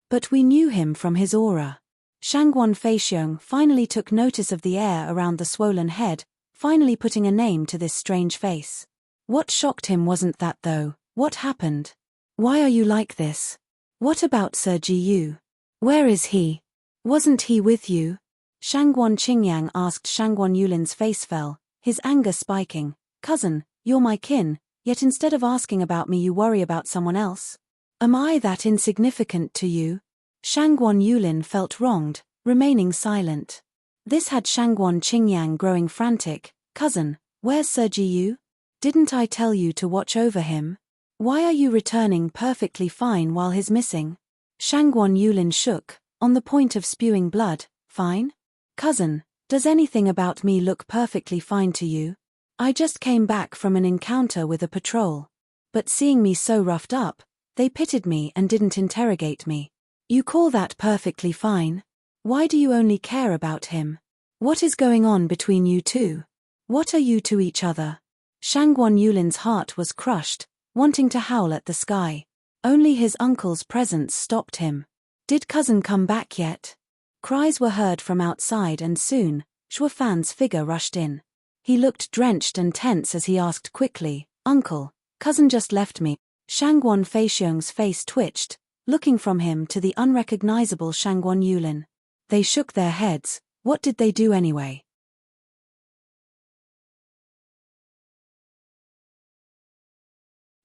But we knew him from his aura. Shangguan Feixiong finally took notice of the air around the swollen head, finally putting a name to this strange face. What shocked him wasn't that though. What happened? Why are you like this? What about Sir Jiu? Where is he? Wasn't he with you? Shangguan Qingyang asked. Shangguan Yulin's face fell, his anger spiking. Cousin, you're my kin, yet instead of asking about me you worry about someone else. Am I that insignificant to you? Shangguan Yulin felt wronged, remaining silent. This had Shangguan Qingyang growing frantic. Cousin, where's Sir Jiu? Didn't I tell you to watch over him? Why are you returning perfectly fine while he's missing? Shangguan Yulin shook, on the point of spewing blood. Fine? Cousin, does anything about me look perfectly fine to you? I just came back from an encounter with a patrol. But seeing me so roughed up, they pitied me and didn't interrogate me. You call that perfectly fine? Why do you only care about him? What is going on between you two? What are you to each other? Shangguan Yulin's heart was crushed, wanting to howl at the sky. Only his uncle's presence stopped him. Did cousin come back yet? Cries were heard from outside and soon, Shuafan's figure rushed in. He looked drenched and tense as he asked quickly, Uncle, cousin just left me. Shangguan Feixiong's face twitched, looking from him to the unrecognizable Shangguan Yulin. They shook their heads. What did they do anyway?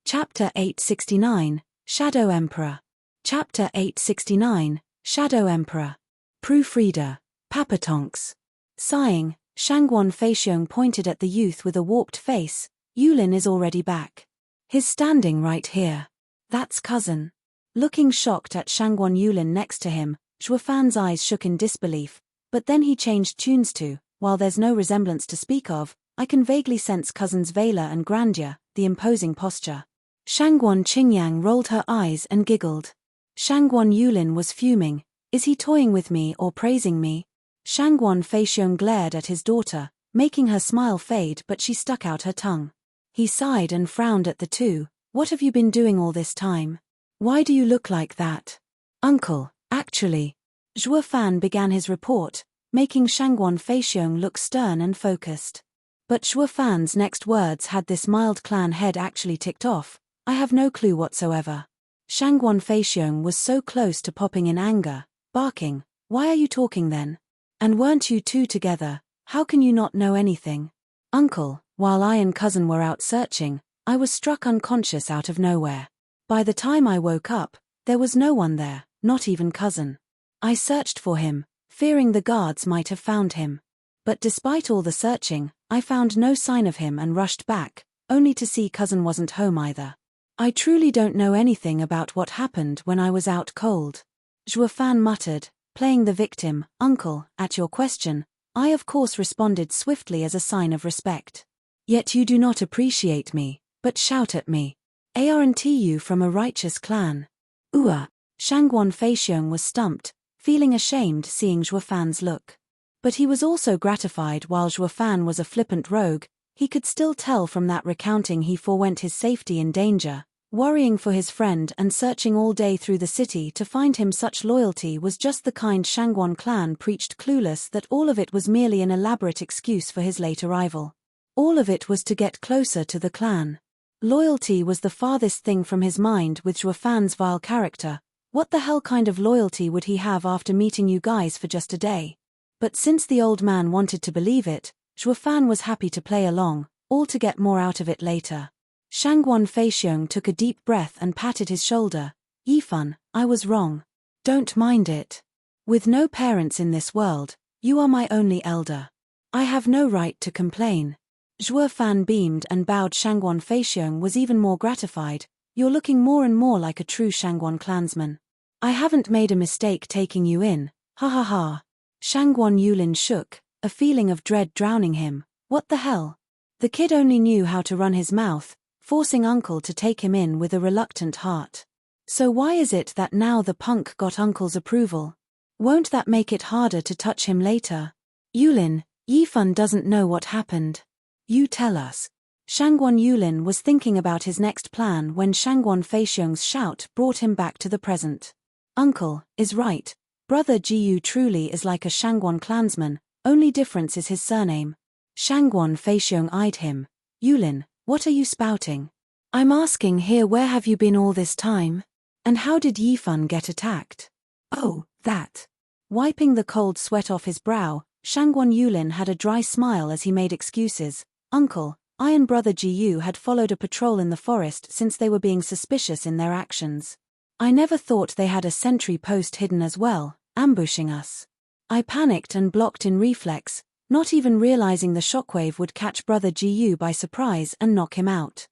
Chapter 869, Shadow Emperor. Chapter 869, Shadow Emperor. Proofreader, Papatonks. Sighing, Shangguan Feixiong pointed at the youth with a warped face. Yulin is already back. He's standing right here. That's cousin. Looking shocked at Shangguan Yulin next to him, Shuafan's eyes shook in disbelief, but then he changed tunes to, while there's no resemblance to speak of, I can vaguely sense cousin's valor and grandeur, the imposing posture. Shangguan Qingyang rolled her eyes and giggled. Shangguan Yulin was fuming. Is he toying with me or praising me? Shangguan Feixiong glared at his daughter, making her smile fade, but she stuck out her tongue. He sighed and frowned at the two. What have you been doing all this time? Why do you look like that? Uncle, actually. Shuafan began his report, making Shangguan Feixiong look stern and focused. But Shuafan's next words had this mild clan head actually ticked off. I have no clue whatsoever. Shangguan Feixiong was so close to popping in anger, barking, why are you talking then? And weren't you two together? How can you not know anything? Uncle, while I and cousin were out searching, I was struck unconscious out of nowhere. By the time I woke up, there was no one there, not even cousin. I searched for him, fearing the guards might have found him. But despite all the searching, I found no sign of him and rushed back, only to see cousin wasn't home either. I truly don't know anything about what happened when I was out cold. Shuafan muttered, playing the victim. Uncle, at your question, I of course responded swiftly as a sign of respect. Yet you do not appreciate me, but shout at me. Aren't you from a righteous clan? Shangguan Feixiong was stumped, feeling ashamed seeing Shuafan's look. But he was also gratified. While Shuafan was a flippant rogue, he could still tell from that recounting he forewent his safety in danger. Worrying for his friend and searching all day through the city to find him such loyalty was just the kind Shangguan clan preached, clueless that all of it was merely an elaborate excuse for his late arrival. All of it was to get closer to the clan. Loyalty was the farthest thing from his mind with Shuafan's vile character. What the hell kind of loyalty would he have after meeting you guys for just a day? But since the old man wanted to believe it, Shuafan was happy to play along, all to get more out of it later. Shangguan Feixiong took a deep breath and patted his shoulder. Yifan, I was wrong. Don't mind it. With no parents in this world, you are my only elder. I have no right to complain. Shuafan beamed and bowed. Shangguan Feixiong was even more gratified. You're looking more and more like a true Shangguan clansman. I haven't made a mistake taking you in, Ha ha ha. Shangguan Yulin shook, a feeling of dread drowning him. What the hell? The kid only knew how to run his mouth, forcing Uncle to take him in with a reluctant heart. So why is it that now the punk got Uncle's approval? Won't that make it harder to touch him later? Yulin, Yifan doesn't know what happened. You tell us. Shangguan Yulin was thinking about his next plan when Shangguan Feixiong's shout brought him back to the present. Uncle is right. Brother Jiyu truly is like a Shangguan clansman, only difference is his surname. Shangguan Feixiong eyed him. Yulin, what are you spouting? I'm asking here, where have you been all this time? And how did Yifan get attacked? Oh, that. Wiping the cold sweat off his brow, Shangguan Yulin had a dry smile as he made excuses. Uncle, I and Brother Jiyu had followed a patrol in the forest since they were being suspicious in their actions. I never thought they had a sentry post hidden as well, ambushing us. I panicked and blocked in reflex, not even realizing the shockwave would catch Brother Jiyu by surprise and knock him out.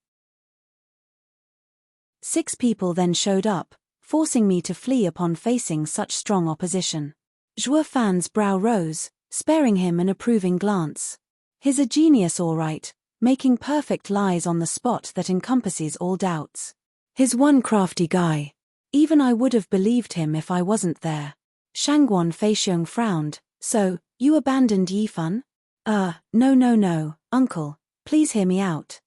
6 people then showed up, forcing me to flee upon facing such strong opposition. Zhuo Fan's brow rose, sparing him an approving glance. He's a genius all right, making perfect lies on the spot that encompasses all doubts. He's one crafty guy. Even I would have believed him if I wasn't there. Shangguan Feixiong frowned. So, you abandoned Yifan? No, Uncle, please hear me out.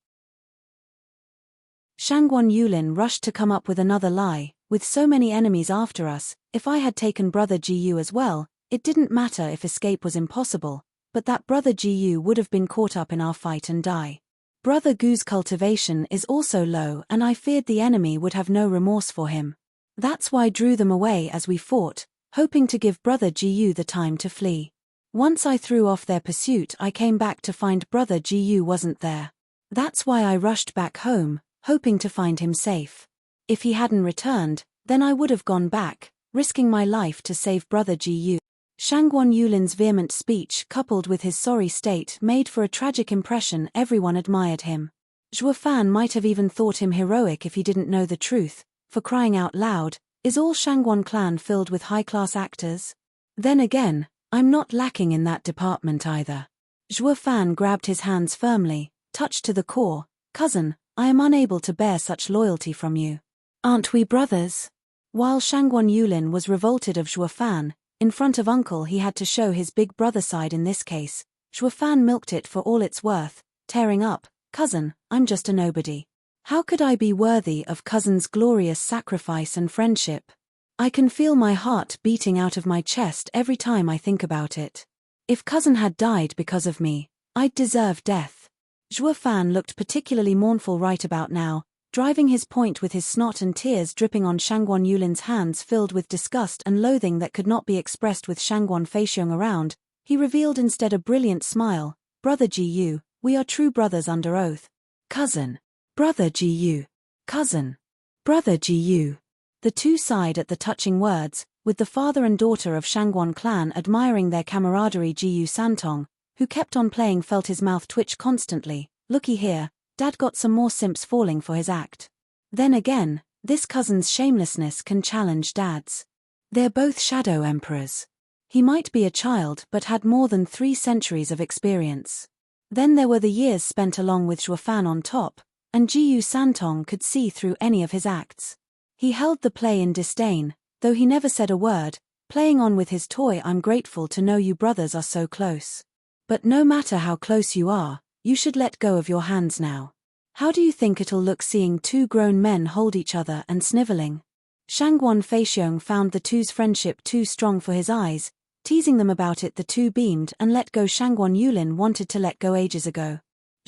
Shangguan Yulin rushed to come up with another lie. With so many enemies after us, if I had taken Brother Jiyu as well, it didn't matter if escape was impossible, but that Brother Jiyu would have been caught up in our fight and die. Brother Gu's cultivation is also low and I feared the enemy would have no remorse for him. That's why I drew them away as we fought, hoping to give Brother Jiyu the time to flee. Once I threw off their pursuit, I came back to find Brother Jiyu wasn't there. That's why I rushed back home, hoping to find him safe. If he hadn't returned, then I would have gone back, risking my life to save Brother Jiyu. Shangguan Yulin's vehement speech coupled with his sorry state made for a tragic impression. Everyone admired him. Zhuo Fan might have even thought him heroic if he didn't know the truth. For crying out loud, is all Shangguan clan filled with high-class actors? Then again, I'm not lacking in that department either. Zhuo Fan grabbed his hands firmly, touched to the core. Cousin, I am unable to bear such loyalty from you. Aren't we brothers? While Shangguan Yulin was revolted of Zhuo Fan, in front of Uncle he had to show his big brother side in this case. Zhuo Fan milked it for all it's worth, tearing up. Cousin, I'm just a nobody. How could I be worthy of cousin's glorious sacrifice and friendship? I can feel my heart beating out of my chest every time I think about it. If cousin had died because of me, I'd deserve death. Zhuo Fan looked particularly mournful right about now, driving his point with his snot and tears dripping on Shangguan Yulin's hands filled with disgust and loathing that could not be expressed with Shangguan Feixiong around. He revealed instead a brilliant smile. Brother Jiyu, we are true brothers under oath. Cousin. Brother Jiyu. Cousin. Brother Jiyu. The two sighed at the touching words, with the father and daughter of Shangguan clan admiring their camaraderie. Jiyu Santong, who kept on playing, felt his mouth twitch constantly. Looky here, Dad got some more simps falling for his act. Then again, this cousin's shamelessness can challenge Dad's. They're both shadow emperors. He might be a child but had more than 3 centuries of experience. Then there were the years spent along with Zhuo Fan on top, and Jiyu Santong could see through any of his acts. He held the play in disdain, though he never said a word, playing on with his toy. I'm grateful to know you brothers are so close. But no matter how close you are, you should let go of your hands now. How do you think it'll look seeing 2 grown men hold each other and sniveling? Shangguan Feixiong found the two's friendship too strong for his eyes, teasing them about it. The two beamed and let go. Shangguan Yulin wanted to let go ages ago.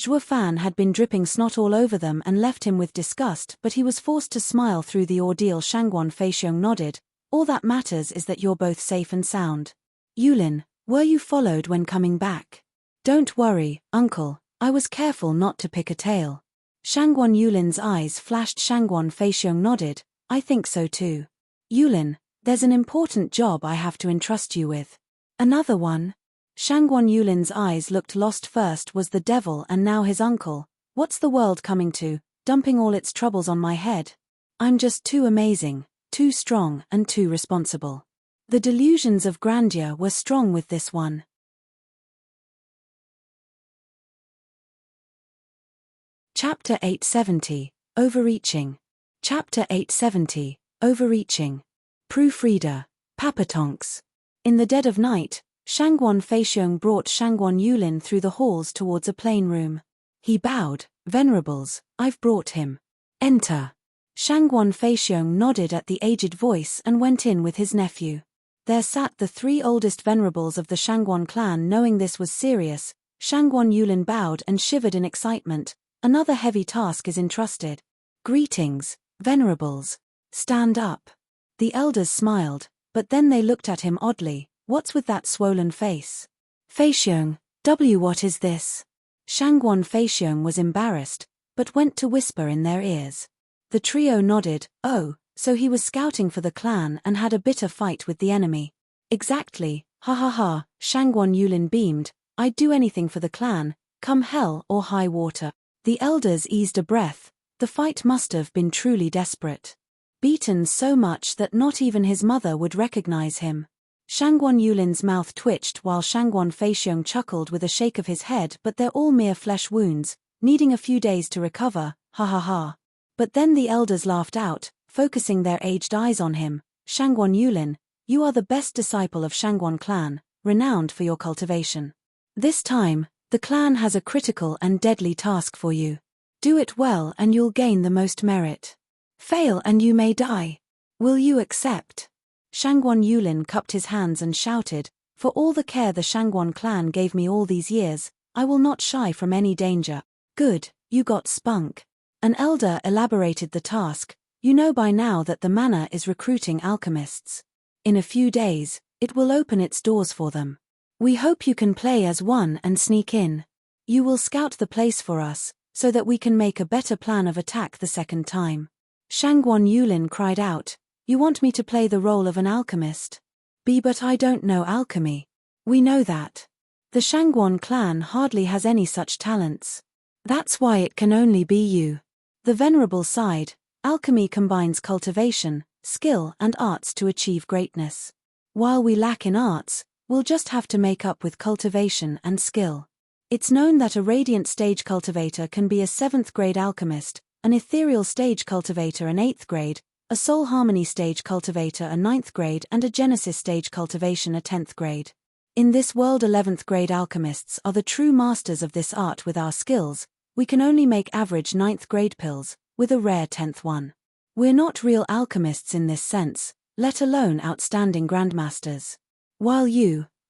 Zhuo Fan had been dripping snot all over them and left him with disgust, but he was forced to smile through the ordeal. Shangguan Feixiong nodded. All that matters is that you're both safe and sound. Yulin, were you followed when coming back? Don't worry, Uncle, I was careful not to pick a tail. Shangguan Yulin's eyes flashed. Shangguan Feixiong nodded. I think so too. Yulin, there's an important job I have to entrust you with. Another one? Shangguan Yulin's eyes looked lost. First was the devil and now his uncle. What's the world coming to, dumping all its troubles on my head? I'm just too amazing, too strong and too responsible. The delusions of grandeur were strong with this one. Chapter 870, Overreaching. Chapter 870, Overreaching. Proofreader, Papatonks. In the dead of night, Shangwon Feixiong brought Shangwon Yulin through the halls towards a plain room. He bowed. Venerables, I've brought him. Enter. Shangwon Feixiong nodded at the aged voice and went in with his nephew. There sat the 3 oldest venerables of the Shangwon clan. Knowing this was serious, Shangwon Yulin bowed and shivered in excitement. Another heavy task is entrusted. Greetings, venerables. Stand up. The elders smiled, but then they looked at him oddly. What's with that swollen face? Feixiong, what is this? Shangwon Feixiong was embarrassed, but went to whisper in their ears. The trio nodded. Oh, so he was scouting for the clan and had a bitter fight with the enemy. Exactly, ha ha ha, Shangwon Yulin beamed. I'd do anything for the clan, come hell or high water. The elders eased a breath. The fight must have been truly desperate. Beaten so much that not even his mother would recognize him. Shangwon Yulin's mouth twitched while Shangwon Feixiong chuckled with a shake of his head. But they're all mere flesh wounds, needing a few days to recover, ha ha ha. But then the elders laughed out, focusing their aged eyes on him. Shangwon Yulin, you are the best disciple of Shangwon clan, renowned for your cultivation. This time, the clan has a critical and deadly task for you. Do it well and you'll gain the most merit. Fail and you may die. Will you accept? Shangwon Yulin cupped his hands and shouted, for all the care the Shangwon clan gave me all these years, I will not shy from any danger. Good, you got spunk. An elder elaborated the task. You know by now that the manor is recruiting alchemists. In a few days, it will open its doors for them. We hope you can play as one and sneak in. You will scout the place for us, so that we can make a better plan of attack the second time. Shangwon Yulin cried out, you want me to play the role of an alchemist? But I don't know alchemy. We know that. The Shangwon clan hardly has any such talents. That's why it can only be you. The venerable sighed. Alchemy combines cultivation, skill and arts to achieve greatness. While we lack in arts, we'll just have to make up with cultivation and skill. It's known that a radiant stage cultivator can be a 7th grade alchemist, an ethereal stage cultivator an 8th grade, a soul harmony stage cultivator a 9th grade and a genesis stage cultivation a 10th grade. In this world 11th grade alchemists are the true masters of this art. With our skills, we can only make average 9th grade pills, with a rare 10th one. We're not real alchemists in this sense, let alone outstanding grandmasters. While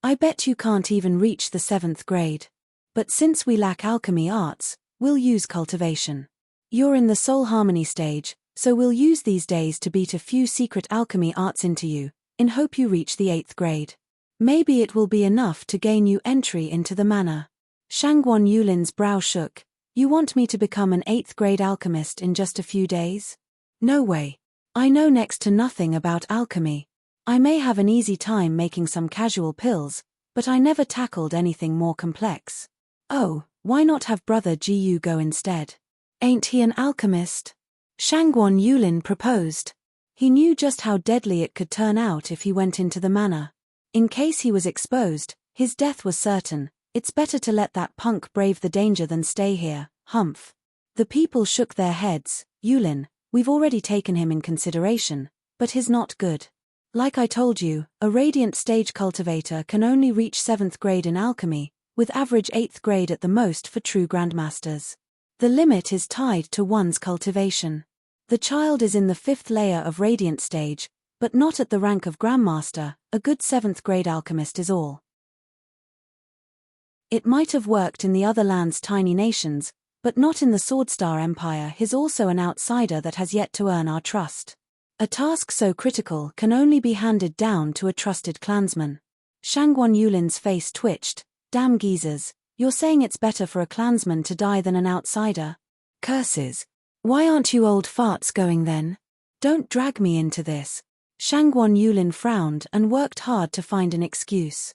I bet you can't even reach the 7th grade. But since we lack alchemy arts, we'll use cultivation. You're in the soul harmony stage, so we'll use these days to beat a few secret alchemy arts into you, in hope you reach the 8th grade. Maybe it will be enough to gain you entry into the manor. Shangwon Yulin's brow shook. You want me to become an 8th grade alchemist in just a few days? No way. I know next to nothing about alchemy. I may have an easy time making some casual pills, but I never tackled anything more complex. Oh, why not have brother Gu go instead? Ain't he an alchemist? Shangwon Yulin proposed. He knew just how deadly it could turn out if he went into the manor. In case he was exposed, his death was certain. It's better to let that punk brave the danger than stay here, humph. The people shook their heads. Yulin, we've already taken him in consideration, but he's not good. Like I told you, a radiant stage cultivator can only reach 7th grade in alchemy, with average 8th grade at the most for true grandmasters. The limit is tied to one's cultivation. The child is in the 5th layer of radiant stage, but not at the rank of grandmaster. A good 7th grade alchemist is all. It might have worked in the other land's tiny nations, but not in the Swordstar Empire. He's also an outsider that has yet to earn our trust. A task so critical can only be handed down to a trusted clansman. Shangwon Yulin's face twitched. Damn geezers, you're saying it's better for a clansman to die than an outsider? Curses. Why aren't you old farts going then? Don't drag me into this. Shangwon Yulin frowned and worked hard to find an excuse.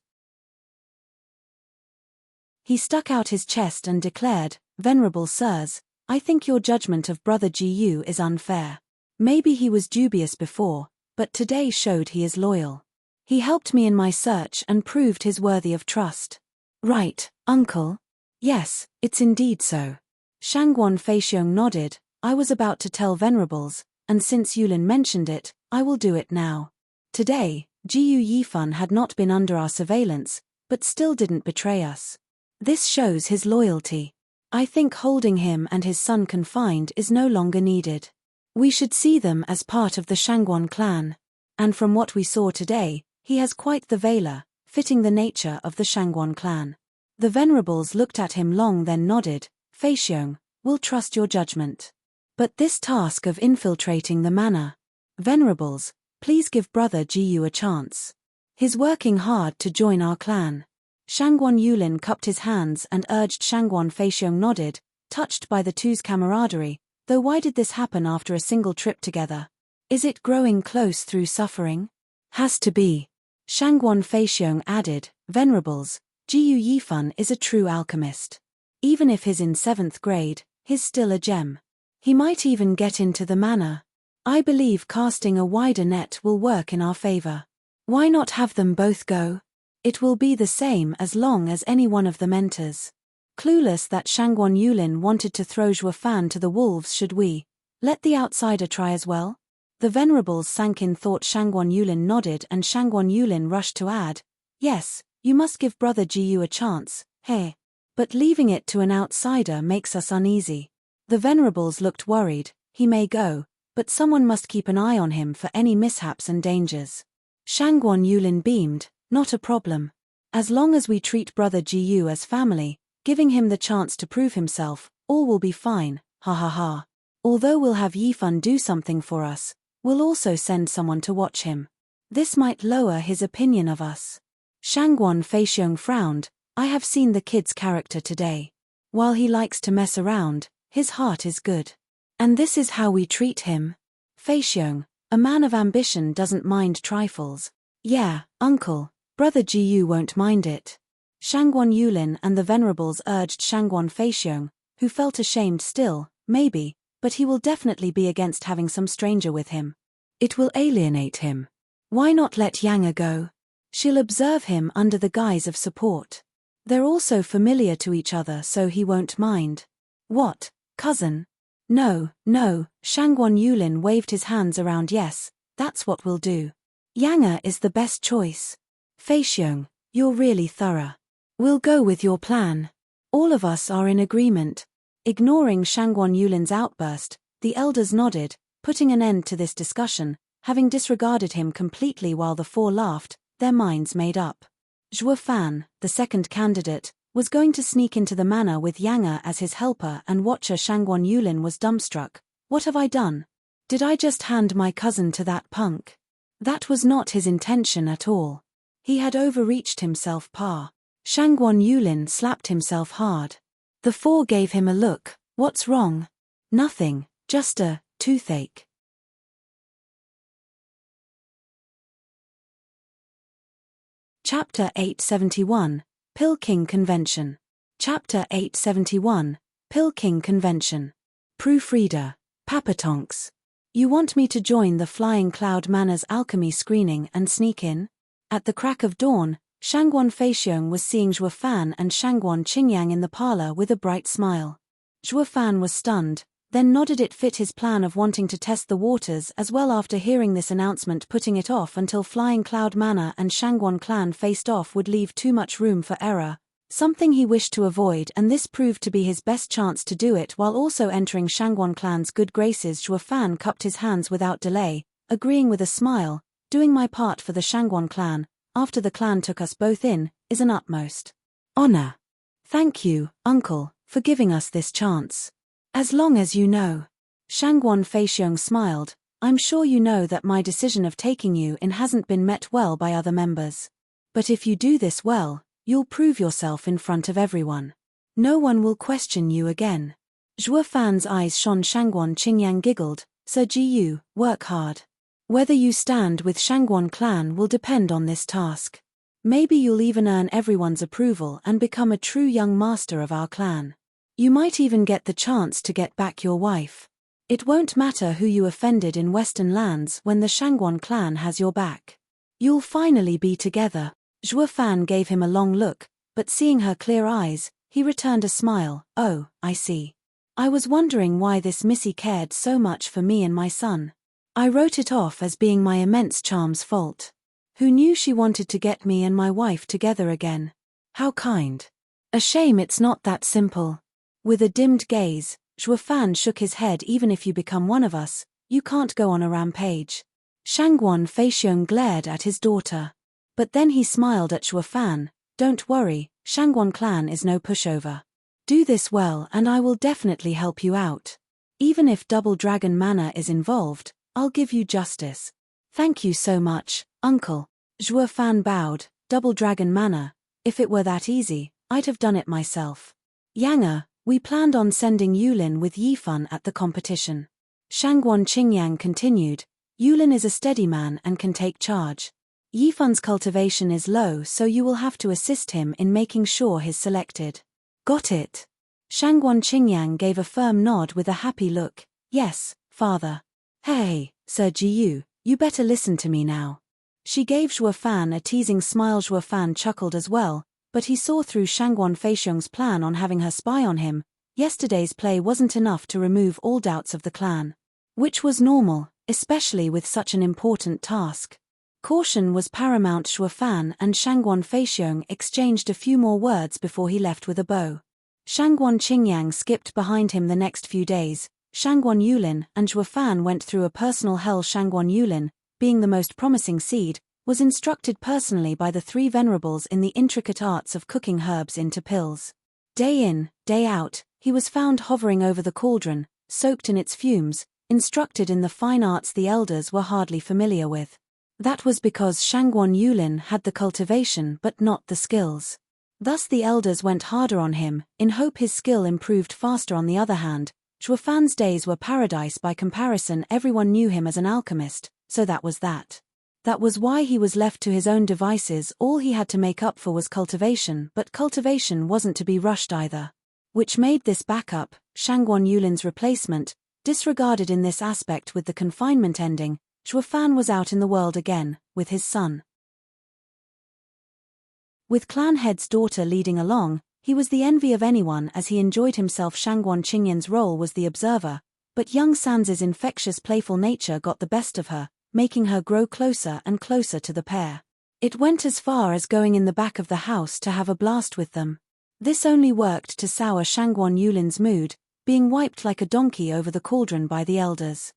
He stuck out his chest and declared, Venerable sirs, I think your judgment of brother Gu is unfair. Maybe he was dubious before, but today showed he is loyal. He helped me in my search and proved his worthy of trust. Right, uncle? Yes, it's indeed so. Shangguan Feixiong nodded. I was about to tell Venerables, and since Yulin mentioned it, I will do it now. Today, Jiyu Yifan had not been under our surveillance, but still didn't betray us. This shows his loyalty. I think holding him and his son confined is no longer needed. We should see them as part of the Shangguan clan. And from what we saw today, he has quite the valor, fitting the nature of the Shangguan clan. The Venerables looked at him long then nodded. Feixiong, we'll trust your judgment. But this task of infiltrating the manor. Venerables, please give brother Jiyu a chance. He's working hard to join our clan. Shangguan Yulin cupped his hands and urged. Shangguan Feixiong nodded, touched by the two's camaraderie, though why did this happen after a single trip together? Is it growing close through suffering? Has to be. Shangguan Feixiong added, Venerables, Jiyu Yifan is a true alchemist. Even if he's in 7th grade, he's still a gem. He might even get into the manor. I believe casting a wider net will work in our favor. Why not have them both go? It will be the same as long as any one of them enters. Clueless that Shangguan Yulin wanted to throw Zhuo Fan to the wolves. Should we let the outsider try as well? The Venerables sank in thought. Shangguan Yulin nodded and Shangguan Yulin rushed to add, yes, you must give brother Jiyu a chance, hey. But leaving it to an outsider makes us uneasy. The Venerables looked worried. He may go, but someone must keep an eye on him for any mishaps and dangers. Shangguan Yulin beamed, not a problem. As long as we treat brother Jiyu as family, giving him the chance to prove himself, all will be fine, ha ha ha. Although we'll have Yifan do something for us, we'll also send someone to watch him. This might lower his opinion of us. Shangguan Feixiong frowned. I have seen the kid's character today. While he likes to mess around, his heart is good. And this is how we treat him? Feixiong, a man of ambition doesn't mind trifles. Yeah, uncle, brother Jiyu won't mind it. Shangguan Yulin and the Venerables urged. Shangguan Feixiong, who felt ashamed still, maybe, but he will definitely be against having some stranger with him. It will alienate him. Why not let Yanga go? She'll observe him under the guise of support. They're also familiar to each other, so he won't mind. What, cousin? No, Shangguan Yulin waved his hands around. Yes, that's what we'll do. Yanga is the best choice. Feixiong, you're really thorough. We'll go with your plan. All of us are in agreement. Ignoring Shangguan Yulin's outburst, the elders nodded, putting an end to this discussion, having disregarded him completely. While the four laughed, their minds made up. Zhuo Fan, the second candidate, was going to sneak into the manor with Yanga as his helper and watcher. Shangguan Yulin was dumbstruck. What have I done? Did I just hand my cousin to that punk? That was not his intention at all. He had overreached himself. Shangguan Yulin slapped himself hard. The four gave him a look. What's wrong? Nothing, just a toothache. Chapter 871, Pill King Convention. Chapter 871, Pill King Convention. Proofreader, Papatonks. You want me to join the Flying Cloud Manor's alchemy screening and sneak in? At the crack of dawn, Shangguan Feixiong was seeing Zhuo Fan and Shangguan Qingyang in the parlor with a bright smile. Zhuo Fan was stunned, then nodded. It fit his plan of wanting to test the waters as well. After hearing this announcement, putting it off until Flying Cloud Manor and Shangguan clan faced off would leave too much room for error, something he wished to avoid, and this proved to be his best chance to do it while also entering Shangguan clan's good graces. Zhuo Fan cupped his hands without delay, agreeing with a smile. Doing my part for the Shangguan clan, after the clan took us both in, is an utmost honor. Thank you, uncle, for giving us this chance. As long as you know. Shangguan Feixiong smiled, I'm sure you know that my decision of taking you in hasn't been met well by other members. But if you do this well, you'll prove yourself in front of everyone. No one will question you again. Zhuo Fan's eyes shone. Shangguan Qingyang giggled, Sir Jiyu, work hard. Whether you stand with Shangguan clan will depend on this task. Maybe you'll even earn everyone's approval and become a true young master of our clan. You might even get the chance to get back your wife. It won't matter who you offended in Western lands when the Shangguan clan has your back. You'll finally be together. Zhuo Fan gave him a long look, but seeing her clear eyes, he returned a smile. Oh, I see. I was wondering why this Missy cared so much for me and my son. I wrote it off as being my immense charm's fault. Who knew she wanted to get me and my wife together again? How kind. A shame it's not that simple. With a dimmed gaze, Zhuo Fan shook his head. Even if you become one of us, you can't go on a rampage. Shangguan Feixiong glared at his daughter. But then he smiled at Zhuo Fan. Don't worry, Shangguan clan is no pushover. Do this well and I will definitely help you out. Even if Double Dragon Manor is involved, I'll give you justice. Thank you so much, uncle. Zhuo Fan bowed. Double Dragon Manor. If it were that easy, I'd have done it myself. Yanger, we planned on sending Yulin with Yifan at the competition. Shangguan Qingyang continued. Yulin is a steady man and can take charge. Yifan's cultivation is low, so you will have to assist him in making sure he's selected. Got it. Shangguan Qingyang gave a firm nod with a happy look. Yes, father. Hey, Sir Jiyu, you better listen to me now. She gave Zhuo Fan a teasing smile. Zhuo Fan chuckled as well, but he saw through Shangguan Feixiong's plan on having her spy on him. Yesterday's play wasn't enough to remove all doubts of the clan. Which was normal, especially with such an important task. Caution was paramount. Zhuo Fan and Shangguan Feixiong exchanged a few more words before he left with a bow. Shangguan Qingyang skipped behind him the next few days. Shangguan Yulin and Zhuo Fan went through a personal hell. Shangguan Yulin, being the most promising seed, was instructed personally by the three venerables in the intricate arts of cooking herbs into pills. Day in, day out, he was found hovering over the cauldron, soaked in its fumes, instructed in the fine arts the elders were hardly familiar with. That was because Shangguan Yulin had the cultivation but not the skills. Thus the elders went harder on him, in hope his skill improved faster. On the other hand, Zhuo Fan's days were paradise by comparison. Everyone knew him as an alchemist, so that was that. That was why he was left to his own devices. All he had to make up for was cultivation, but cultivation wasn't to be rushed either. Which made this backup, Shangguan Yulin's replacement, disregarded in this aspect. With the confinement ending, Zhuo Fan was out in the world again, with his son. With clan head's daughter leading along, he was the envy of anyone as he enjoyed himself. Shangguan Qingyan's role was the observer, but young San's infectious playful nature got the best of her, making her grow closer and closer to the pair. It went as far as going in the back of the house to have a blast with them. This only worked to sour Shangguan Yulin's mood, being wiped like a donkey over the cauldron by the elders.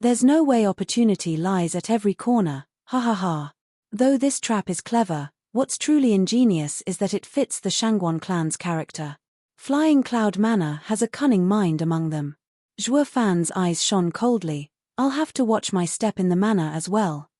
There's no way opportunity lies at every corner, ha ha ha. Though this trap is clever, what's truly ingenious is that it fits the Shangguan clan's character. Flying Cloud Manor has a cunning mind among them. Zhuo Fan's eyes shone coldly. I'll have to watch my step in the manor as well.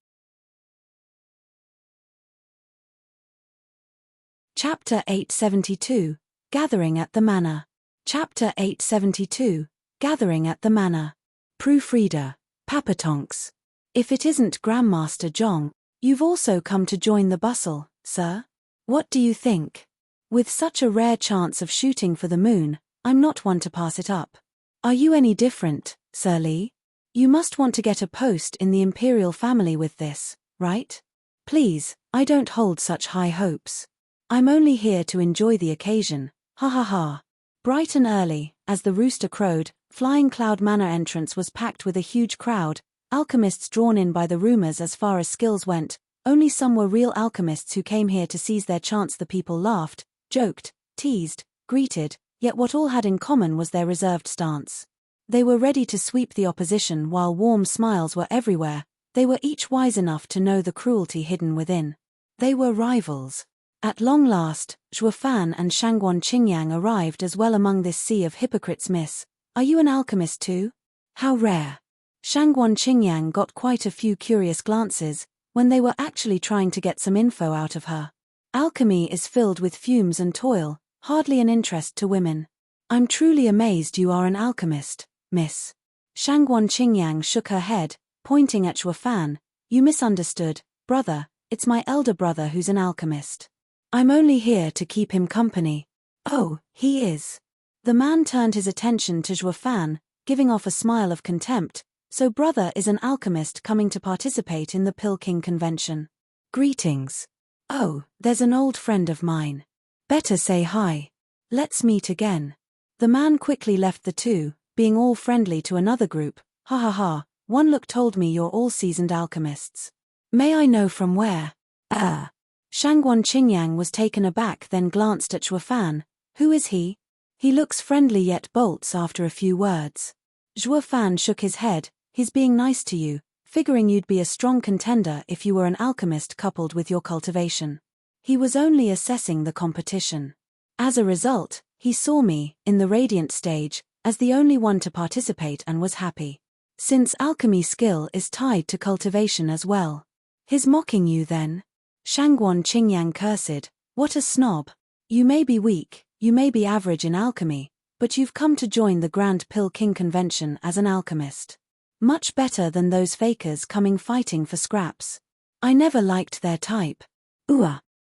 Chapter 872, Gathering at the Manor. Chapter 872, Gathering at the Manor. Proofreader, Papa Tonks. If it isn't Grandmaster Zhong, you've also come to join the bustle, sir? What do you think? With such a rare chance of shooting for the moon, I'm not one to pass it up. Are you any different, Sir Li? You must want to get a post in the imperial family with this, right? Please, I don't hold such high hopes. I'm only here to enjoy the occasion, ha ha ha. Bright and early, as the rooster crowed, Flying Cloud Manor entrance was packed with a huge crowd, alchemists drawn in by the rumors as far as skills went. Only some were real alchemists who came here to seize their chance. The people laughed, joked, teased, greeted, yet what all had in common was their reserved stance. They were ready to sweep the opposition while warm smiles were everywhere. They were each wise enough to know the cruelty hidden within. They were rivals. At long last, Zhuo Fan and Shangguan Qingyang arrived as well among this sea of hypocrites. Miss, are you an alchemist too? How rare. Shangguan Qingyang got quite a few curious glances when they were actually trying to get some info out of her. Alchemy is filled with fumes and toil, hardly an interest to women. I'm truly amazed you are an alchemist, miss. Shangguan Qingyang shook her head, pointing at Zhuo Fan. You misunderstood, brother, it's my elder brother who's an alchemist. I'm only here to keep him company. Oh, he is. The man turned his attention to Zhuo Fan, giving off a smile of contempt. So brother is an alchemist coming to participate in the Pill King convention. Greetings. Oh, there's an old friend of mine. Better say hi. Let's meet again. The man quickly left the two, being all friendly to another group. Ha ha ha, one look told me you're all seasoned alchemists. May I know from where? Shangguan Qingyang was taken aback, then glanced at Zhuo Fan. Who is he? He looks friendly yet bolts after a few words. Zhuo Fan shook his head. He's being nice to you, figuring you'd be a strong contender if you were an alchemist coupled with your cultivation. He was only assessing the competition. As a result, he saw me, in the radiant stage, as the only one to participate and was happy. Since alchemy skill is tied to cultivation as well. He's mocking you then? Shangguan Qingyang cursed. What a snob. You may be weak, you may be average in alchemy, but you've come to join the Grand Pill King convention as an alchemist. Much better than those fakers coming fighting for scraps. I never liked their type.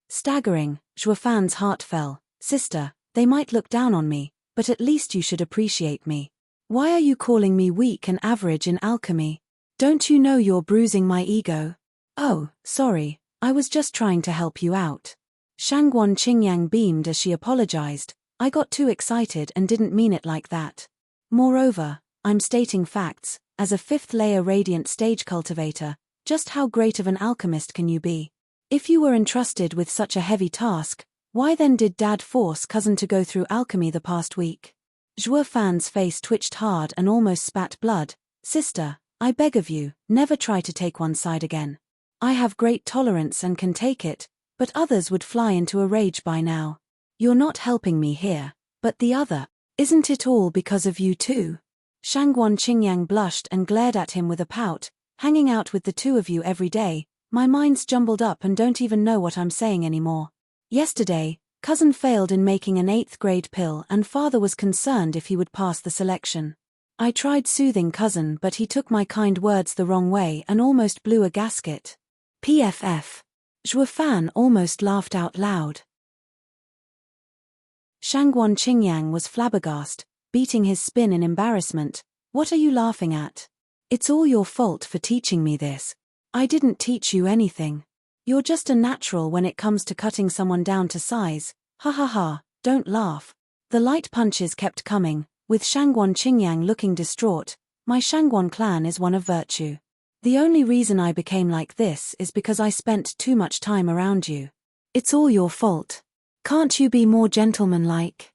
Staggering, Zhuo Fan's heart fell. Sister, they might look down on me, but at least you should appreciate me. Why are you calling me weak and average in alchemy? Don't you know you're bruising my ego? Oh, sorry, I was just trying to help you out. Shangguan Qingyang beamed as she apologized. I got too excited and didn't mean it like that. Moreover, I'm stating facts. As a fifth-layer radiant stage cultivator, just how great of an alchemist can you be? If you were entrusted with such a heavy task, why then did Dad force cousin to go through alchemy the past week? Zhuo Fan's face twitched hard and almost spat blood. Sister, I beg of you, never try to take one side again. I have great tolerance and can take it, but others would fly into a rage by now. You're not helping me here, but the other. Isn't it all because of you too? Shangguan Qingyang blushed and glared at him with a pout. Hanging out with the two of you every day, my mind's jumbled up and don't even know what I'm saying anymore. Yesterday, cousin failed in making an 8th grade pill and father was concerned if he would pass the selection. I tried soothing cousin, but he took my kind words the wrong way and almost blew a gasket. PFF. Zhuo Fan almost laughed out loud. Shangguan Qingyang was flabbergasted, beating his spin in embarrassment. What are you laughing at? It's all your fault for teaching me this. I didn't teach you anything. You're just a natural when it comes to cutting someone down to size. Ha ha ha, don't laugh. The light punches kept coming, with Shangguan Qingyang looking distraught. My Shangguan clan is one of virtue. The only reason I became like this is because I spent too much time around you. It's all your fault. Can't you be more gentlemanlike?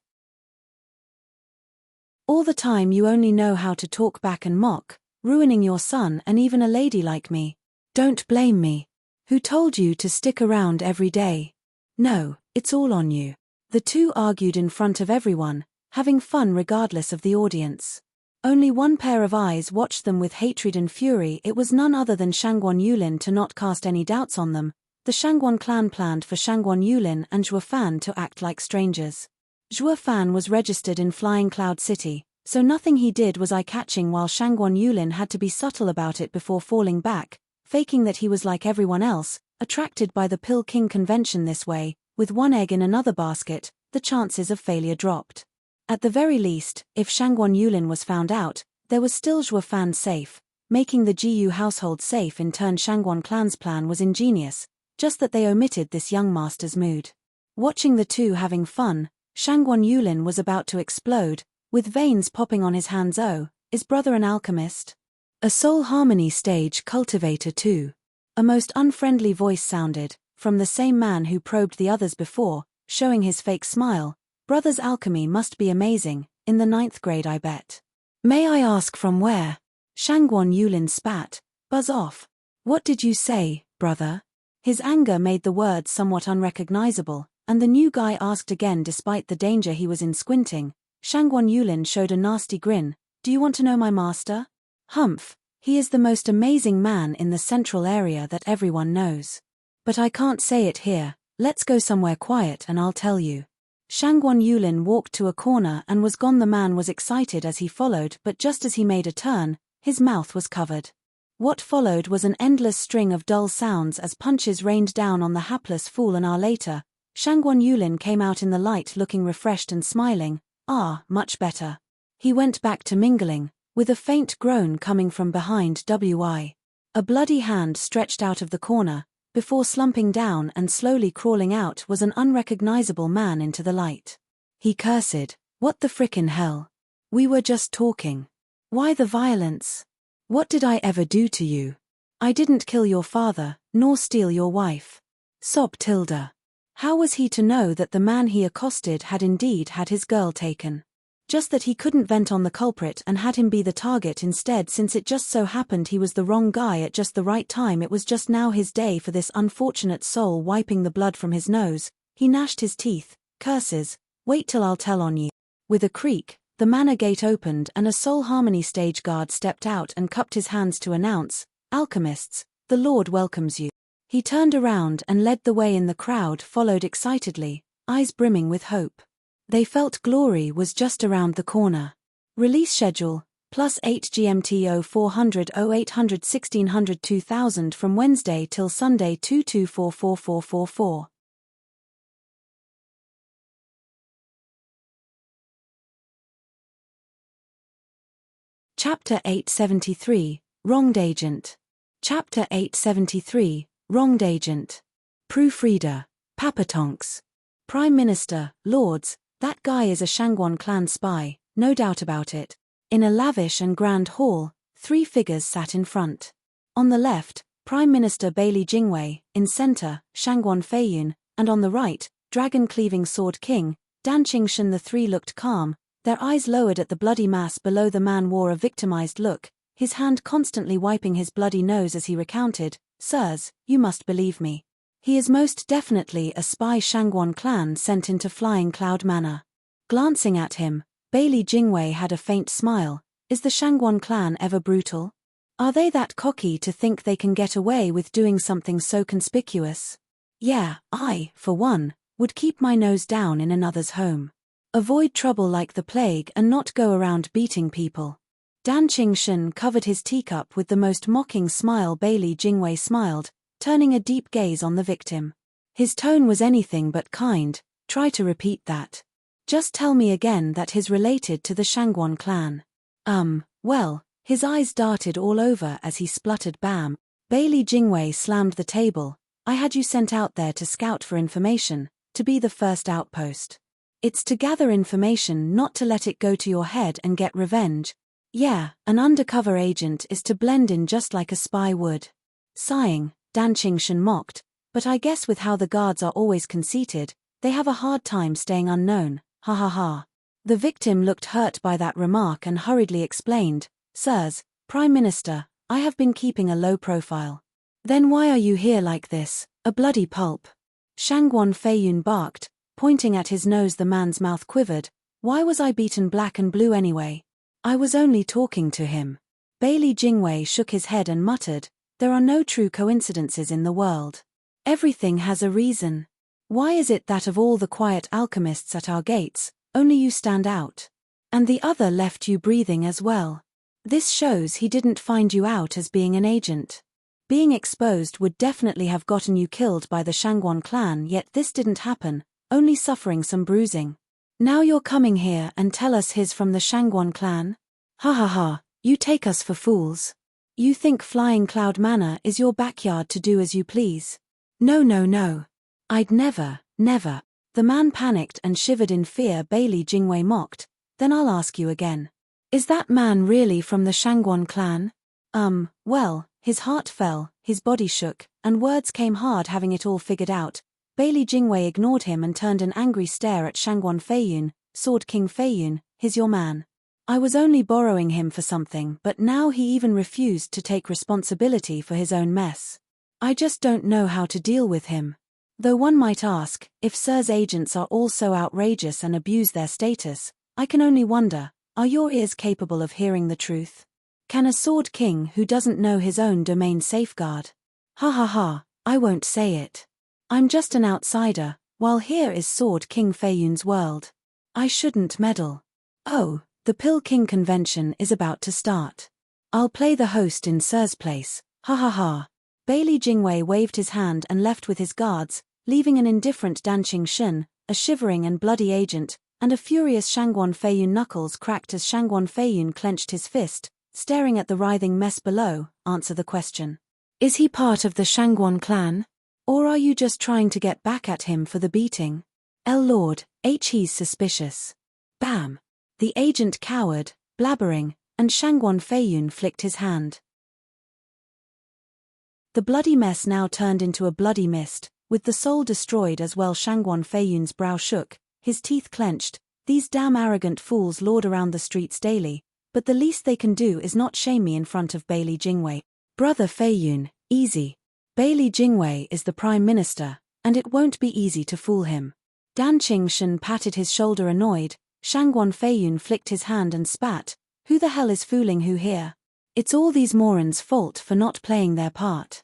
All the time you only know how to talk back and mock, ruining your son and even a lady like me. Don't blame me. Who told you to stick around every day? No, it's all on you. The two argued in front of everyone, having fun regardless of the audience. Only one pair of eyes watched them with hatred and fury. It was none other than Shangguan Yulin. To not cast any doubts on them, the Shangguan clan planned for Shangguan Yulin and Zhuo Fan to act like strangers. Zhuo Fan was registered in Flying Cloud City, so nothing he did was eye-catching, while Shangguan Yulin had to be subtle about it before falling back, faking that he was like everyone else, attracted by the Pill King convention. This way, with one egg in another basket, the chances of failure dropped. At the very least, if Shangguan Yulin was found out, there was still Zhuo Fan safe. Making the GU household safe in turn Shangguan clan's plan was ingenious, just that they omitted this young master's mood. Watching the two having fun, Shangguan Yulin was about to explode, with veins popping on his hands. Oh, is brother an alchemist? A soul harmony stage cultivator too. A most unfriendly voice sounded, from the same man who probed the others before, showing his fake smile. Brother's alchemy must be amazing, in the 9th grade I bet. May I ask from where? Shangguan Yulin spat. Buzz off. What did you say, brother? His anger made the words somewhat unrecognizable, and the new guy asked again despite the danger he was in. Squinting, Shangguan Yulin showed a nasty grin. Do you want to know my master? Humph, he is the most amazing man in the central area that everyone knows. But I can't say it here. Let's go somewhere quiet and I'll tell you. Shangguan Yulin walked to a corner and was gone. The man was excited as he followed, but just as he made a turn, his mouth was covered. What followed was an endless string of dull sounds as punches rained down on the hapless fool. An hour later, Shangguan Yulin came out in the light looking refreshed and smiling. Ah, much better. He went back to mingling, with a faint groan coming from behind Wi. A bloody hand stretched out of the corner, before slumping down and slowly crawling out was an unrecognizable man into the light. He cursed, "What the frickin' hell? We were just talking. Why the violence? What did I ever do to you? I didn't kill your father, nor steal your wife." Sobbed Tilda. How was he to know that the man he accosted had indeed had his girl taken? Just that he couldn't vent on the culprit and had him be the target instead, since it just so happened he was the wrong guy at just the right time. It was just now his day for this unfortunate soul. Wiping the blood from his nose, he gnashed his teeth. Curses, wait till I'll tell on you. With a creak, the manor gate opened and a Soul Harmony stage guard stepped out and cupped his hands to announce, "Alchemists, the Lord welcomes you." He turned around and led the way, in the crowd followed excitedly, eyes brimming with hope. They felt glory was just around the corner. Release schedule, +8 GMT 0400 0800 1600 2000 from Wednesday till Sunday 22444444. Chapter 873, Wronged Agent. Chapter 873, Wronged Agent. Proofreader, Papatonks. Prime Minister, Lords, that guy is a Shangwan clan spy, no doubt about it. In a lavish and grand hall, 3 figures sat in front. On the left, Prime Minister Bailey Jingwei, in center, Shangwan Feiyun, and on the right, dragon-cleaving Sword King, Dan Qingshan. The 3 looked calm, their eyes lowered at the bloody mass below. The man wore a victimized look, his hand constantly wiping his bloody nose as he recounted, "Sirs, you must believe me. He is most definitely a spy Shangwan clan sent into Flying Cloud Manor." Glancing at him, Bailey Jingwei had a faint smile. Is the Shangwan clan ever brutal? Are they that cocky to think they can get away with doing something so conspicuous? Yeah, I, for one, would keep my nose down in another's home. Avoid trouble like the plague and not go around beating people. Dan Qingshan covered his teacup with the most mocking smile. Bailey Jingwei smiled, turning a deep gaze on the victim. His tone was anything but kind. "Try to repeat that. Just tell me again that he's related to the Shangwan clan." Well, his eyes darted all over as he spluttered, "Bam." Bailey Jingwei slammed the table. "I had you sent out there to scout for information, to be the first outpost. It's to gather information, not to let it go to your head and get revenge. Yeah, an undercover agent is to blend in just like a spy would." Sighing, Dan Qingshan mocked, "But I guess with how the guards are always conceited, they have a hard time staying unknown, ha ha ha." The victim looked hurt by that remark and hurriedly explained, "Sirs, Prime Minister, I have been keeping a low profile." "Then why are you here like this, a bloody pulp?" Shangwan Feiyun barked, pointing at his nose. The man's mouth quivered. "Why was I beaten black and blue anyway? I was only talking to him." Bailey Jingwei shook his head and muttered, "There are no true coincidences in the world. Everything has a reason. Why is it that of all the quiet alchemists at our gates, only you stand out? And the other left you breathing as well. This shows he didn't find you out as being an agent. Being exposed would definitely have gotten you killed by the Shangwan clan, yet this didn't happen, only suffering some bruising. Now you're coming here and tell us he's from the Shangwan clan? Ha ha ha, you take us for fools. You think Flying Cloud Manor is your backyard to do as you please? No no no. I'd never, never." The man panicked and shivered in fear. Bailey Jingwei mocked, "Then I'll ask you again. Is that man really from the Shangwan clan?" Well, his heart fell, his body shook, and words came hard. Having it all figured out, Bailey Jingwei ignored him and turned an angry stare at Shangwan Feiyun. "Sword King Feiyun, he's your man. I was only borrowing him for something, but now he even refused to take responsibility for his own mess. I just don't know how to deal with him. Though one might ask, if Sir's agents are all so outrageous and abuse their status, I can only wonder, are your ears capable of hearing the truth? Can a Sword King who doesn't know his own domain safeguard? Ha ha ha, I won't say it. I'm just an outsider, while here is Sword King Feiyun's world. I shouldn't meddle. Oh, the Pill King convention is about to start. I'll play the host in Sir's place, ha ha ha." Bailey Jingwei waved his hand and left with his guards, leaving an indifferent Dan Qingshan, a shivering and bloody agent, and a furious Shangguan Feiyun knuckles cracked as Shangguan Feiyun clenched his fist, staring at the writhing mess below. Answer the question. Is he part of the Shangguan clan? Or are you just trying to get back at him for the beating? Lord, he's suspicious. Bam! The agent cowered, blabbering, and Shangguan Feiyun flicked his hand. The bloody mess now turned into a bloody mist, with the soul destroyed as well. Shangguan Feiyun's brow shook, his teeth clenched. These damn arrogant fools lord around the streets daily, but the least they can do is not shame me in front of Bailey Jingwei. Brother Feiyun, easy. Bailey Jingwei is the Prime Minister, and it won't be easy to fool him. Dan Qingshan patted his shoulder annoyed. Shangguan Feiyun flicked his hand and spat. Who the hell is fooling who here? It's all these morons' fault for not playing their part.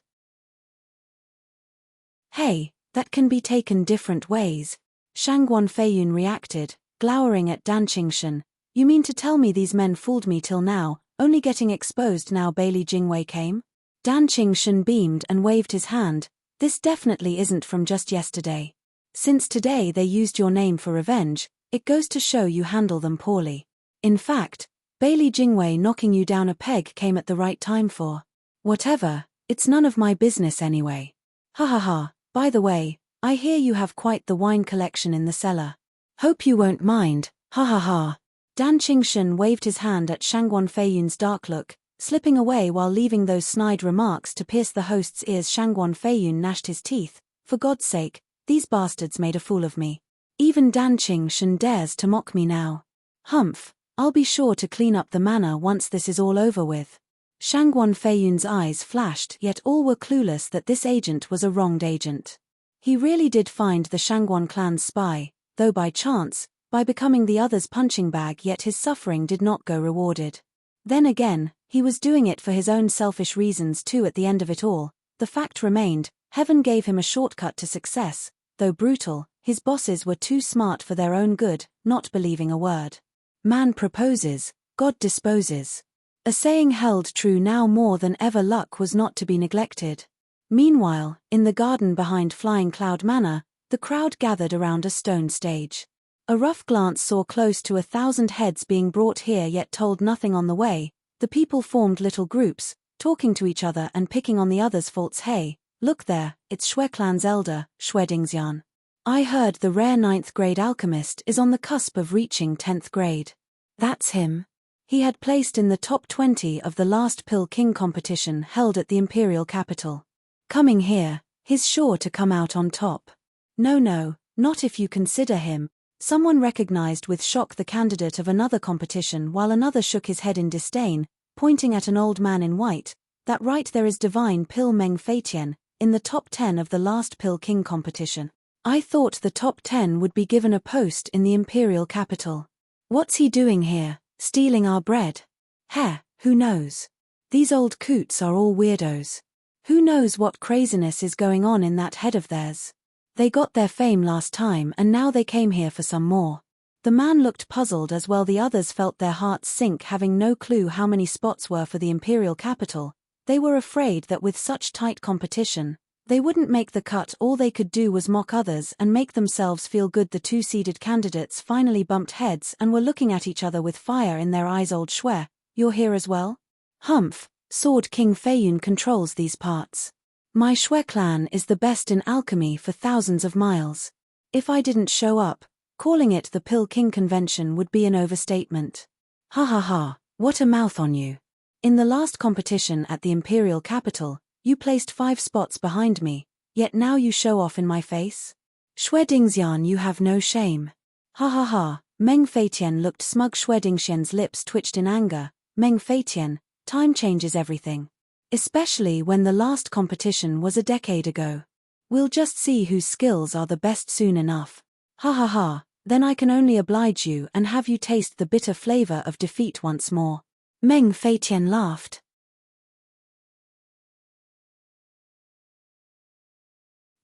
Hey, that can be taken different ways. Shangguan Feiyun reacted, glowering at Dan Qingshan. You mean to tell me these men fooled me till now, only getting exposed now Bailey Jingwei came? Dan Qingshan beamed and waved his hand. This definitely isn't from just yesterday. Since today they used your name for revenge, it goes to show you handle them poorly. In fact, Bailey Jingwei knocking you down a peg came at the right time for whatever, it's none of my business anyway. Ha ha ha, by the way, I hear you have quite the wine collection in the cellar. Hope you won't mind, ha ha ha. Dan Qingshan waved his hand at Shangguan Feiyun's dark look, slipping away while leaving those snide remarks to pierce the host's ears. Shangguan Feiyun gnashed his teeth. For God's sake, these bastards made a fool of me. Even Dan Qingshan dares to mock me now. Humph, I'll be sure to clean up the manor once this is all over with. Shangguan Feiyun's eyes flashed, yet all were clueless that this agent was a wronged agent. He really did find the Shangguan clan's spy, though by chance, by becoming the other's punching bag, yet his suffering did not go rewarded. Then again, he was doing it for his own selfish reasons too. At the end of it all, the fact remained, heaven gave him a shortcut to success. Though brutal, his bosses were too smart for their own good, not believing a word. Man proposes, God disposes. A saying held true now more than ever. Luck was not to be neglected. Meanwhile, in the garden behind Flying Cloud Manor, the crowd gathered around a stone stage. A rough glance saw close to 1,000 heads being brought here yet told nothing on the way. The people formed little groups, talking to each other and picking on the others' faults. Hey, look there, it's Shui clan's elder, Shui Dingxian. I heard the rare 9th grade alchemist is on the cusp of reaching 10th grade. That's him. He had placed in the top 20 of the last Pill King competition held at the imperial capital. Coming here, he's sure to come out on top. No, not if you consider him. Someone recognized with shock the candidate of another competition, while another shook his head in disdain, pointing at an old man in white. That right, there is divine Pill Meng Feitian, in the top 10 of the last Pill King competition. I thought the top 10 would be given a post in the imperial capital. What's he doing here, stealing our bread? Heh, who knows? These old coots are all weirdos. Who knows what craziness is going on in that head of theirs? They got their fame last time and now they came here for some more. The man looked puzzled as well. The others felt their hearts sink, having no clue how many spots were for the imperial capital. They were afraid that with such tight competition, they wouldn't make the cut. All they could do was mock others and make themselves feel good. The two-seeded candidates finally bumped heads and were looking at each other with fire in their eyes. Old Shui, you're here as well? Humph, Sword King Feiyun controls these parts. My Shui clan is the best in alchemy for thousands of miles. If I didn't show up, calling it the Pill King convention would be an overstatement. Ha ha ha, what a mouth on you. In the last competition at the imperial capital, you placed 5 spots behind me, yet now you show off in my face? Shui Dingxian, you have no shame. Ha ha ha. Meng Feitian looked smug. Shui Dingxian's lips twitched in anger. Meng Feitian, time changes everything. Especially when the last competition was a decade ago. We'll just see whose skills are the best soon enough. Ha ha ha, then I can only oblige you and have you taste the bitter flavor of defeat once more. Meng Feitian laughed.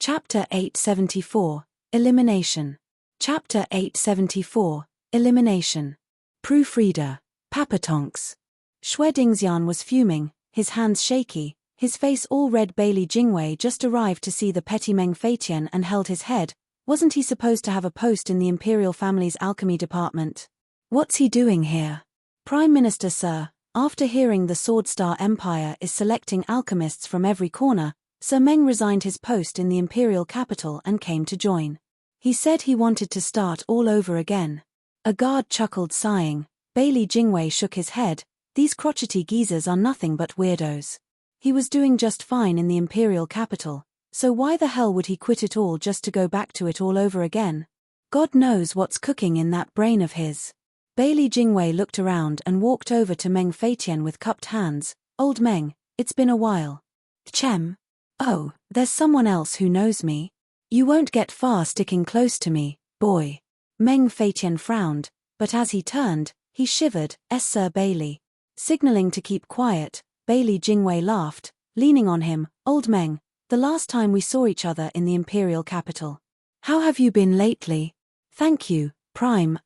Chapter 874, Elimination. Chapter 874, Elimination. Proofreader, Papatonks. Shui Dingxian was fuming, his hands shaky, his face all red. Bailey Jingwei just arrived to see the petty Meng Feitian and held his head, Wasn't he supposed to have a post in the imperial family's alchemy department? What's he doing here? Prime Minister, sir. After hearing the Sword Star Empire is selecting alchemists from every corner, Sir Meng resigned his post in the imperial capital and came to join. He said he wanted to start all over again. A guard chuckled, sighing. Bailey Jingwei shook his head. These crotchety geezers are nothing but weirdos. He was doing just fine in the imperial capital, so why the hell would he quit it all just to go back to it all over again? God knows what's cooking in that brain of his. Bailey Jingwei looked around and walked over to Meng Feitian with cupped hands. Old Meng, it's been a while. Chem. Oh, there's someone else who knows me. You won't get far sticking close to me, boy. Meng Feitian frowned, but as he turned, he shivered. Sir Bailey. Signaling to keep quiet, Bailey Jingwei laughed, leaning on him. Old Meng, the last time we saw each other in the imperial capital. How have you been lately? Thank you, Prime,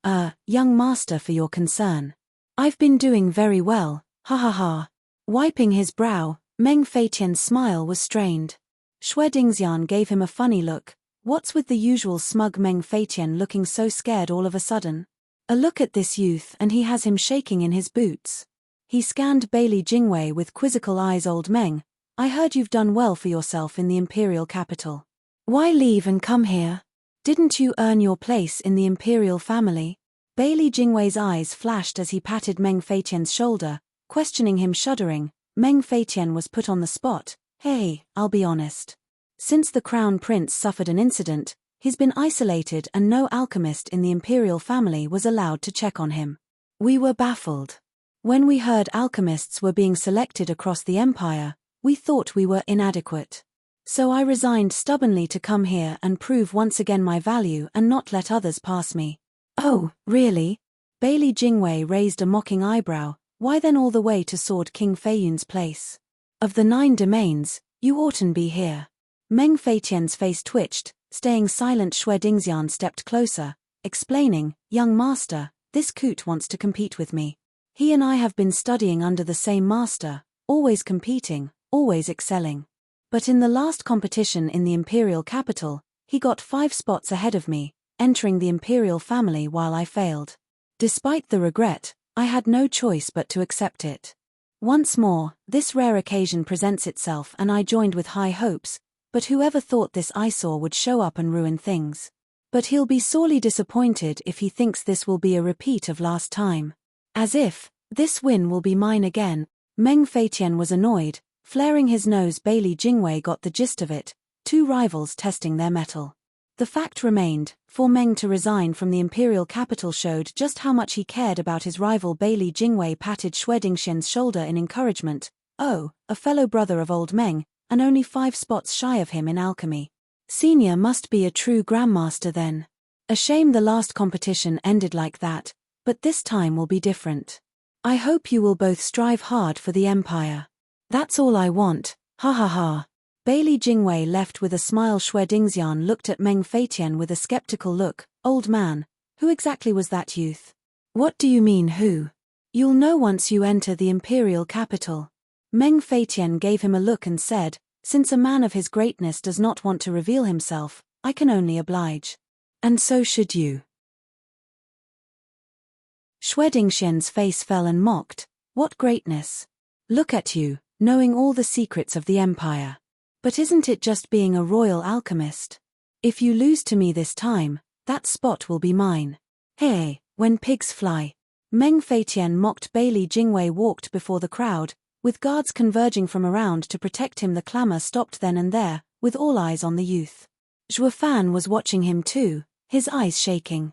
young master, for your concern. I've been doing very well, ha ha ha. Wiping his brow, Meng Feitian's smile was strained. Xue Dingxian gave him a funny look. What's with the usual smug Meng Feitian looking so scared all of a sudden? A look at this youth and he has him shaking in his boots. He scanned Bailey Jingwei with quizzical eyes. Old Meng, I heard you've done well for yourself in the imperial capital. Why leave and come here? Didn't you earn your place in the imperial family? Bailey Jingwei's eyes flashed as he patted Meng Feitian's shoulder, questioning him. Shuddering, Meng Feitian was put on the spot. Hey, I'll be honest. Since the crown prince suffered an incident, he's been isolated and no alchemist in the imperial family was allowed to check on him. We were baffled. When we heard alchemists were being selected across the empire, we thought we were inadequate. So I resigned stubbornly to come here and prove once again my value and not let others pass me. Oh, really? Bailey Jingwei raised a mocking eyebrow. Why then all the way to Sword King Feiyun's place? Of the 9 domains, you oughtn't be here. Meng Feitian's face twitched. Staying silent, Xue Dingxian stepped closer, explaining, young master, this coot wants to compete with me. He and I have been studying under the same master, always competing, always excelling. But in the last competition in the imperial capital, he got 5 spots ahead of me, entering the imperial family while I failed. Despite the regret, I had no choice but to accept it. Once more, this rare occasion presents itself and I joined with high hopes, but whoever thought this eyesore would show up and ruin things? But he'll be sorely disappointed if he thinks this will be a repeat of last time. As if, this win will be mine again. Meng Feitian was annoyed, flaring his nose. Bailey Jingwei got the gist of it, 2 rivals testing their mettle. The fact remained, for Meng to resign from the imperial capital showed just how much he cared about his rival. Bailey Jingwei patted Xue Dingxian's shoulder in encouragement. Oh, a fellow brother of old Meng, and only 5 spots shy of him in alchemy. Senior must be a true grandmaster then. A shame the last competition ended like that, but this time will be different. I hope you will both strive hard for the empire. That's all I want, ha ha ha. Bailey Jingwei left with a smile. Xue Dingxian looked at Meng Feitian with a skeptical look. Old man, who exactly was that youth? What do you mean who? You'll know once you enter the imperial capital. Meng Feitian gave him a look and said, since a man of his greatness does not want to reveal himself, I can only oblige. And so should you. Xue Dingxian's face fell and mocked. What greatness? Look at you, knowing all the secrets of the empire. But isn't it just being a royal alchemist? If you lose to me this time, that spot will be mine. Hey, when pigs fly. Meng Feitian mocked. Bailey Jingwei walked before the crowd, with guards converging from around to protect him. The clamor stopped then and there, with all eyes on the youth. Zhuo Fan was watching him too, his eyes shaking.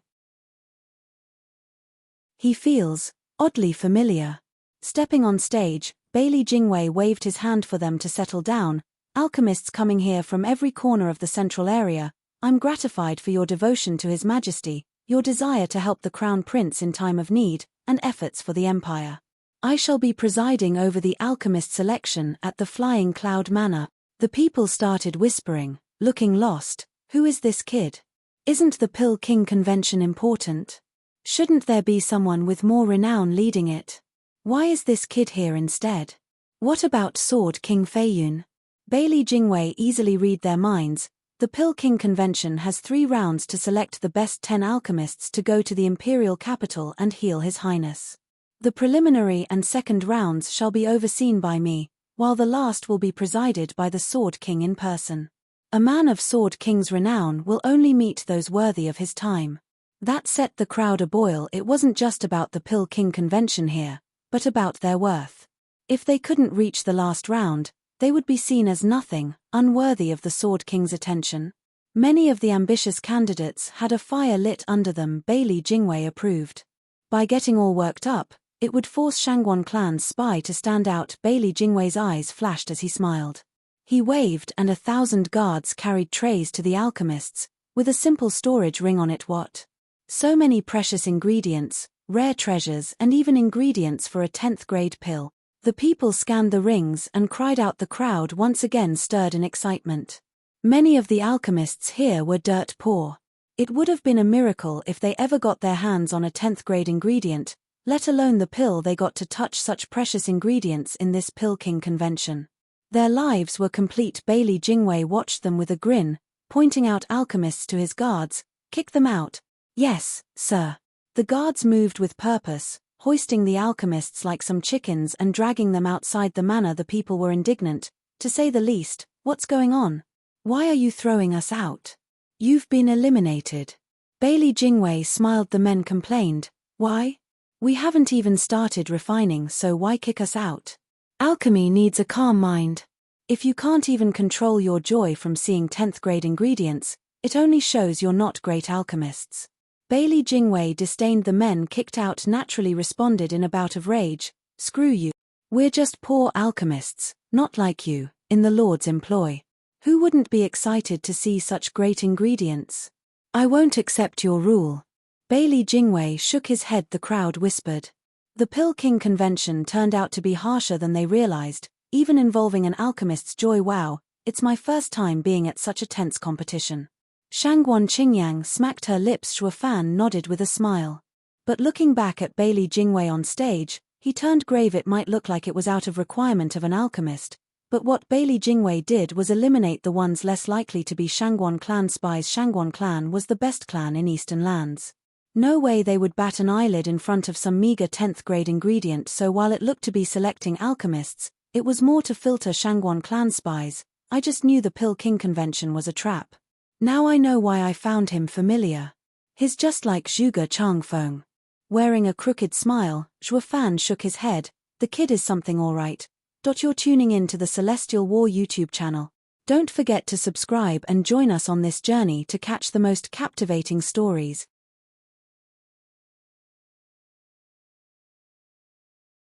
He feels oddly familiar. Stepping on stage, Bailey Jingwei waved his hand for them to settle down. Alchemists coming here from every corner of the central area, I'm gratified for your devotion to His Majesty, your desire to help the Crown Prince in time of need, and efforts for the Empire. I shall be presiding over the alchemist selection at the Flying Cloud Manor. The people started whispering, looking lost. Who is this kid? Isn't the Pill King convention important? Shouldn't there be someone with more renown leading it? Why is this kid here instead? What about Sword King Feiyun? Bailey Jingwei easily read their minds. The Pill King Convention has 3 rounds to select the best 10 alchemists to go to the imperial capital and heal His Highness. The preliminary and second rounds shall be overseen by me, while the last will be presided by the Sword King in person. A man of Sword King's renown will only meet those worthy of his time. That set the crowd aboil. It wasn't just about the Pill King Convention here, but about their worth. If they couldn't reach the last round, they would be seen as nothing, unworthy of the Sword King's attention. Many of the ambitious candidates had a fire lit under them. Bailey Jingwei approved. By getting all worked up, it would force Shangguan clan's spy to stand out. Bailey Jingwei's eyes flashed as he smiled. He waved and 1,000 guards carried trays to the alchemists, with a simple storage ring on it. What? So many precious ingredients, rare treasures, and even ingredients for a 10th grade pill. The people scanned the rings and cried out. The crowd once again stirred in excitement. Many of the alchemists here were dirt poor. It would have been a miracle if they ever got their hands on a 10th grade ingredient, let alone the pill they got to touch such precious ingredients in this Pill King Convention. Their lives were complete. Bailey Jingwei watched them with a grin, pointing out alchemists to his guards. Kick them out. Yes, sir. The guards moved with purpose, hoisting the alchemists like some chickens and dragging them outside the manor. The people were indignant, to say the least. What's going on? Why are you throwing us out? You've been eliminated. Bailey Jingwei smiled. The men complained. Why? We haven't even started refining, so why kick us out? Alchemy needs a calm mind. If you can't even control your joy from seeing 10th grade ingredients, it only shows you're not great alchemists. Bailey Jingwei disdained. The men kicked out naturally responded in a bout of rage. Screw you. We're just poor alchemists, not like you, in the Lord's employ. Who wouldn't be excited to see such great ingredients? I won't accept your rule. Bailey Jingwei shook his head. The crowd whispered. The Pill King Convention turned out to be harsher than they realized, even involving an alchemist's joy. Wow, it's my first time being at such a tense competition. Shangguan Qingyang smacked her lips. Shuo Fan nodded with a smile. But looking back at Bailey Jingwei on stage, he turned grave. It might look like it was out of requirement of an alchemist, but what Bailey Jingwei did was eliminate the ones less likely to be Shangguan clan spies. Shangguan clan was the best clan in Eastern lands. No way they would bat an eyelid in front of some meager 10th grade ingredient. So while it looked to be selecting alchemists, it was more to filter Shangguan clan spies. I just knew the Pill King Convention was a trap. Now I know why I found him familiar. He's just like Zhuge Changfeng. Wearing a crooked smile, Zhuo Fan shook his head. The kid is something all right. You're tuning in to the Celestial War YouTube channel. Don't forget to subscribe and join us on this journey to catch the most captivating stories.